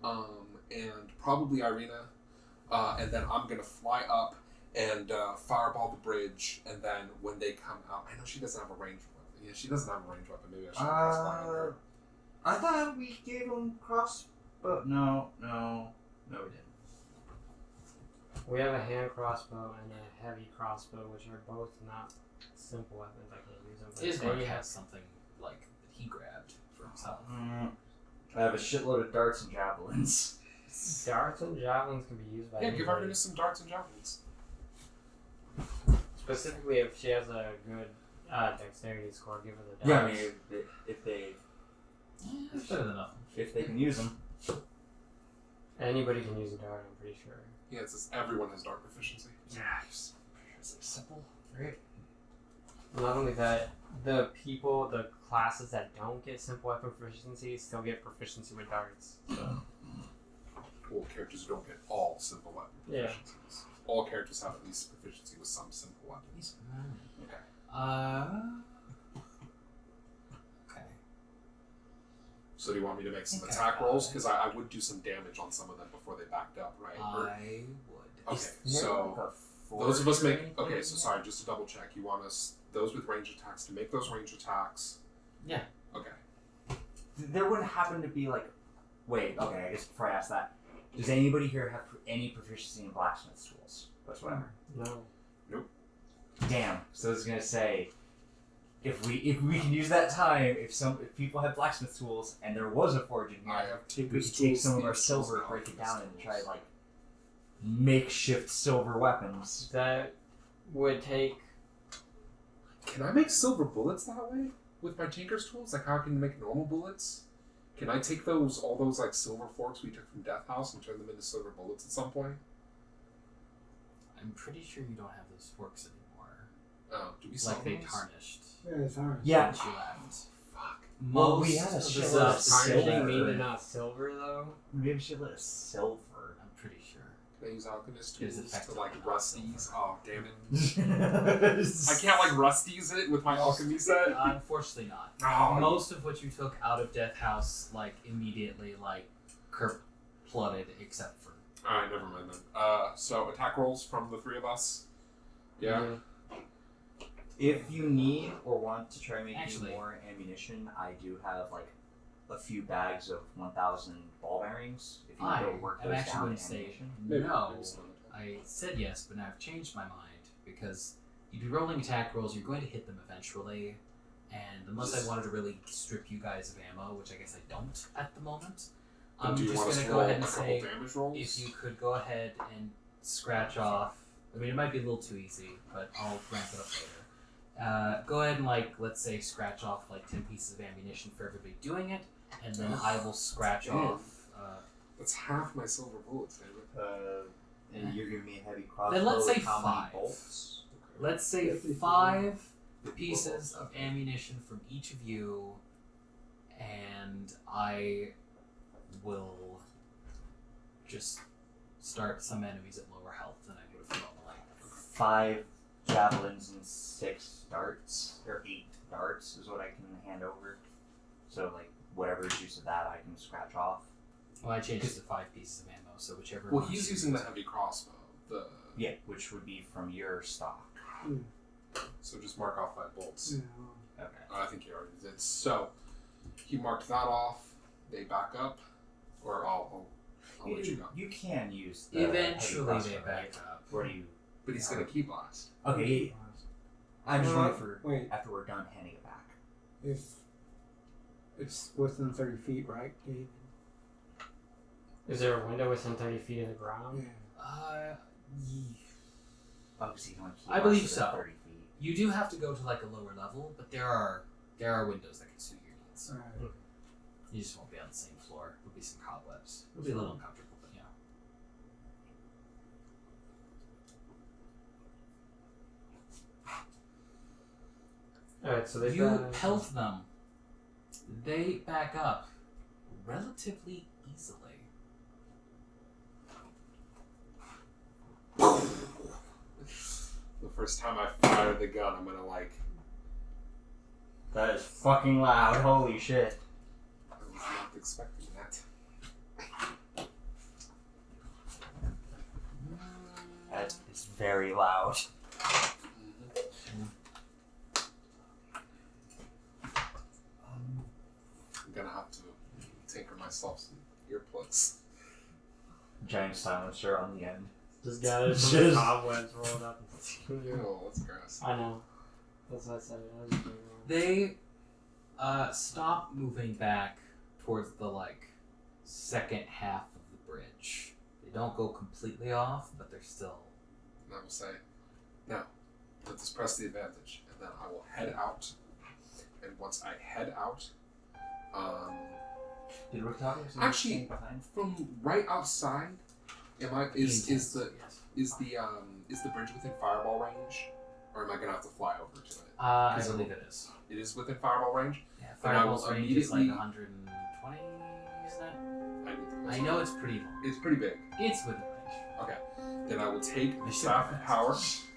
and probably Irina, and then I'm going to fly up and fireball the bridge, and then when they come out, I know she doesn't have a ranged weapon. Yeah, she doesn't have a ranged weapon. Maybe I should cast Fly on her. I thought we gave him crossbow. No, we didn't. We have a hand crossbow and a heavy crossbow, which are both not simple weapons. I can't use them. But Ismark they has something like that he grabbed for himself. I have a shitload of darts and javelins. darts and javelins can be used by Yeah, give anybody. Irina some darts and javelins. Specifically, if she has a good dexterity score, give her the Yeah, I darts. mean, if they It's better than nothing. if they can use them. Anybody can use a dart, I'm pretty sure. Yeah, it's just, everyone has dart proficiency. Yeah, it's simple, right? Not only that, the classes that don't get simple weapon proficiency still get proficiency with darts. So. Well, characters who don't get all simple weapon Yeah. proficiencies. All characters have at least proficiency with some simple weapons. Okay. Okay. So do you want me to make some Okay. attack rolls? Because I would do some damage on some of them before they backed up, right? Or- I would. okay, so those of us make... Okay, so sorry, just to double check. You want us, those with range attacks, to make those range attacks? Yeah. Okay. There wouldn't happen to be like. Wait. Okay. I guess before I ask that, does anybody here have any proficiency in blacksmith tools whatsoever? No. Damn. So I was gonna say, if we can use that time, if people have blacksmith tools and there was a forge in I here, have we Tinker's could take tools, some of our thieves' silver, tools, break it alchemist's down, and try tools. like makeshift silver weapons. That would take. Can I make silver bullets that way? With my Tinker's tools? Like how I can make normal bullets? Can I take all those like silver forks we took from Death House and turn them into silver bullets at some point? I'm pretty sure you don't have those forks anymore. Oh, do we sell Like they those? tarnished Yeah, it's hard. Yeah. since you left. Fuck. Well, we Most had a of the shitload stuff of is Tarnishing silver. mean they're not silver though. Maybe she let us silver. I'm pretty sure. Can I use alchemist It is tools to effectively like not rusties? Oh, damn it. I I can't like rusties it with my alchemy set? Unfortunately not. Oh, Most of what you took out of Death House, like, immediately, like, flooded, except for... Alright, never mind then. So attack rolls from the three of us. Yeah. If you need or want to try making Actually- more ammunition, I do have like a few bags of 1,000 ball bearings. If you I go work am those actually down going to to say ammunition. no. Maybe some attack. I said yes, but now I've changed my mind, because you'd be rolling attack rolls, you're going to hit them eventually, and unless I wanted to really strip you guys of ammo, which I guess I don't at the moment, Then I'm do you just want us going to to go roll ahead a and couple say, damage rolls? if you could go ahead and scratch off. I mean, it might be a little too easy, but I'll ramp it up later. Go ahead and, like, let's say scratch off, like, 10 pieces of ammunition for everybody doing it, and then I will scratch off... That's half my silver bullets, David. And you're giving me a heavy crossbow. Then let's say with how many 5. bolts? Let's say 5 pieces of ammunition from each of you, and I will just start some enemies at lower health than I would have normally. 5 javelins and 6 darts, or 8 darts is what I can hand over. So, like, whatever is use of that, I can scratch off. Well, I changed it to 5 pieces of ammo, so whichever. Well, one he's you using the use. heavy crossbow. Yeah, which would be from your stock. So just mark off 5 bolts. Okay. I think he already did. So he marked that off. They back up, or I'll let you go. You can use the Eventually, heavy they crossbow, back right? up. Where do you? But he's gonna keep last. Okay. I'm just waiting for Wait. after we're done handing it back. If it's within 30 feet, right, Dave? Is there a window within 30 feet of the ground? Yeah. Obviously, you don't keep I believe less than so. 30 feet. You do have to go to like a lower level, but there are windows that can suit your needs. Alright. You just won't be on the same floor. There'll be some cobwebs. It'll be a little uncomfortable, but yeah. Alright, so they You pelt them. They back up relatively easily. The first time I fire the gun, I'm gonna like. That is fucking loud. Holy shit. I was not expecting that. That is very loud. I'm gonna have to tinker myself some earplugs. Giant silencer on the end. just got it from Just- the cobwebs rolled up. Ew, that's gross. I know. That's what I said. That was very wrong. They stop moving back towards the like second half of the bridge. They don't go completely off, but they're still. And I will say, now, let us press the advantage, and then I will head out. And once I head out, Did Rictavio Actually- stay behind? from right outside, is Yes. the bridge within fireball range, or am I gonna have to fly over to it? I believe it is. It is within fireball range. Yeah, Then I will fireball's range is like immediately- 120. Is that? I I know it's pretty long. It's pretty big. It's within range. Okay. Then I will take the They should staff be of fast. power.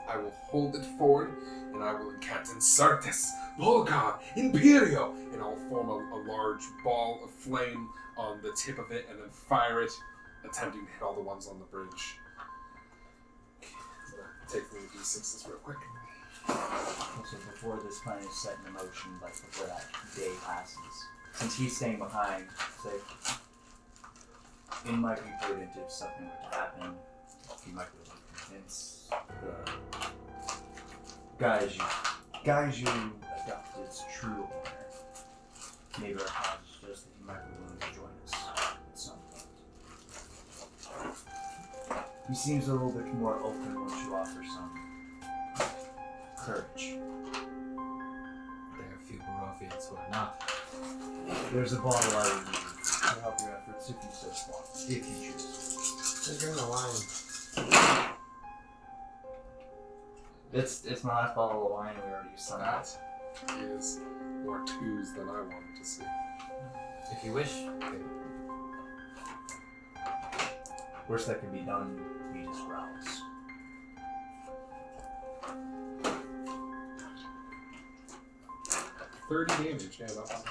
I will hold it forward, and I will incant Incertus, Volgar, Imperio, and I will form a large ball of flame on the tip of it, and then fire it, attempting to hit all the ones on the bridge. Take the d6s real quick. Also, before this plan is set in motion, like before that day passes, since he's staying behind, say, it might be prudent if something were to happen, he might be able to convince the guys you adopted as true owner. Maybe our cause is just that he might be willing to join us at some point. He seems a little bit more open once you offer some courage. There are a few Barovians who are not. There's a bottle I will use to help your efforts if you so want, if you choose. Just drink the wine. It's my last bottle of wine, and we already used some. That is more twos than I wanted to see. If you wish. Worst that can be done, he just growls. $30 damage, yeah, that's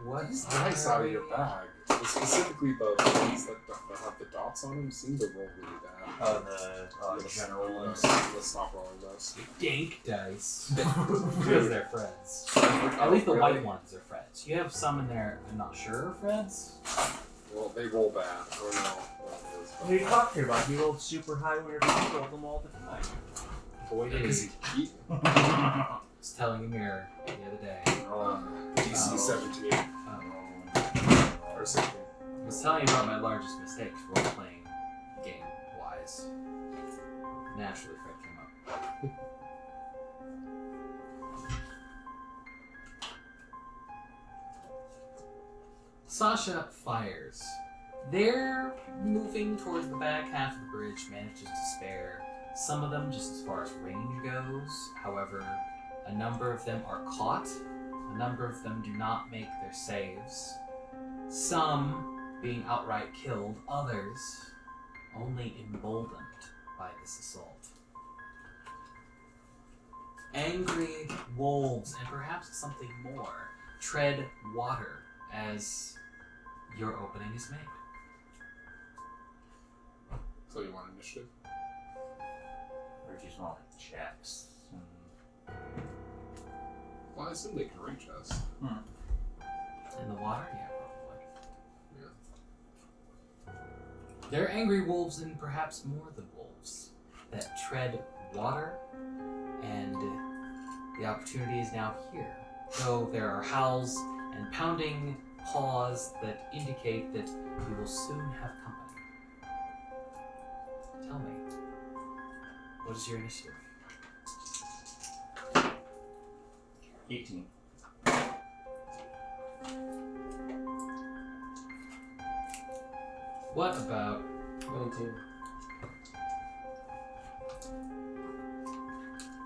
What? These dice out of your bag, specifically the ones that have the dots on them, seem to roll really bad. Oh, the general ones. Let's stop rolling those. Dank dice. Because they're Freds. At least the white ones are Freds. You have some in there I'm not sure are Freds. Well, they roll bad. Or no. What are you talking about? He rolled super high whenever he rolled them all the time. Boy, did Because he. he Was telling a mirror the other day. DC 17. Oh. Or Or 16. I was telling you about my largest mistakes role-playing game-wise. Naturally, Fred came up. Sasha fires. They're moving towards the back half of the bridge, manages to spare some of them just as far as range goes. However, a number of them are caught. A number of them do not make their saves. Some being outright killed, others only emboldened by this assault. Angry wolves, and perhaps something more, tread water as your opening is made. So you want initiative? Or just want checks. Well, I assume they can reach us. In the water? Yeah, probably. Yeah. They're angry wolves, and perhaps more than wolves, that tread water, and the opportunity is now here. Though there are howls and pounding paws that indicate that we will soon have company. Tell me, what is your initiative? 18. What about 22.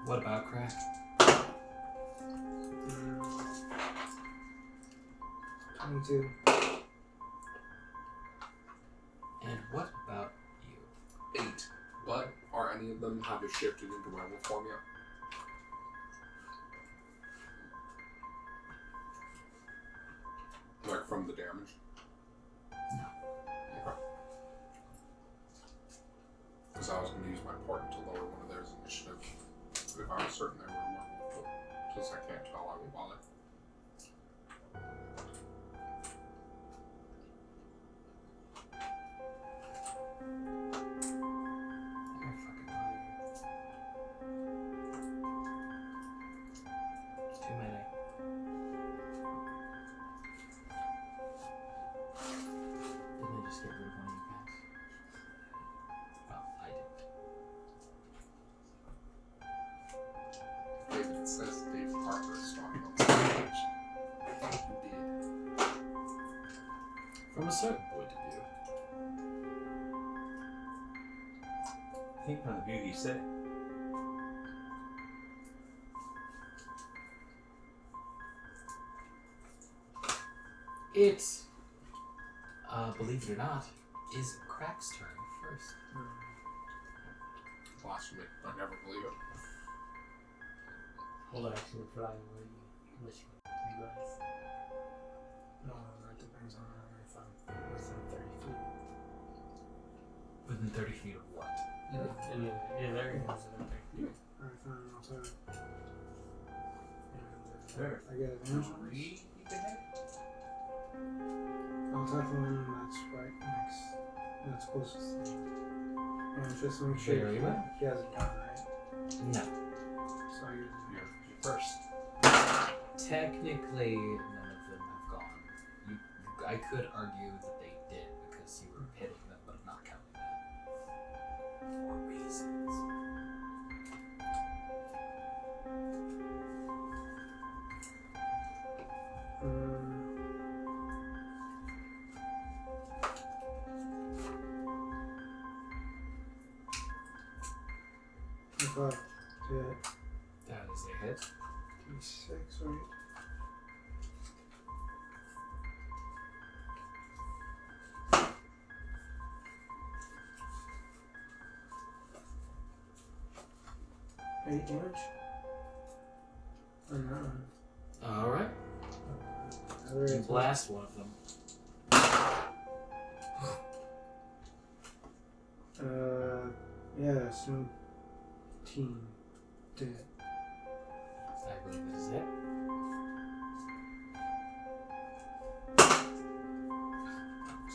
what about Crack? 22. And what about you? 8. But are any of them have shifted into werewolf form yet? Like from the damage? No. Okay. Because I was going to use my portent to lower one of theirs initiative. If I was certain they were a werewolf, but since I can't tell, I will bother. You're fucking lying. Too many. Didn't I just get rid of one of you guys? Well, I didn't. David, it says Dave Harper is starting on stage. I think you did. From a certain point of view. I think from the view he's sitting. It, believe it or not, is Crack's turn first. Blasphemy. I never believe it. Hold on, actually, flying away. Which you guys? That depends on if I'm within 30 feet. Within 30 feet of what? Yeah, there he goes. Alright, fine, I'll tell it. There. I get advantage on this. You can hit? I'll attack the one that's right next. That's closest to me. And just to make sure Very well. he has a gun, right? No. So I use it. You're first. Technically, none of them have gone. I could argue that they did because you were hitting them, but I'm not counting that. For reasons. If I hit That is a hit. D6, right? Eight damage? Or no. Alright. You blast one of them. Yeah, so team dead. I believe this is it.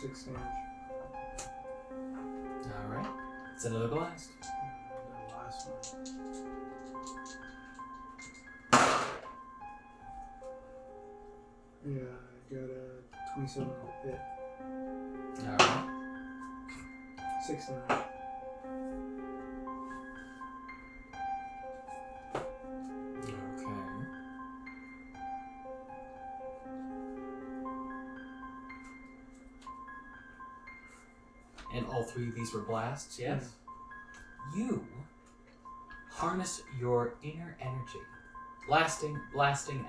Six damage. Alright. It's another blast. The last one. Yeah, I got a 27 on the pit. Alright. 69. Okay. And all three of these were blasts, yes? You harness your inner energy, blasting,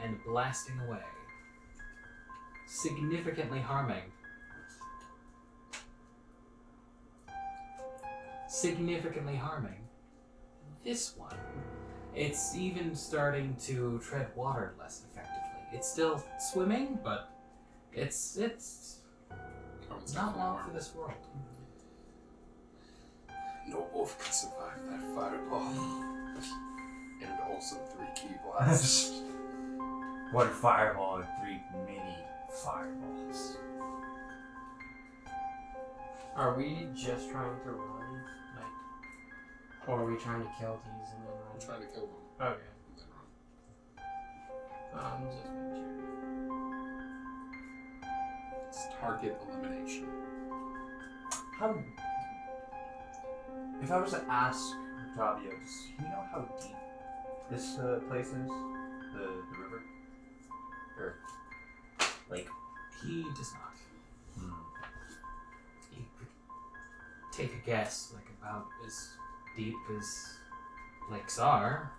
and blasting away, significantly harming this one. It's even starting to tread water less effectively. It's still swimming, but it's not long for this world. No wolf can survive that fireball. And also 3 key blasts. One fireball and 3 mini fireballs. Are we just trying to run? Like, or are we trying to kill these and then I'm run? trying to kill them Okay. and then run. Just making sure. It's target elimination. How? If I was to ask Octavio, does he know how deep this place is? The river? Or lake? He does not. Hmm. He could take a guess, like about as deep as lakes are.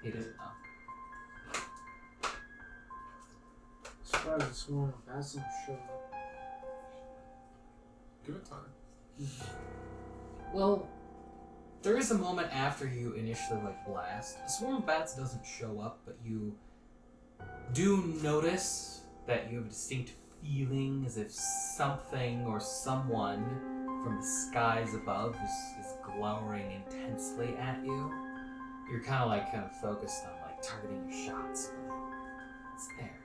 He doesn't know. Surprised the swarm of bats don't show up. Give it time. Well, there is a moment after you initially blast. A swarm of bats doesn't show up, but you do notice that you have a distinct feeling as if something or someone from the skies above is glowering intensely at you. You're kind of focused on targeting your shots, but it's there.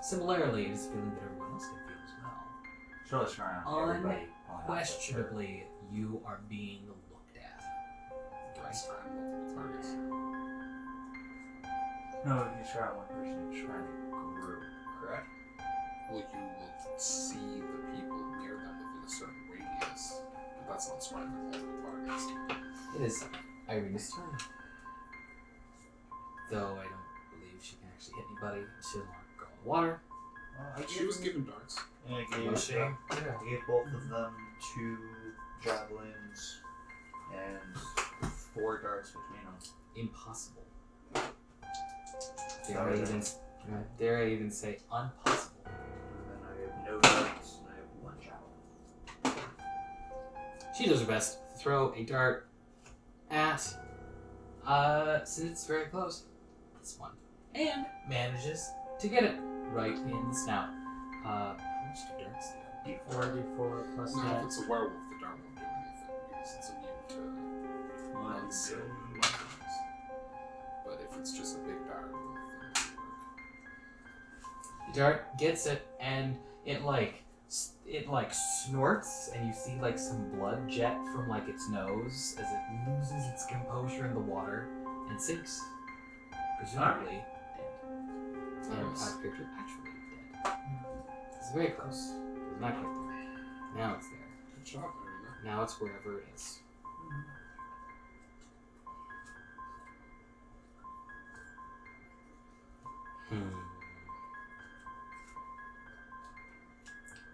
Similarly, it is a feeling that everyone else can feel as well. Show us around. Everybody. Unquestionably, you are being looked at. Let's try multiple targets. No, he's trying one person. He's trying to group, correct? Well, you will see the people near them within a certain radius, but that's not trying multiple targets. It is Irina's turn. Though I don't believe she can actually hit anybody. She doesn't want to go in the water. She was given darts. And I gave, Was she? I gave both of them 2 javelins and 4 darts between them. Impossible. Dare I even say impossible. And then I have no darts and I have 1 javelin. She does her best to throw a dart at, since it's very close, this one. And manages to get it right in the snout. How much do darts do? D4 plus Now, if that. it's a werewolf, the dart won't do anything because it's immune to non-silver weapons. But if it's just a big dart, then it will work. The dart gets it, and it snorts, and you see some blood jet from its nose as it loses its composure in the water and sinks, presumably dead. And Nice. out of character, actually dead. It's very close. It's not quite there. Now it's there. Good job, Irina. Now it's wherever it is.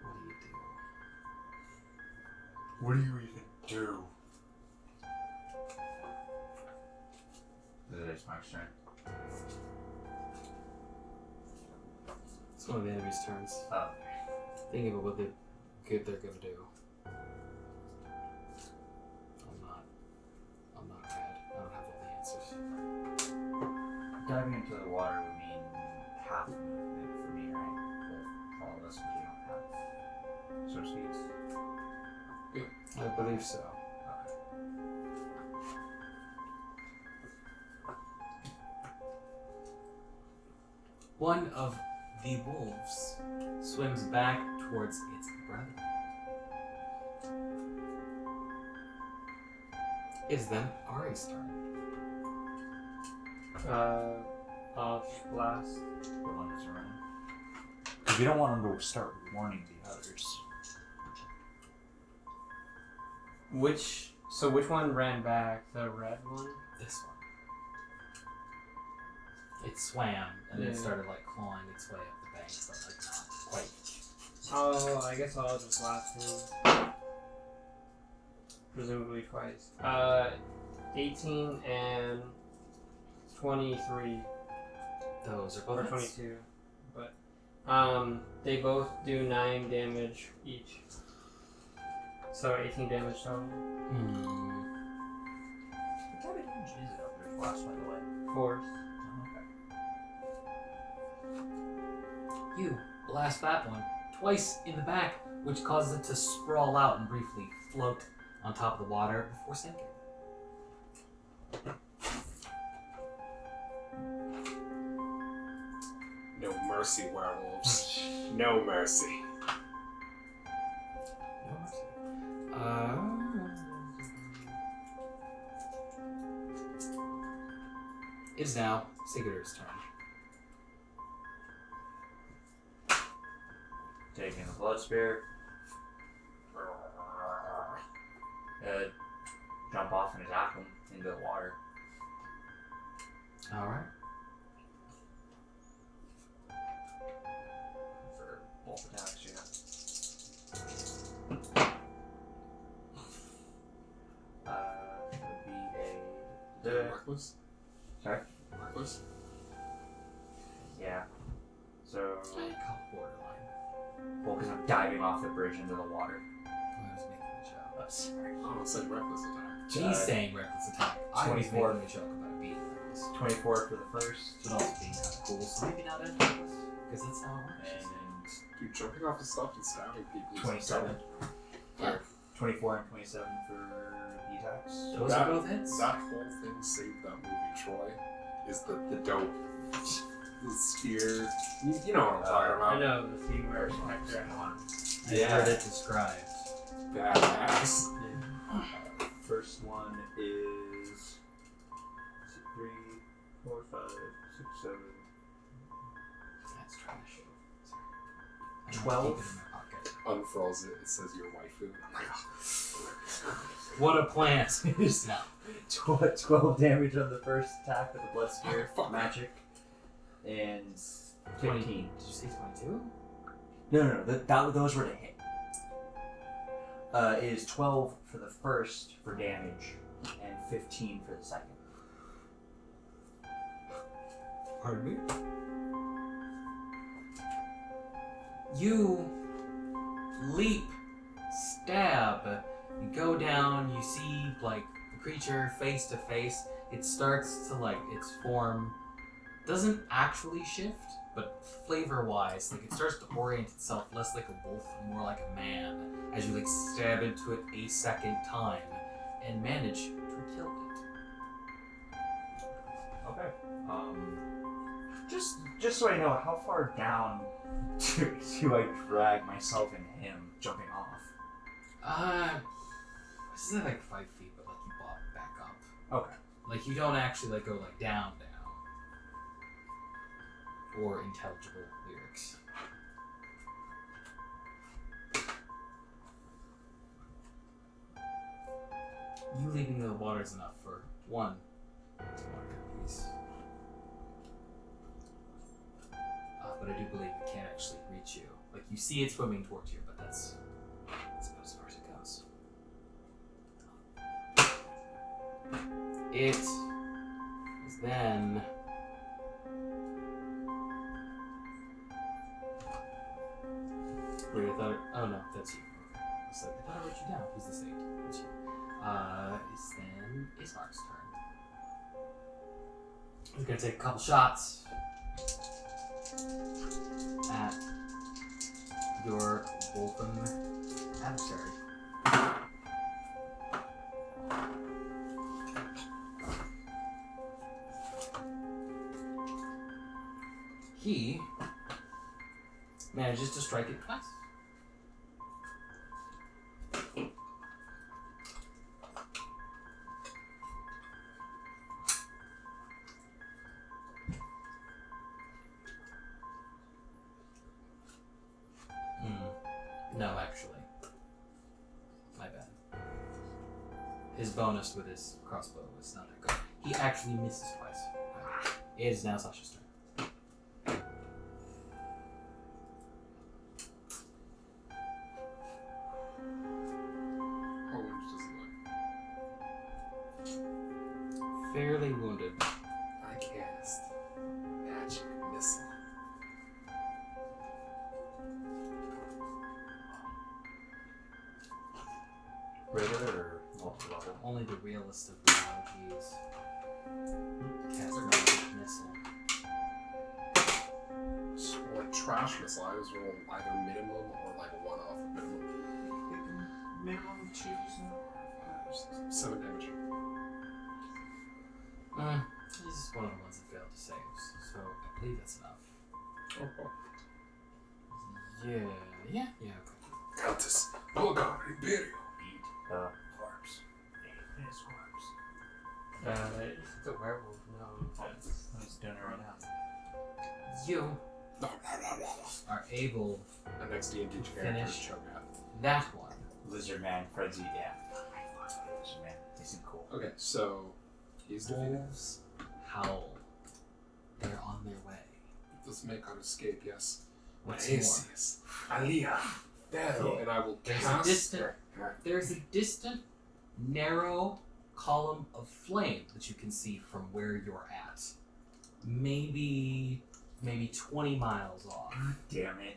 What do you do? What do you even do? It's Mike's turn. It's one of the enemy's turns. Oh. Think about what they're gonna do. I'm not bad. I don't have all the answers. Diving into the water would mean half movement for me, right? For all of us, because we don't have swim speeds. I believe so. One of the wolves swims back towards its brother. It is then Ahri's turn. I'll just blast. The one that's running. We don't want him to start warning the others. Which one ran back? The red one? This one. It swam and then Yeah. started like clawing its way up the bank, but like not quite. Oh, I guess I'll just last him. Presumably twice. 18 and 23. Those are Or both hits. 22. But, they both do 9 damage each. So 18 damage total. Hmm. What type of damage is it up there, Flash, by the way? Force. Okay. You blast that one twice in the back, which causes it to sprawl out and briefly float on top of the water before sinking. No mercy, werewolves. No mercy. It is now Sigurd's turn. Taking the blood spear. Jump off and attack him into the water. Alright. For both attacks, yeah. It would be a... Reckless? Sorry? Reckless? Yeah. So... I call borderline. Well, because I'm diving off the bridge into the water. I was making a joke. Oh, sorry. Oh, it said reckless attack. She's saying reckless attack. I was 24. making a joke about it being reckless. 24 for the first. But also being kind of cool, so maybe not as reckless. Because that's how it works. And Dude, jumping off the stuff and stabbing people. is 27. Yeah. 24 and 27 for the attacks. Those are both hits. That whole thing saved that movie, Troy. Is the dope. The spear. You know what I'm talking I about. know the scene where Hector and one. I've heard it described. Badass. First one is 3, 4, 5, 6, 7. That's trash. 12. Keep it in my pocket. Unfurls it. It says your waifu. And I'm like, What a plant! No. 12 damage on the first attack with the blood spear. Fuck. Magic. And 20. 15. Did you say 22? No. Those were to hit. Is 12 for the first for damage, and 15 for the second. Pardon me? You leap, stab, you go down, you see like the creature face to face. It starts to like its form doesn't actually shift, but flavor-wise, like it starts to orient itself less like a wolf and more like a man as you like stab into it a second time and manage to kill it. Okay. Just so I know, how far down do I drag myself and him jumping off? This is like 5 feet, but like you bought back up. Okay. Like you don't actually like go like down. Or intelligible lyrics. You leaving the water is enough for one piece. But I do believe it can't actually reach you. Like you see it swimming towards you, but that's about as far as it goes. It is then. Wait, I thought. Oh no, that's you. Okay. It's like, I thought I wrote you down. Who's the saint? That's you. It's then Ismark's turn. He's gonna take a couple shots at your Wolfen adversary. He manages to strike it twice. No, actually. My bad. His bonus with his crossbow was not that good. He actually misses twice. It is now Sasha's turn. How wounded does it look? Fairly wounded. I cast magic missile. Regular or multi-level? Only the realist of the analogies. Cast magic missile. So, like trash missile, I was rolling either minimum or like a one-off minimum. Minimum 2. 7 damage. He's one of the ones that failed to save, so I believe that's enough. Oh, cool. Yeah, okay. Countess Bulgar Imperial. Beat the corpse. Beat his corpse. It's a werewolf, no. He's doing it right now. You are able The next D&D character is Finish. Cho'Gath. that one. Lizard Man, Frenzy, yeah. I love Lizard Man. He seemed cool. Okay, so he's defeated. Wolves howl. They're on their way. Does make on escape, yes. What's more? Aesius, Aliyah, Pharaoh, and I will There's a distant, narrow column of flame that you can see from where you're at. Maybe 20 miles off. Damn it.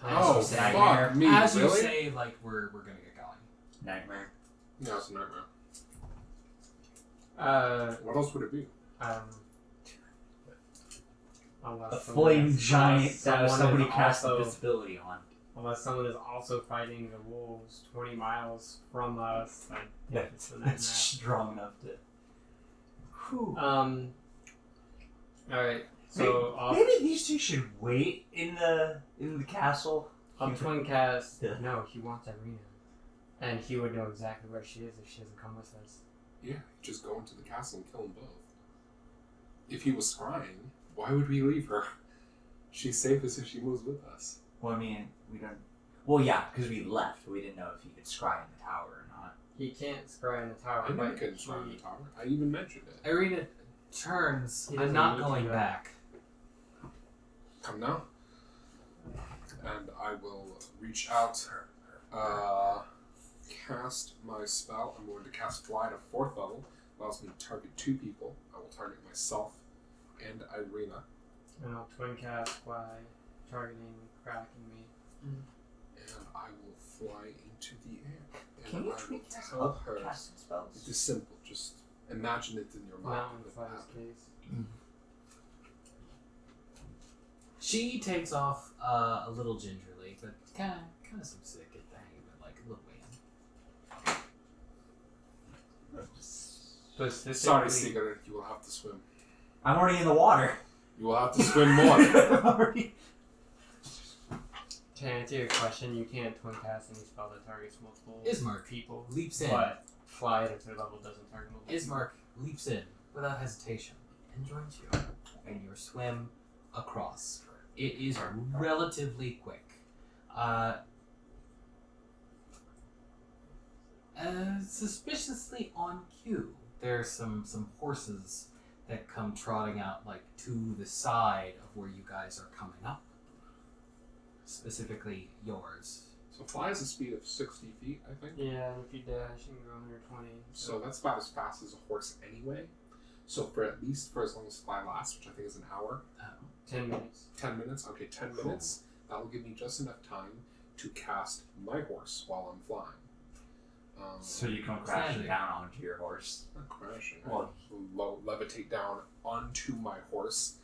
Oh, you say, fuck me, as you really? say, like we're gonna get going. Nightmare. No, it's a nightmare. What else would it be? Unless A someone flame is- giant unless that someone somebody is cast also- invisibility on. Unless someone is also fighting the wolves 20 miles from us, like it's a That's nightmare. strong enough to. Whew. Alright, so maybe these two should wait in the castle. I'll twin cast. Yeah. No, he wants Irina. And he would know exactly where she is if she doesn't come with us. Yeah, just go into the castle and kill them both. If he was scrying, why would we leave her? She's safest if she moves with us. Well, I mean, we don't. Well, yeah, because we left. We didn't know if he could scry in the tower or not. He can't scry in the tower. I never but couldn't scry in he- the tower. I even mentioned it. Irina turns. He I'm doesn't not need going to, back. Come now. And I will reach out, cast my spell. I'm going to cast Fly to 4th level. Allows me to target 2 people. I will target myself and Irina. And I'll twin cast by targeting, cracking me. And I will fly into the air. And Can you I will tweak that tell her. casting spells? It is simple. Just imagine it in your mind. Mountain flies case. She takes off a little gingerly, but kind of some sick at the hang of it, like a little way in. Specifically, Sorry, Siguror, you will have to swim. I'm already in the water. You will have to swim more. I'm already- To answer your question, you can't twin cast any spell that targets multiple Ismark people. leaps in. But fly at a 3rd level doesn't target multiple Ismark leaps in without hesitation and joins you in your swim across. It is relatively quick. Suspiciously on cue, there's some horses that come trotting out like to the side of where you guys are coming up. Specifically yours. So fly has a speed of 60 feet, I think. Yeah, and if you dash, you can go 120. So that's about as fast as a horse anyway. So for at least for as long as fly lasts, which I think is an hour, 10 minutes. 10 minutes. Okay, 10 minutes. That will give me just enough time to cast my horse while I'm flying. So you come crashing down onto your horse. Not crashing. Well- Levitate down onto my horse.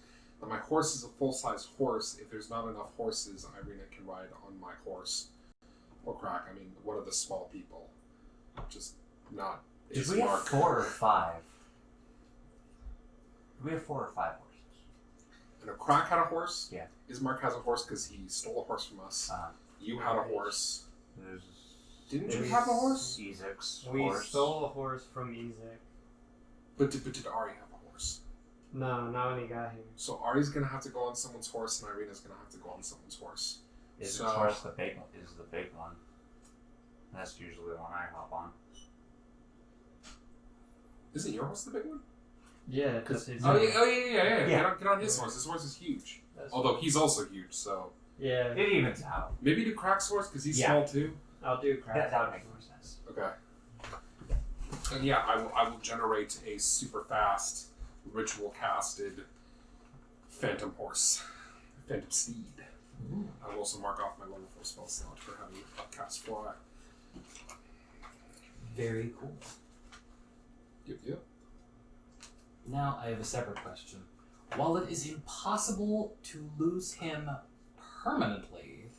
Now, my horse is a full-size horse. If there's not enough horses, Irina can ride on my horse. Or Crack. I mean, one of the small people. Just not. Did his we have mark. 4 or 5? Did we have 4 or 5 horses? And if Crack had a horse, Yeah. Ismark has a horse because he stole a horse from us. You had a horse. There's Didn't you have a horse? Ezek's We horse. stole a horse from Ezek. But did Ahri have a horse? No, not when he got here. So Ari's gonna have to go on someone's horse, and Irina's gonna have to go on someone's horse. Is So- of course the big one. Is the big one. That's usually the one I hop on. Isn't your horse the big one? Yeah, because he's. Oh yeah. Yeah. Get on his horse. His horse is huge. That's- Although he's also huge, so Yeah, It evens out. maybe do Crack's horse because he's Yeah. small too. I'll do crap. That would make more sense. Okay. And yeah, I will generate a super fast, ritual casted phantom horse, phantom steed. I will also mark off my level 4 spell slot for having upcast fly. Very cool. Yep. Now I have a separate question. While it is impossible to lose him permanently,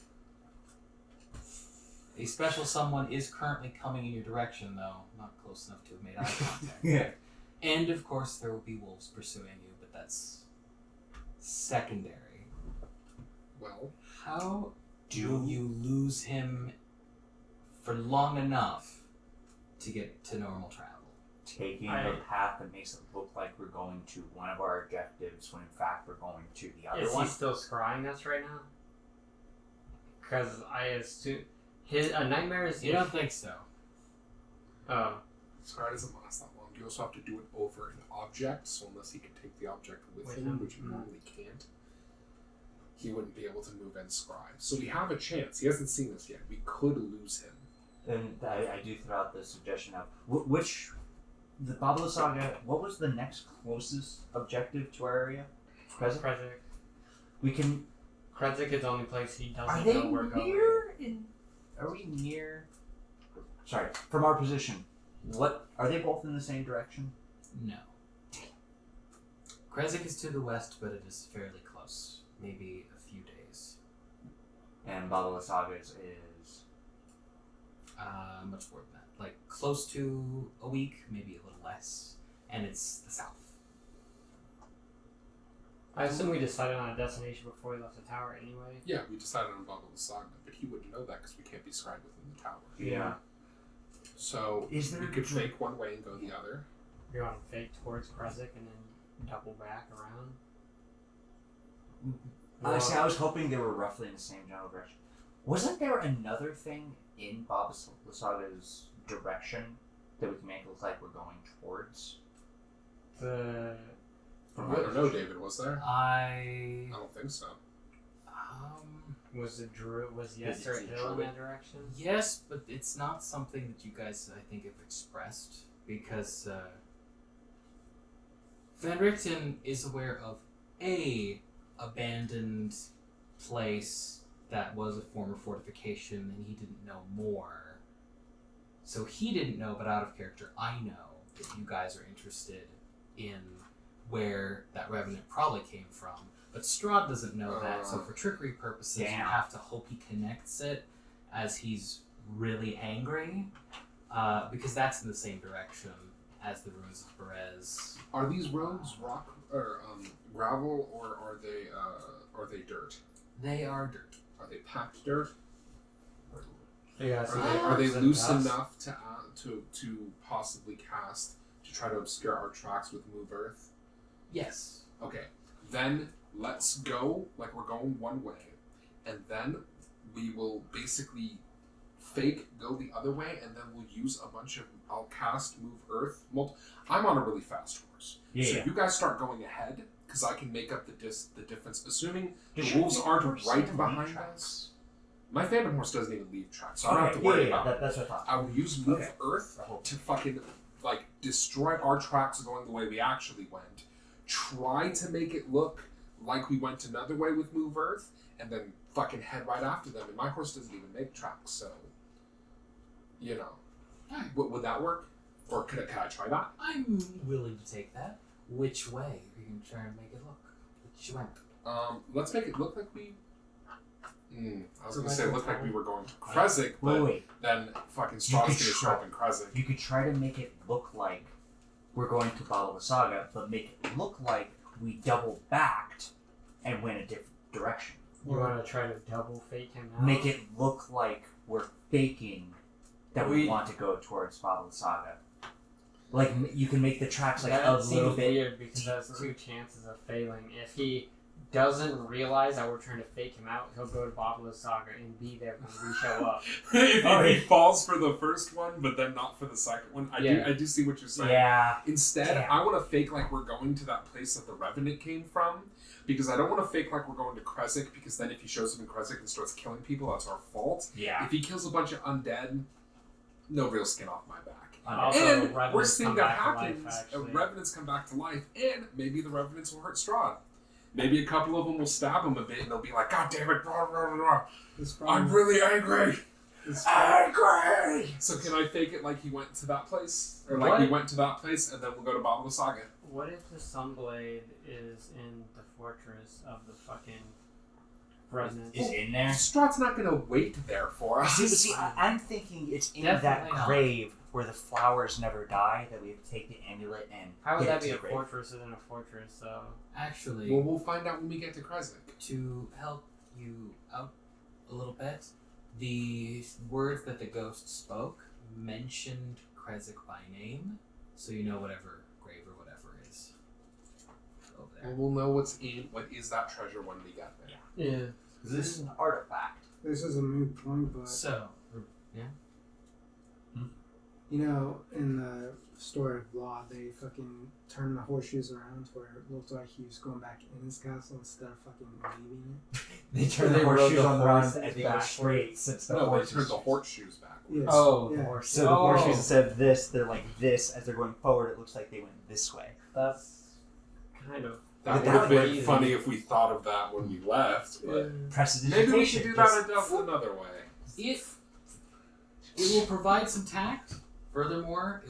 a special someone is currently coming in your direction, though not close enough to have made eye contact. Yeah. And of course, there will be wolves pursuing you, but that's secondary. Well, How do you lose him for long enough to get to normal travel? Taking the path that makes it look like we're going to one of our objectives when in fact we're going to the other Is one. he still scrying us right now? Because I assume a nightmare is. You don't think so? Oh, Scry doesn't last that long. You also have to do it over an object, so unless he can take the object with With him, him. which you normally can't, he wouldn't be able to move and scry. So we have a chance. He hasn't seen this yet. We could lose him. And I do throw out the suggestion of which the Babala Saga. What was the next closest objective to our area? Present. Krezzik. We can. Krezzik is the only place he doesn't Are they know we're going. near? Are we near? Sorry, from our position. What are they both in the same direction? No. Krezzik is to the west, but it is fairly close. Maybe a few days. And Babala Saga is Much more than that. Like close to a week, maybe a little less. And it's the south. I assume we decided on a destination before we left the tower anyway. Yeah, we decided on Baba Lasagna, but he wouldn't know that because we can't be scribed within the tower. yeah. So Is there we could fake one way and go the other. You want to fake towards Krezzik and then double back around? Honestly, I was hoping they were roughly in the same general direction. Wasn't there another thing in Baba Saga's direction that we can make it look like we're going towards? The I don't know, David. Was there? I don't think so. was the druid was Yes, Yester it's a Hill in druid. that direction? yes, but it's not something that you guys I think have expressed because Van Richten is aware of a abandoned place that was a former fortification, and he didn't know more. So he didn't know, but out of character, I know that you guys are interested in where that revenant probably came from. But Strahd doesn't know that, so for trickery purposes, you Damn. have to hope he connects it as he's really angry, because that's in the same direction as the ruins of Perez. Are these roads rock or gravel, or are they dirt? They are dirt. Are they packed dirt? Yeah, Are they loose enough to possibly cast to try to obscure our tracks with Move Earth? Yes. Okay, then let's go like we're going one way, and then we will basically fake go the other way, and then we'll use a bunch of I'll cast Move Earth. I'm on a really fast horse, so you guys start going ahead because I can make up the difference. Assuming the wolves aren't right behind us. My Phantom Horse doesn't even leave tracks, so I don't have to worry about it. That's what I thought. I will use Move Okay. Earth to fucking like destroy our tracks going the way we actually went. Try to make it look like we went another way with Move Earth, and then fucking head right after them. And my horse doesn't even make tracks, so you know, would that work? Or could I try that? I'm willing to take that. Which way are you going to try and make it look? Which way? Let's make it look like we. I was So gonna say like look like we how- were going to Krezzik, but Wait. then fucking You could Strahd's gonna show up in Krezzik. You could try to make it look like we're going to Babala Saga, but make it look like we double backed and went a different direction. You want to try to double fake him out? Make it look like we're faking that we We- want to go towards Babala Saga. Like you can make that the tracks like seems a little bit. weird because that's two chances of failing. If he doesn't realize that we're trying to fake him out, he'll go to Babala's Saga and be there when we show up. if he falls for the first one, but then not for the second one, I do see what you're saying. Yeah. Instead, Damn. I want to fake like we're going to that place that the Revenant came from, because I don't want to fake like we're going to Kresik, because then if he shows up in Kresik and starts killing people, that's our fault. Yeah. If he kills a bunch of undead, no real skin off my back. Also, And Revenants we're seeing come that back to life, happens. actually. Revenants come back to life, and maybe the Revenants will hurt Strahd. Maybe a couple of them will stab him a bit, and they'll be like, "God damn it, blah, blah, blah, blah. I'm really angry." Angry. So can I fake it like he went to that place, or like What? we went to that place, and then we'll go to Babala Saga? What if the Sunblade is in the fortress of the fucking Revenants? Is in there. Strahd's not gonna wait there for us. See, I'm thinking it's in Definitely that not. grave where the flowers never die that we have to take the amulet and How would get that it be to a the grave. fortress within a fortress, though? Actually, Well, we'll find out when we get to Kresik. to help you out a little bit, the words that the ghost spoke mentioned Kresik by name, so you know whatever grave or whatever is over there. And we'll know what is that treasure when we get there. Yeah. Because this is an artifact. This is a moot point, but So, you know, in the story of Law, they fucking turned the horseshoes around to where it looked like he was going back in his castle instead of fucking leaving it. They turn They the rode horseshoes the on the run horses and they go backwards. straight since the No, they horses. turned the horseshoes backwards. Yes. Oh, yeah. the horse. So the horseshoes instead of this, they're like this. As they're going forward, it looks like they went this way. That's kind of... That But would have that been would- funny if we thought of that when we left, but maybe Prestidigitation. we should do that another way. if it will provide some tact, furthermore,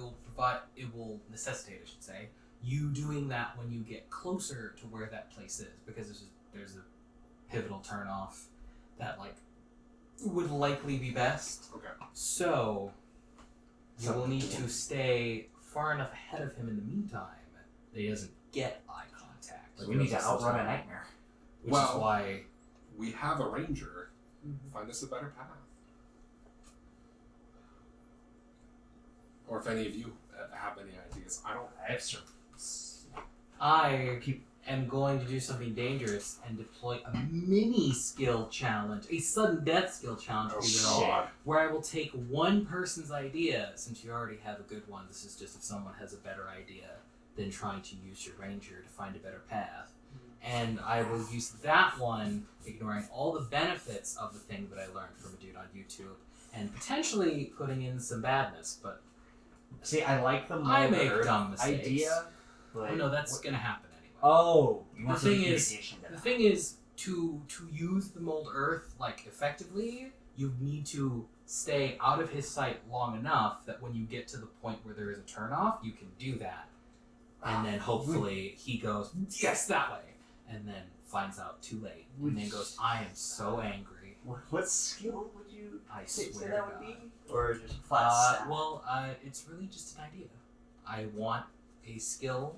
it will necessitate, I should say, you doing that when you get closer to where that place is, because there's a pivotal turnoff that would likely be best. Okay. So you will need to stay far enough ahead of him in the meantime that he doesn't get eye contact. We need to outrun a nightmare. Which Well- is why We have a ranger. Find us a better path. Or if any of you have any ideas. I don't. I have some. I am going to do something dangerous and deploy a mini skill challenge, a sudden death skill challenge, Oh, if you will, God. where I will take one person's idea, since you already have a good one. This is just if someone has a better idea than trying to use your ranger to find a better path. And I will use that one, ignoring all the benefits of the thing that I learned from a dude on YouTube, and potentially putting in some badness, but See, I like the I Mother make Earth dumb mistakes. idea. But oh no, that's gonna happen anyway. Oh, you want The thing some is- mitigation to The that. thing is, to use the mold earth effectively, you need to stay out of his sight long enough that when you get to the point where there is a turnoff, you can do that, and then hopefully he goes yes that way, and then finds out too late, and then goes I am so angry. What skill would you I say swear that to would God. be? Or just flat stat? It's really just an idea. I want a skill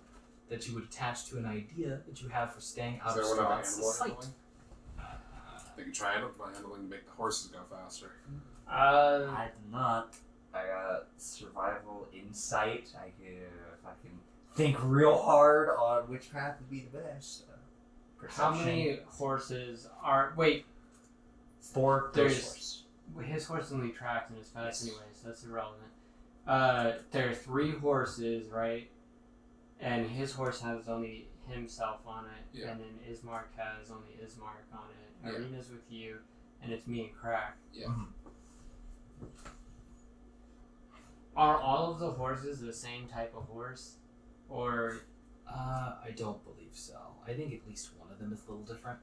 that you would attach to an idea that you have for staying out Is of everyone have Strahd's animal sight. handling? They can try animal handling to make the horses go faster. I do not. I got survival insight. I could, if I can think real hard on which path would be the best. How many horses are... Wait, 4 There's- horse. his horse only tracks and is fast anyway, so that's irrelevant. There are 3 horses, right? And his horse has only himself on it, Yeah. and then Ismark has only Ismark on it. Yeah. Arena's with you, and it's me and Crack. Yeah. Mhm. Are all of the horses the same type of horse? Or I don't believe so. I think at least one of them is a little different.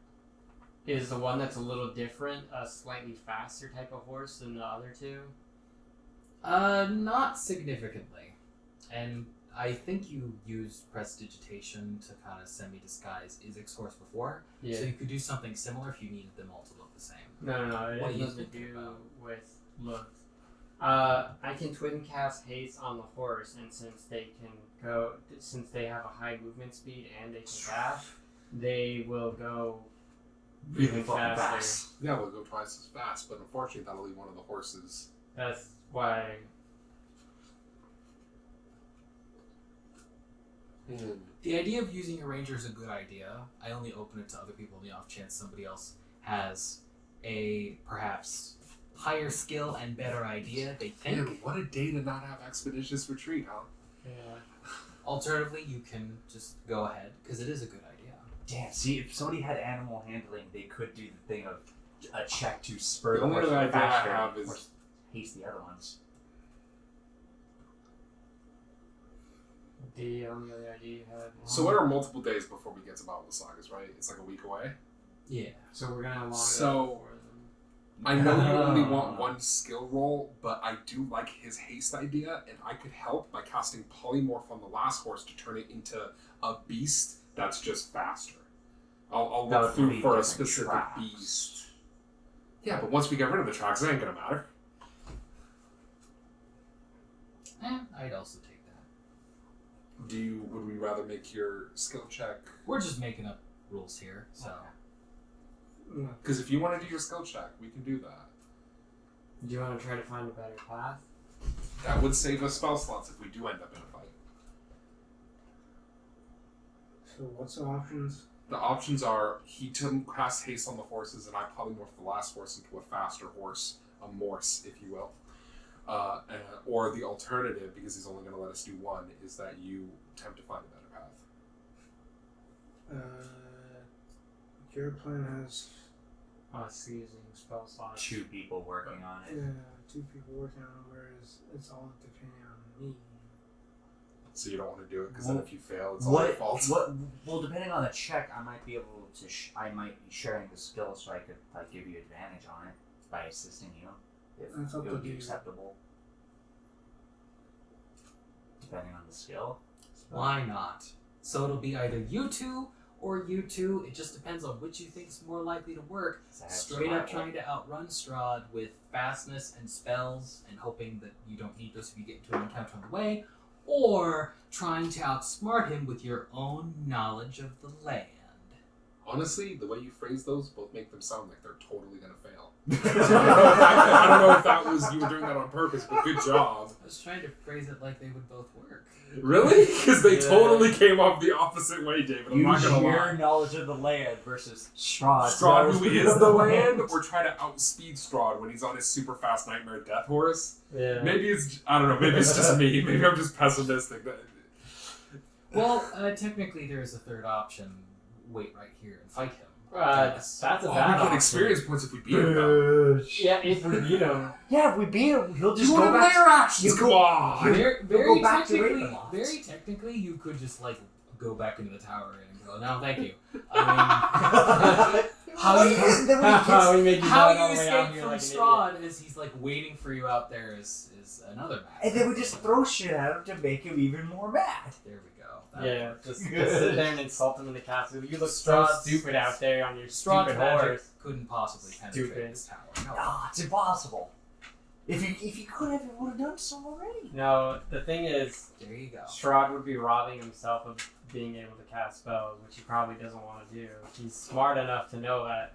is the one that's a little different a slightly faster type of horse than the other 2? Not significantly. And I think you used prestidigitation to kind of semi-disguise Izik's horse before. Yeah. So you could do something similar if you needed them all to look the same. No. It What are has you nothing to thinking do about? with looks. I can twin cast haste on the horse, and since they have a high movement speed and they can dash, they will go Really even fucking faster. fast. Yeah, we'll go twice as fast, but unfortunately that'll leave one of the horses. That's why. The idea of using a ranger is a good idea. I only open it to other people in the off chance somebody else has a perhaps higher skill and better idea, they think. Man, what a day to not have expeditious retreat, huh? Yeah. Alternatively, you can just go ahead, because it is a good idea. Damn, see, if somebody had animal handling, they could do the thing of a check to spur The the only horse other idea I faster have or is- haste the other ones. The only other idea you had. So what are multiple days before we get to Battle of the Sagas, right? It's like a week away. Yeah. So we're gonna long So- it up for them. I know you only want one skill roll, but I do like his haste idea, and I could help by casting Polymorph on the last horse to turn it into a beast that's just faster. I'll That look would through be for a different specific tracks. beast. Yeah, but once we get rid of the tracks, it ain't gonna matter. I'd also take that. Would we rather make your skill check? We're just making up rules here, so. Because if you want to do your skill check, we can do that. Do you want to try to find a better path? That would save us spell slots if we do end up in a fight. So what's the options? The options are he to cast haste on the horses, and I polymorph the last horse into a faster horse, a morse, if you will. Or the alternative, because he's only going to let us do one, is that you attempt to find a better path. Your plan has Us using spell slots. 2 people working on it. 2 people working on it, whereas it's all depending on me. So you don't want to do it, because then if you fail, it's all your fault. Well, depending on the check, I might be able to. I might be sharing the skill, so I could give you advantage on it by assisting you, if That's up it to would be you. acceptable. Depending on the skill. Why not? So it'll be either you two or you two. It just depends on which you think is more likely to work. 'Cause I have Straight up survival. trying to outrun Strahd with fastness and spells and hoping that you don't need those if you get into an encounter on the way, or trying to outsmart him with your own knowledge of the land. Honestly, the way you phrase those both make them sound like they're totally going to fail. I don't know if that was you were doing that on purpose, but good job. I was trying to phrase it like they would both work. Really? Because they Yeah. totally came off the opposite way, David. I'm not Use going to your lie. knowledge of the land versus Strahd. Strahd, who is the land, or try to outspeed Strahd when he's on his super fast nightmare death horse. Yeah. Maybe it's, I don't know, maybe it's just me. Maybe I'm just pessimistic. Well, technically there is a third option. Wait right here and fight him. That's a Oh, we bad get option. experience points if we beat him, though. Yeah, if we beat him. Yeah, if we beat him, he'll just You go want to back. layer actions? you Come go- on! Very back to technically, Ravenloft. very technically, you could just like go back into the tower and go, no, thank you. I How you, how we made mean, you how go all you the way out escape here from like an idiot. Strahd is he's like waiting for you out there is another matter. And then we just throw shit at him to make him even more mad. There we go. That Yeah, works. just sit there and insult him in the castle. You look so Strahd's- stupid out there on your Strahd's stupid magic horse. couldn't possibly penetrate Stupid. this tower. No. Ah, it's impossible. If you could have, you would have done so already. No, the thing is, There you go. Strahd would be robbing himself of being able to cast spells, which he probably doesn't want to do. He's smart enough to know that.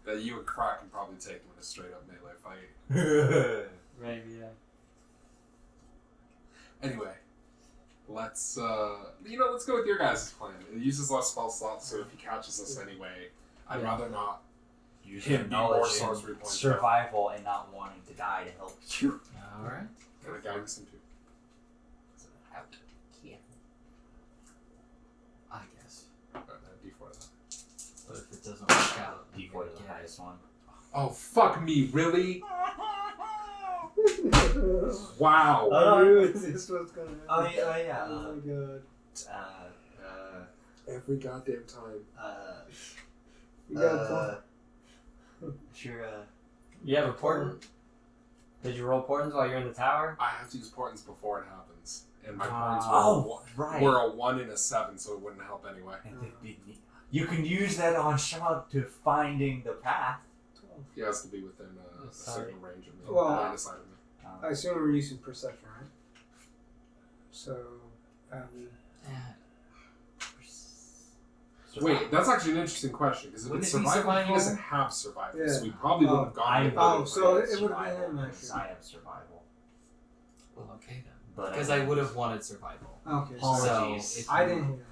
That you and Crack can probably take him in a straight up melee fight. Maybe, yeah. Anyway, let's let's go with your guys' plan. It uses less spell slots, so if he catches us anyway, I'd Yeah. rather not. Use Him your be more knowledge sorcery in points. survival and not wanting to die to help you. Alright. Kind of guidance him too. I guess. D4 that. But if it doesn't work out, you D4 gotta is the get it. highest one. Oh fuck me, really? Wow. I knew this was gonna happen. Oh yeah. Oh my god. Every goddamn time. You got Sure. You have a portent? Did you roll portents while you're in the tower? I have to use portents before it happens, and my Ah. portents right. were a 1 and a 7, so it wouldn't help anyway. You can use that on Strahd to finding the path. He has to be within a Sorry. certain range of me, Well, line of sight of me. I assume we're using perception, right? So, Wait, that's actually an interesting question, because if Wouldn't it's it be survival, he survival? doesn't have survival, Yeah. so we probably wouldn't have gone I with Oh, it. so it would've been survival, him, because actually. I have survival. Well, okay then. but Because I would have wanted survival. Okay, So Apologies. if I you- didn't hear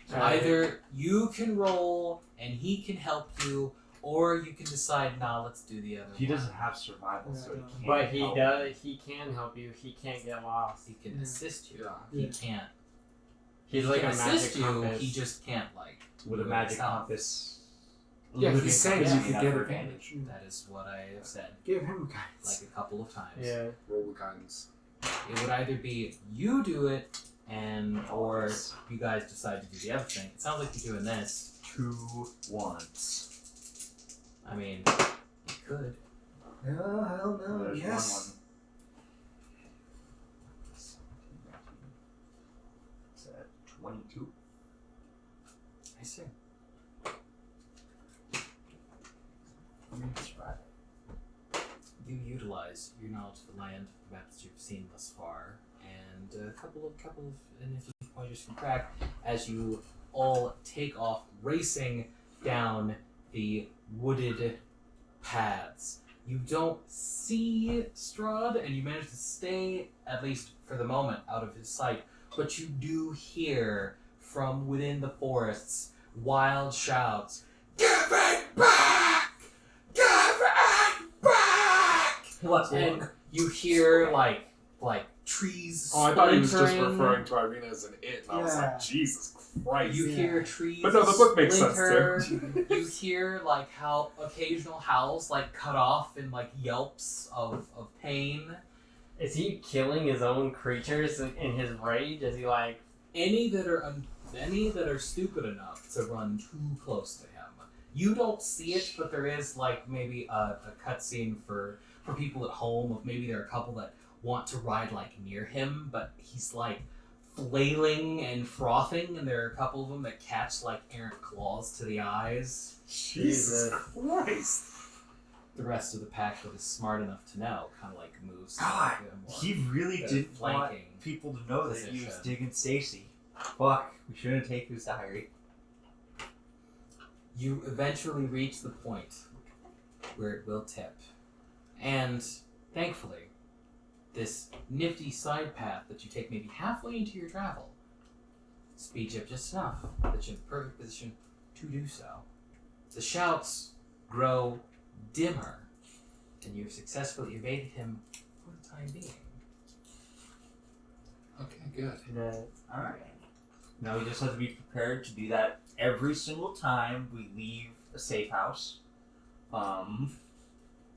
that. Either you can roll and he can help you, or you can decide, nah, let's do the other He one. doesn't have survival, so he can't. But he help does. me. He can help you. He can't get lost. He can Yeah. assist you. Yeah. He Yeah. can't. He's He like can a assist magic you. compass. He just can't with a do it magic himself. compass. Yeah, living he's saying compass you may could not get have advantage. That is what I have said, Give him guidance. like a couple of times. Yeah. Roll the guidance. It would either be you do it, or you guys decide to do the other thing. It sounds like you're doing this. 2 1s. I mean, you could. No, hell no. There's Yes. 1 1. It's at 22. I see. That's right. You utilize your knowledge of the land, the maps you've seen thus far, and a couple of nifty pointers from Crack as you all take off racing down the wooded paths. You don't see Strahd, and you manage to stay, at least for the moment, out of his sight, but you do hear from within the forests wild shouts, "Give it back! Give it back!" What's And you hear like trees Oh, I thought he was just splintering. referring to Irina as an it, and I was Yeah. like, Jesus Christ. You Yeah. hear trees. But no, the book makes sense, splinter. You hear like how occasional howls like cut off in like yelps of pain. Is he killing his own creatures in his rage? Is he like? Any that are stupid enough to run too close to him. You don't see it, but there is like maybe a cutscene for people at home of maybe there are a couple that want to ride like near him, but he's like flailing and frothing, and there are a couple of them that catch like errant claws to the eyes. Jesus Christ. The rest of the pack that is smart enough to know kind of like moves to God, like, a more he really the didn't want flanking people to know that he was position. digging Stacy. Fuck, we shouldn't take his diary. You eventually reach the point where it will tip. And thankfully, this nifty side path that you take maybe halfway into your travel speeds you up just enough that you're in the perfect position to do so. The shouts grow dimmer, and you've successfully evaded him for the time being. Okay, good. Alright. Now we just have to be prepared to do that every single time we leave a safe house.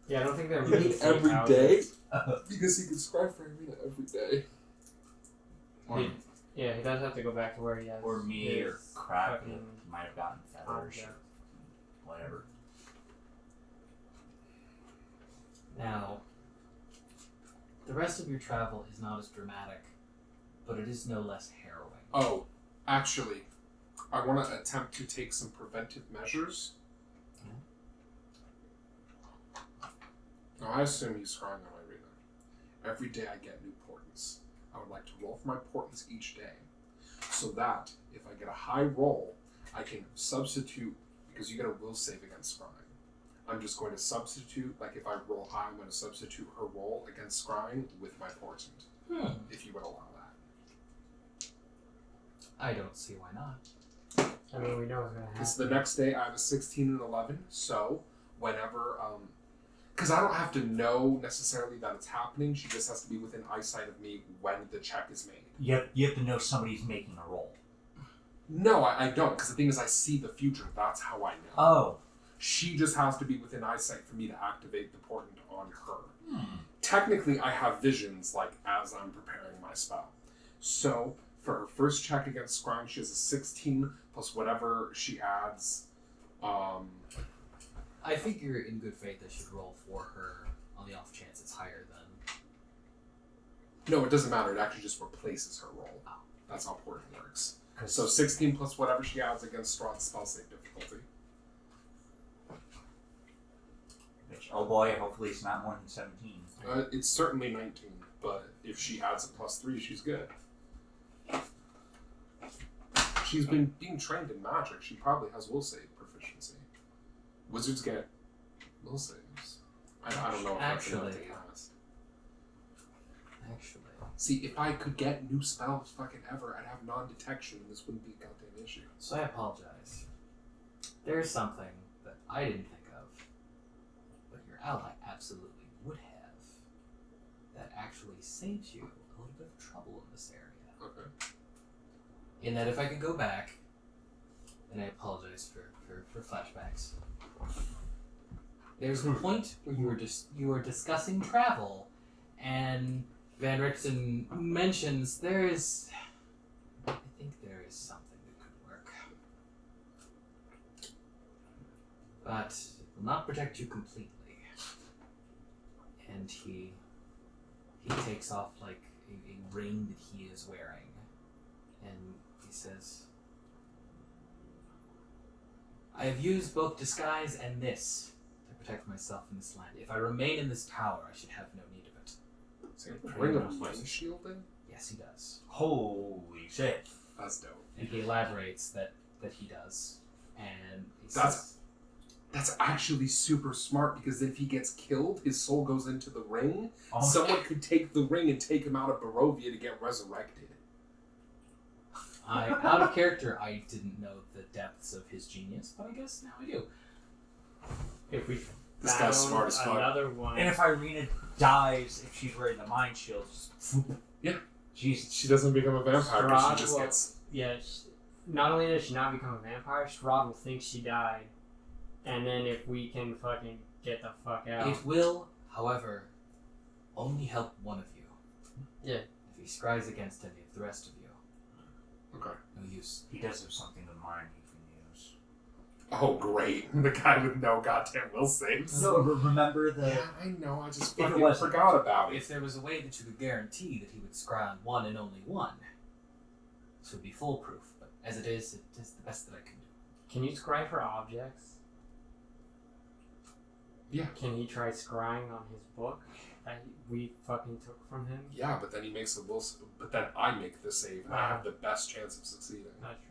Yeah, I don't think they're You really mean safe every houses. day? Because he can scribe for Irina every day. Or, Yeah, he does have to go back to where he has. or me, his or crap, fucking might have gotten feathers, object. whatever. Now, the rest of your travel is not as dramatic, but it is no less harrowing. Oh, actually, I want to attempt to take some preventive measures. Now, I assume he's scrying on Irina. Every day I get new portents. I would like to roll for my portents each day, so that if I get a high roll, I can substitute, because you get a will save against scrying. I'm just going to substitute, like if I roll high, I'm going to substitute her roll against scrying with my portent, if you would allow that. I don't see why not. I mean, we know what's gonna happen. Because the next day I have a 16 and 11, so whenever, because I don't have to know necessarily that it's happening, she just has to be within eyesight of me when the check is made. You have to know somebody's making a roll. No, I don't, because the thing is I see the future, that's how I know. Oh. She just has to be within eyesight for me to activate the portent on her. Technically, I have visions, like, as I'm preparing my spell. So, for her first check against scrying, she has a 16 plus whatever she adds. I think you're in good faith I should roll for her on the off chance it's higher than. No, it doesn't matter. It actually just replaces her roll. That's how portent works. So 16 plus whatever she adds against Strahd's spell save difficulty. Which, oh boy, hopefully it's not more than 17. It's certainly 19, but if she adds a +3, she's good. She's been being trained in magic. She probably has will save proficiency. Wizards get will saves. I don't know if that's enough to Actually. cast. Actually, See, if I could get new spells fucking ever, I'd have non-detection and this wouldn't be a goddamn issue. So I apologize. There's something that I didn't think of, but your ally absolutely would have, that actually saves you a little bit of trouble in this area. Okay. In that if I could go back, and I apologize for flashbacks, there's a point where you were discussing travel, and Van Richten mentions I think there is something that could work. But it will not protect you completely. And he takes off like a ring that he is wearing, and he says, I have used both disguise and this to protect myself in this land. If I remain in this tower, I should have no need of it. So you bring a mind shield in? Yes, he does. Holy shit. That's dope. And he elaborates that he does. And he That's- says, That's actually super smart because if he gets killed, his soul goes into the ring. Oh. Someone could take the ring and take him out of Barovia to get resurrected. out of character, I didn't know the depths of his genius, but I guess now I do. If we This found guy's smart as fuck. another one, And if Irina dies, if she's wearing the mind shield, just... Yeah. Jesus. She doesn't become a vampire because Strahd she just will- gets... yeah, not only does she not become a vampire, Strahd will think she died, and then if we can fucking get the fuck out, It will, however, only help one of you. Yeah. If he scries against any of the rest of you, Okay. no use. He does have something in mind he can use. Oh, great. The guy with no goddamn will saves. No, remember the... Yeah, I know. I just If it fucking wasn't- forgot about it. If there was a way that you could guarantee that he would scry on one and only one, this would be foolproof. But as it is the best that I can do. can you scry for objects? Yeah. Can he try scrying on his book that we fucking took from him? Yeah, but then he makes a will... But then I make the save and I have the best chance of succeeding. Not true.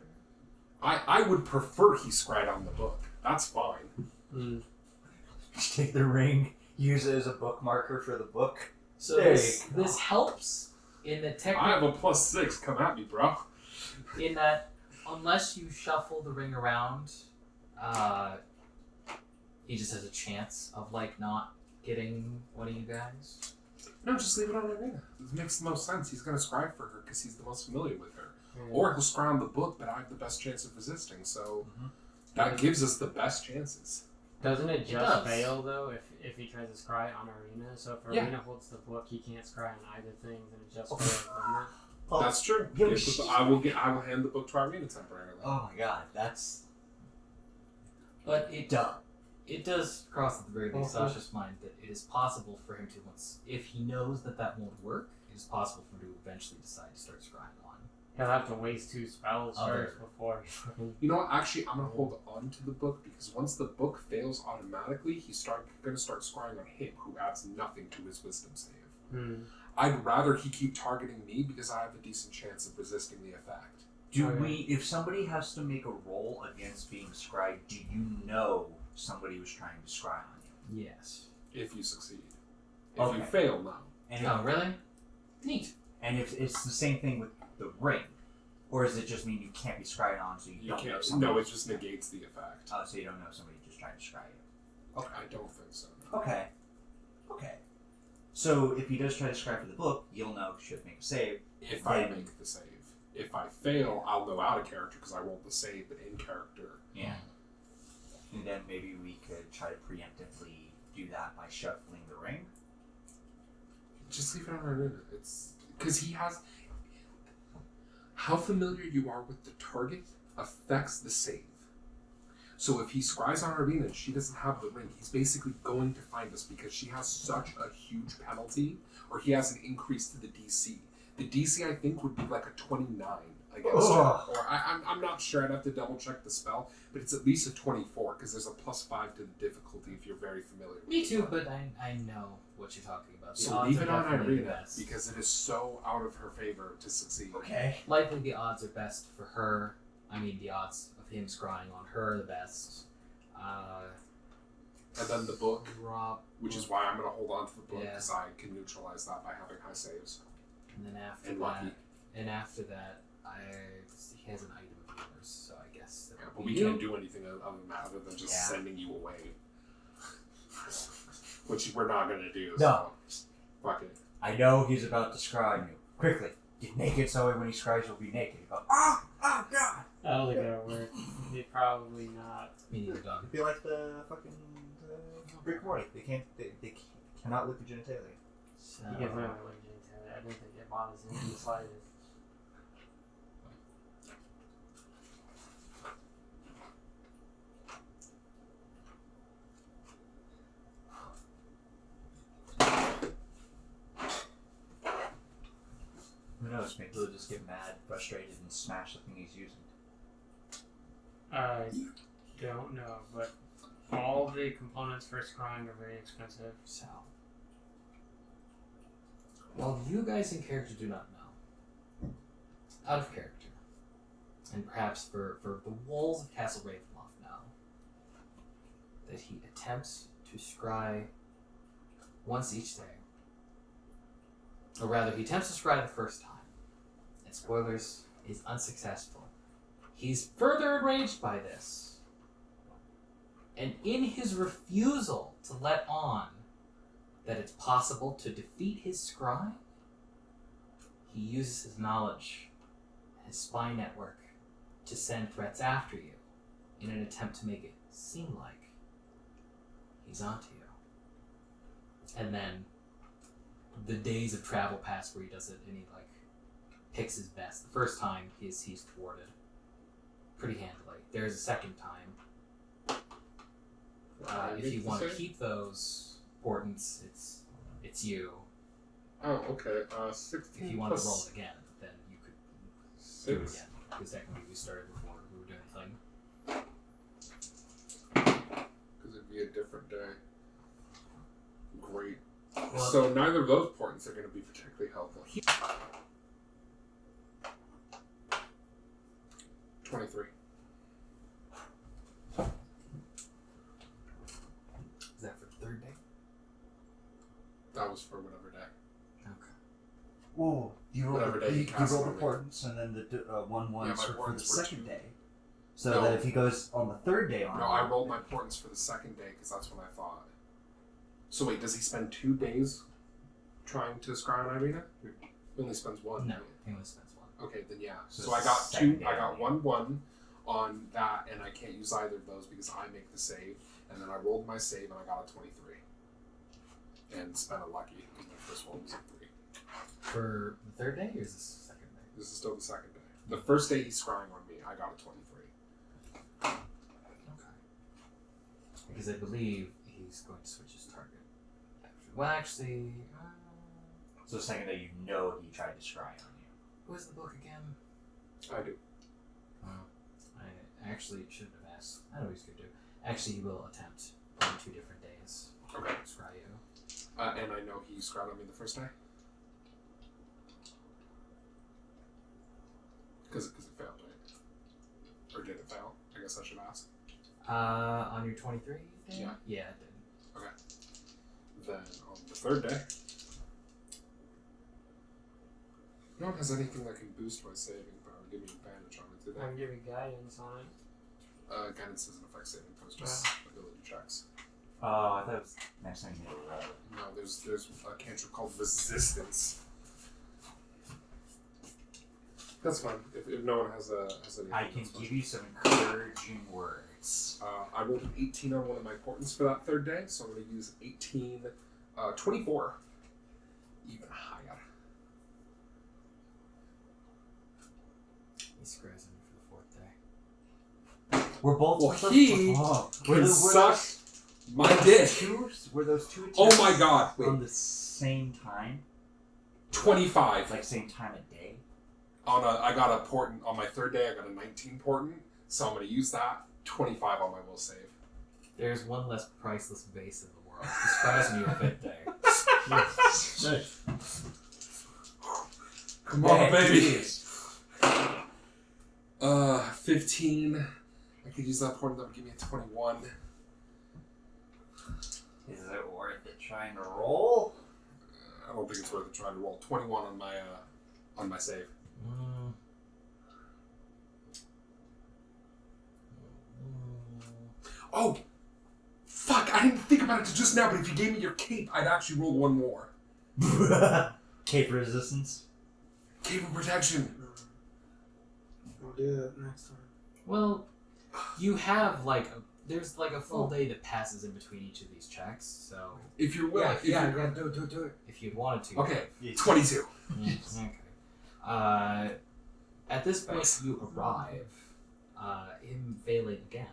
I would prefer he scried on the book. That's fine. Mm. Take the ring, use it as a bookmarker for the book. So There this helps in the I have technical, a +6. Come at me, bro. in that unless you shuffle the ring around, he just has a chance of like not getting one of you guys. No, just leave it on Irina. It makes the most sense. He's going to scry for her because he's the most familiar with her. Yeah. Or he'll scry on the book, but I have the best chance of resisting, so Mhm. that gives us the best chances. Doesn't it just does. fail though if he tries to scry on Arena? So if Yeah. Arena holds the book, he can't scry on either thing, then it just fails, doesn't it? Oh, That's true. yo, If shit. I will hand the book to Irina temporarily. oh my god, that's But it dumb. It does cross at the very least Mhm. Sasha's mind that it is possible for him to, once if he knows that won't work, it is possible for him to eventually decide to start scrying on. He'll have to waste 2 spells Other- first before he fucking... You know what? Actually, I'm going to hold on to the book because once the book fails automatically, he's going to start scrying on him, who adds nothing to his wisdom save. I'd rather he keep targeting me because I have a decent chance of resisting the effect. Do Okay. we, if somebody has to make a roll against being scried, do you know somebody was trying to scry on you? Yes. If you succeed. If Okay. you fail, no. And Oh, really? Neat. if it's the same thing with the ring, or does it just mean you can't be scried on, so you, You don't know can't. somebody? No, it just negates the effect. So you don't know somebody just trying to scry you. I don't think so. No. Okay. Okay. So if he does try to scry for the book, you'll know should make a save. If I Then- make the save. If I fail, I'll know out of character because I rolled the save, but in character. Yeah. And then maybe we could try to preemptively do that by shuffling the ring. Just leave it on Irina. It's because he has. How familiar you are with the target affects the save. So if he scries on Irina and she doesn't have the ring, he's basically going to find us because she has such a huge penalty, or he has an increase to the DC. The DC I think would be like a 29 against her, Ugh. or I'm not sure. I'd have to double check the spell, but it's at least a 24 because there's a +5 to the difficulty if you're very familiar. with Me the too, target. but I know what you're talking about. The So odds leave are it on definitely the Irina best. because it is so out of her favor to succeed. Okay. Likely the odds are best for her. I mean, the odds of him scrying on her are the best. And then the book, Rob. which is why I'm going to hold on to the book Yeah. because I can neutralize that by having high saves. And then after And that, lucky. he has an item of yours, so I guess that Yeah, would but be we you. can't do anything other than just Yeah. sending you away. Which we're not gonna do. No. So fuck it. I know he's about to scry on you. Quickly, get naked so when he scries you'll be naked. You go, oh god! I don't think that'll work. They probably not. Me neither, dog. It'd be like the fucking Rick and Morty. They cannot look at genitalia. So, He gets really allergic to it. I don't think it bothers him in the slightest. Who knows? Maybe he'll just get mad, frustrated, and smash the thing he's using. I don't know, but all the components for scrying are very expensive. So, well, you guys in character do not know. Out of character, and perhaps for the walls of Castle Ravenloft know that he attempts to scry once each day. Or rather, he attempts to scry the first time. And spoilers, is unsuccessful. He's further enraged by this. And in his refusal to let on that it's possible to defeat his scry, he uses his knowledge, his spy network, to send threats after you in an attempt to make it seem like he's onto you. And then the days of travel pass where he does it and he picks his best. The first time he's thwarted pretty handily. There's a second time. If you want to keep those portents, it's you. Oh, okay. 16 If you want to plus roll it again, then you could do it 6. again. Because technically we started before we were doing the thing. Because it'd be a different day. Great. Well, So neither of those portents are going to be particularly helpful. 23. is that for the third day? That was for whatever day. Okay. Whoa! You roll Whatever day the he casts roll the on me. portents and then the 1/1 Yeah, my for the portents were second two. day. So No. that if he goes on the third day on. No, I rolled my portents for the second day because that's when I thought. So wait, does he spend 2 days trying to scry on Irina? He only spends 1. No, right? he only spends one. Okay, then yeah. So So I it's got second 2. day I got only. 1/1 on that, and I can't use either of those because I make the save. And then I rolled my save, and I got a 23. And spent a lucky because my first one was a 3. For the third day, or is this the second day? This is still the second day. The first day he's scrying on me, I got a 23. Okay. Because I believe he's going to switch his target. Well, actually, So the second day, you know he tried to scry on you. who's the book again? I do. I actually should have asked. I know he's going to do. Actually, he will attempt on 2 different days Okay. to scry you. And I know he scryed on me the first day. Because it failed, right? Or did it fail? I guess I should ask. On your 23 day? Yeah. Yeah, it did. Then on the third day, no one has anything that can boost my saving power, give me advantage on it, do I they? can give you guidance on it. Guidance doesn't affect saving throws, just ability checks. Oh, I thought it was next time you roll. No, there's a cantrip called Resistance. That's fine. If no one has anything, I can that's fine. give you some encouraging words. I rolled an 18 on one of my portents for that third day, so I'm going to use 18, 24. Even higher. He scries on you for the 4th day. We're both. Well, he can suck my dick. Were those two attacks Oh my god, wait. on the same time? 25. Like same time of day? I got a portent on my third day, I got a 19 portent, so I'm going to use that. 25 on my will save. There's one less priceless vase in the world. He scries on your 5th day. Come on, baby. 15. I could use that portent, that would give me a 21. Is it worth it trying to roll? don't think it's worth it trying to roll 21 on my save. Oh, fuck! I didn't think about it till just now. But if you gave me your cape, I'd actually roll one more. Cape resistance. Cape of protection. We'll do that next time. Well, you have there's a full day that passes in between each of these checks, so If you're willing, do it. if you'd wanted to. Okay, 22. Okay. At this point, you arrive. Him failing again.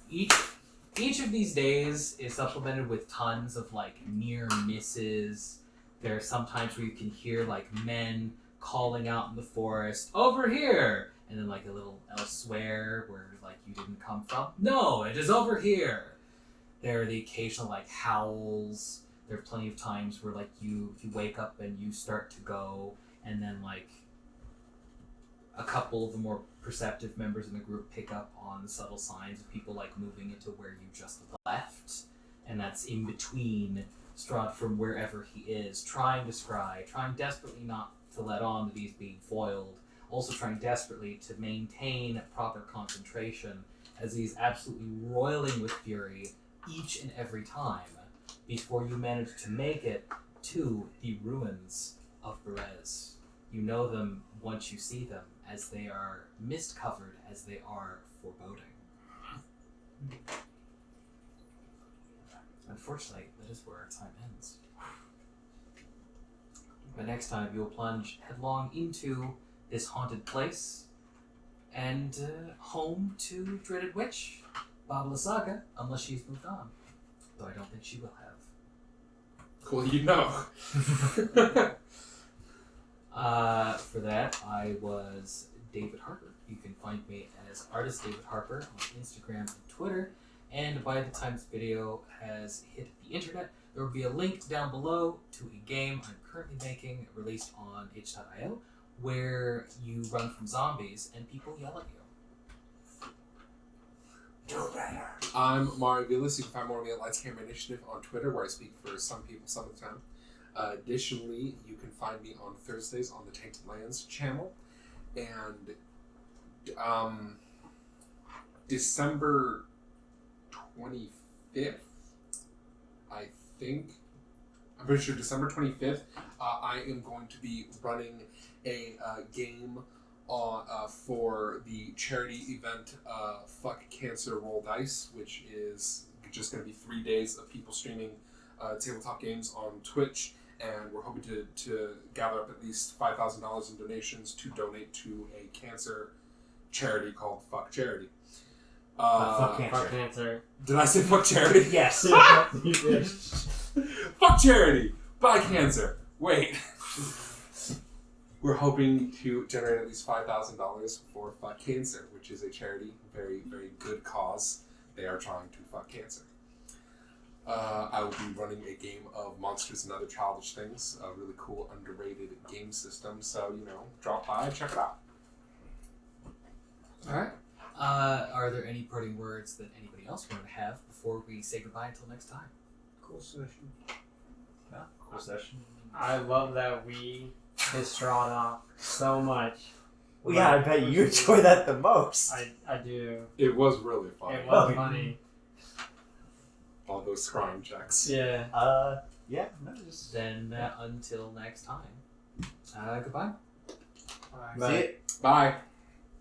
Each of these days is supplemented with tons of near misses. There are some times where you can hear men calling out in the forest, over here, and then a little elsewhere where you didn't come from. No, it is over here. There are the occasional howls. There are plenty of times where you wake up and you start to go, and then a couple of the more perceptive members in the group pick up on the subtle signs of people moving into where you just left, and that's in between Strahd from wherever he is, trying to scry, trying desperately not to let on that he's being foiled, also trying desperately to maintain proper concentration as he's absolutely roiling with fury each and every time before you manage to make it to the ruins of Berez. You know them once you see them, as they are mist-covered, as they are foreboding. Unfortunately, that is where our time ends. But next time, you'll plunge headlong into this haunted place and home to Dreaded Witch, Babala Saga, unless she's moved on. Though I don't think she will have. Well, you know. For that, I was David Harper. You can find me as artist David Harper on Instagram and Twitter. And by the time this video has hit the internet, there will be a link down below to a game I'm currently making, released on itch.io, where you run from zombies and people yell at you. Do better. I'm Mario Vilas. You can find more of me at Lights Camera Initiative on Twitter, where I speak for some people some of the time. Additionally, you can find me on Thursdays on the Tainted Lands channel. And December 25th, I think. I'm pretty sure December 25th, I am going to be running a game for the charity event Fuck Cancer Roll Dice, which is just going to be 3 days of people streaming tabletop games on Twitch, and we're hoping to gather up at least $5,000 in donations to donate to a cancer charity called Fuck Charity. Fuck cancer. Fuck cancer. Did I say fuck charity? Yes. You did. Fuck charity! Buy cancer! Wait. We're hoping to generate at least $5,000 for Fuck Cancer, which is a charity, very, very good cause. They are trying to fuck cancer. I will be running a game of Monsters and Other Childish Things, a really cool, underrated game system. So, drop by, check it out. Alright. Are there any parting words that anybody else wanted to have before we say goodbye until next time? Cool session. Yeah, cool session. I love that we pissed Strahd off so much. Well, yeah, I bet you enjoy that the most. I do. It was really fun. It was funny. All those crime checks. Yeah. Yeah, no, just... Then until next time, goodbye. Alright. See it? Bye.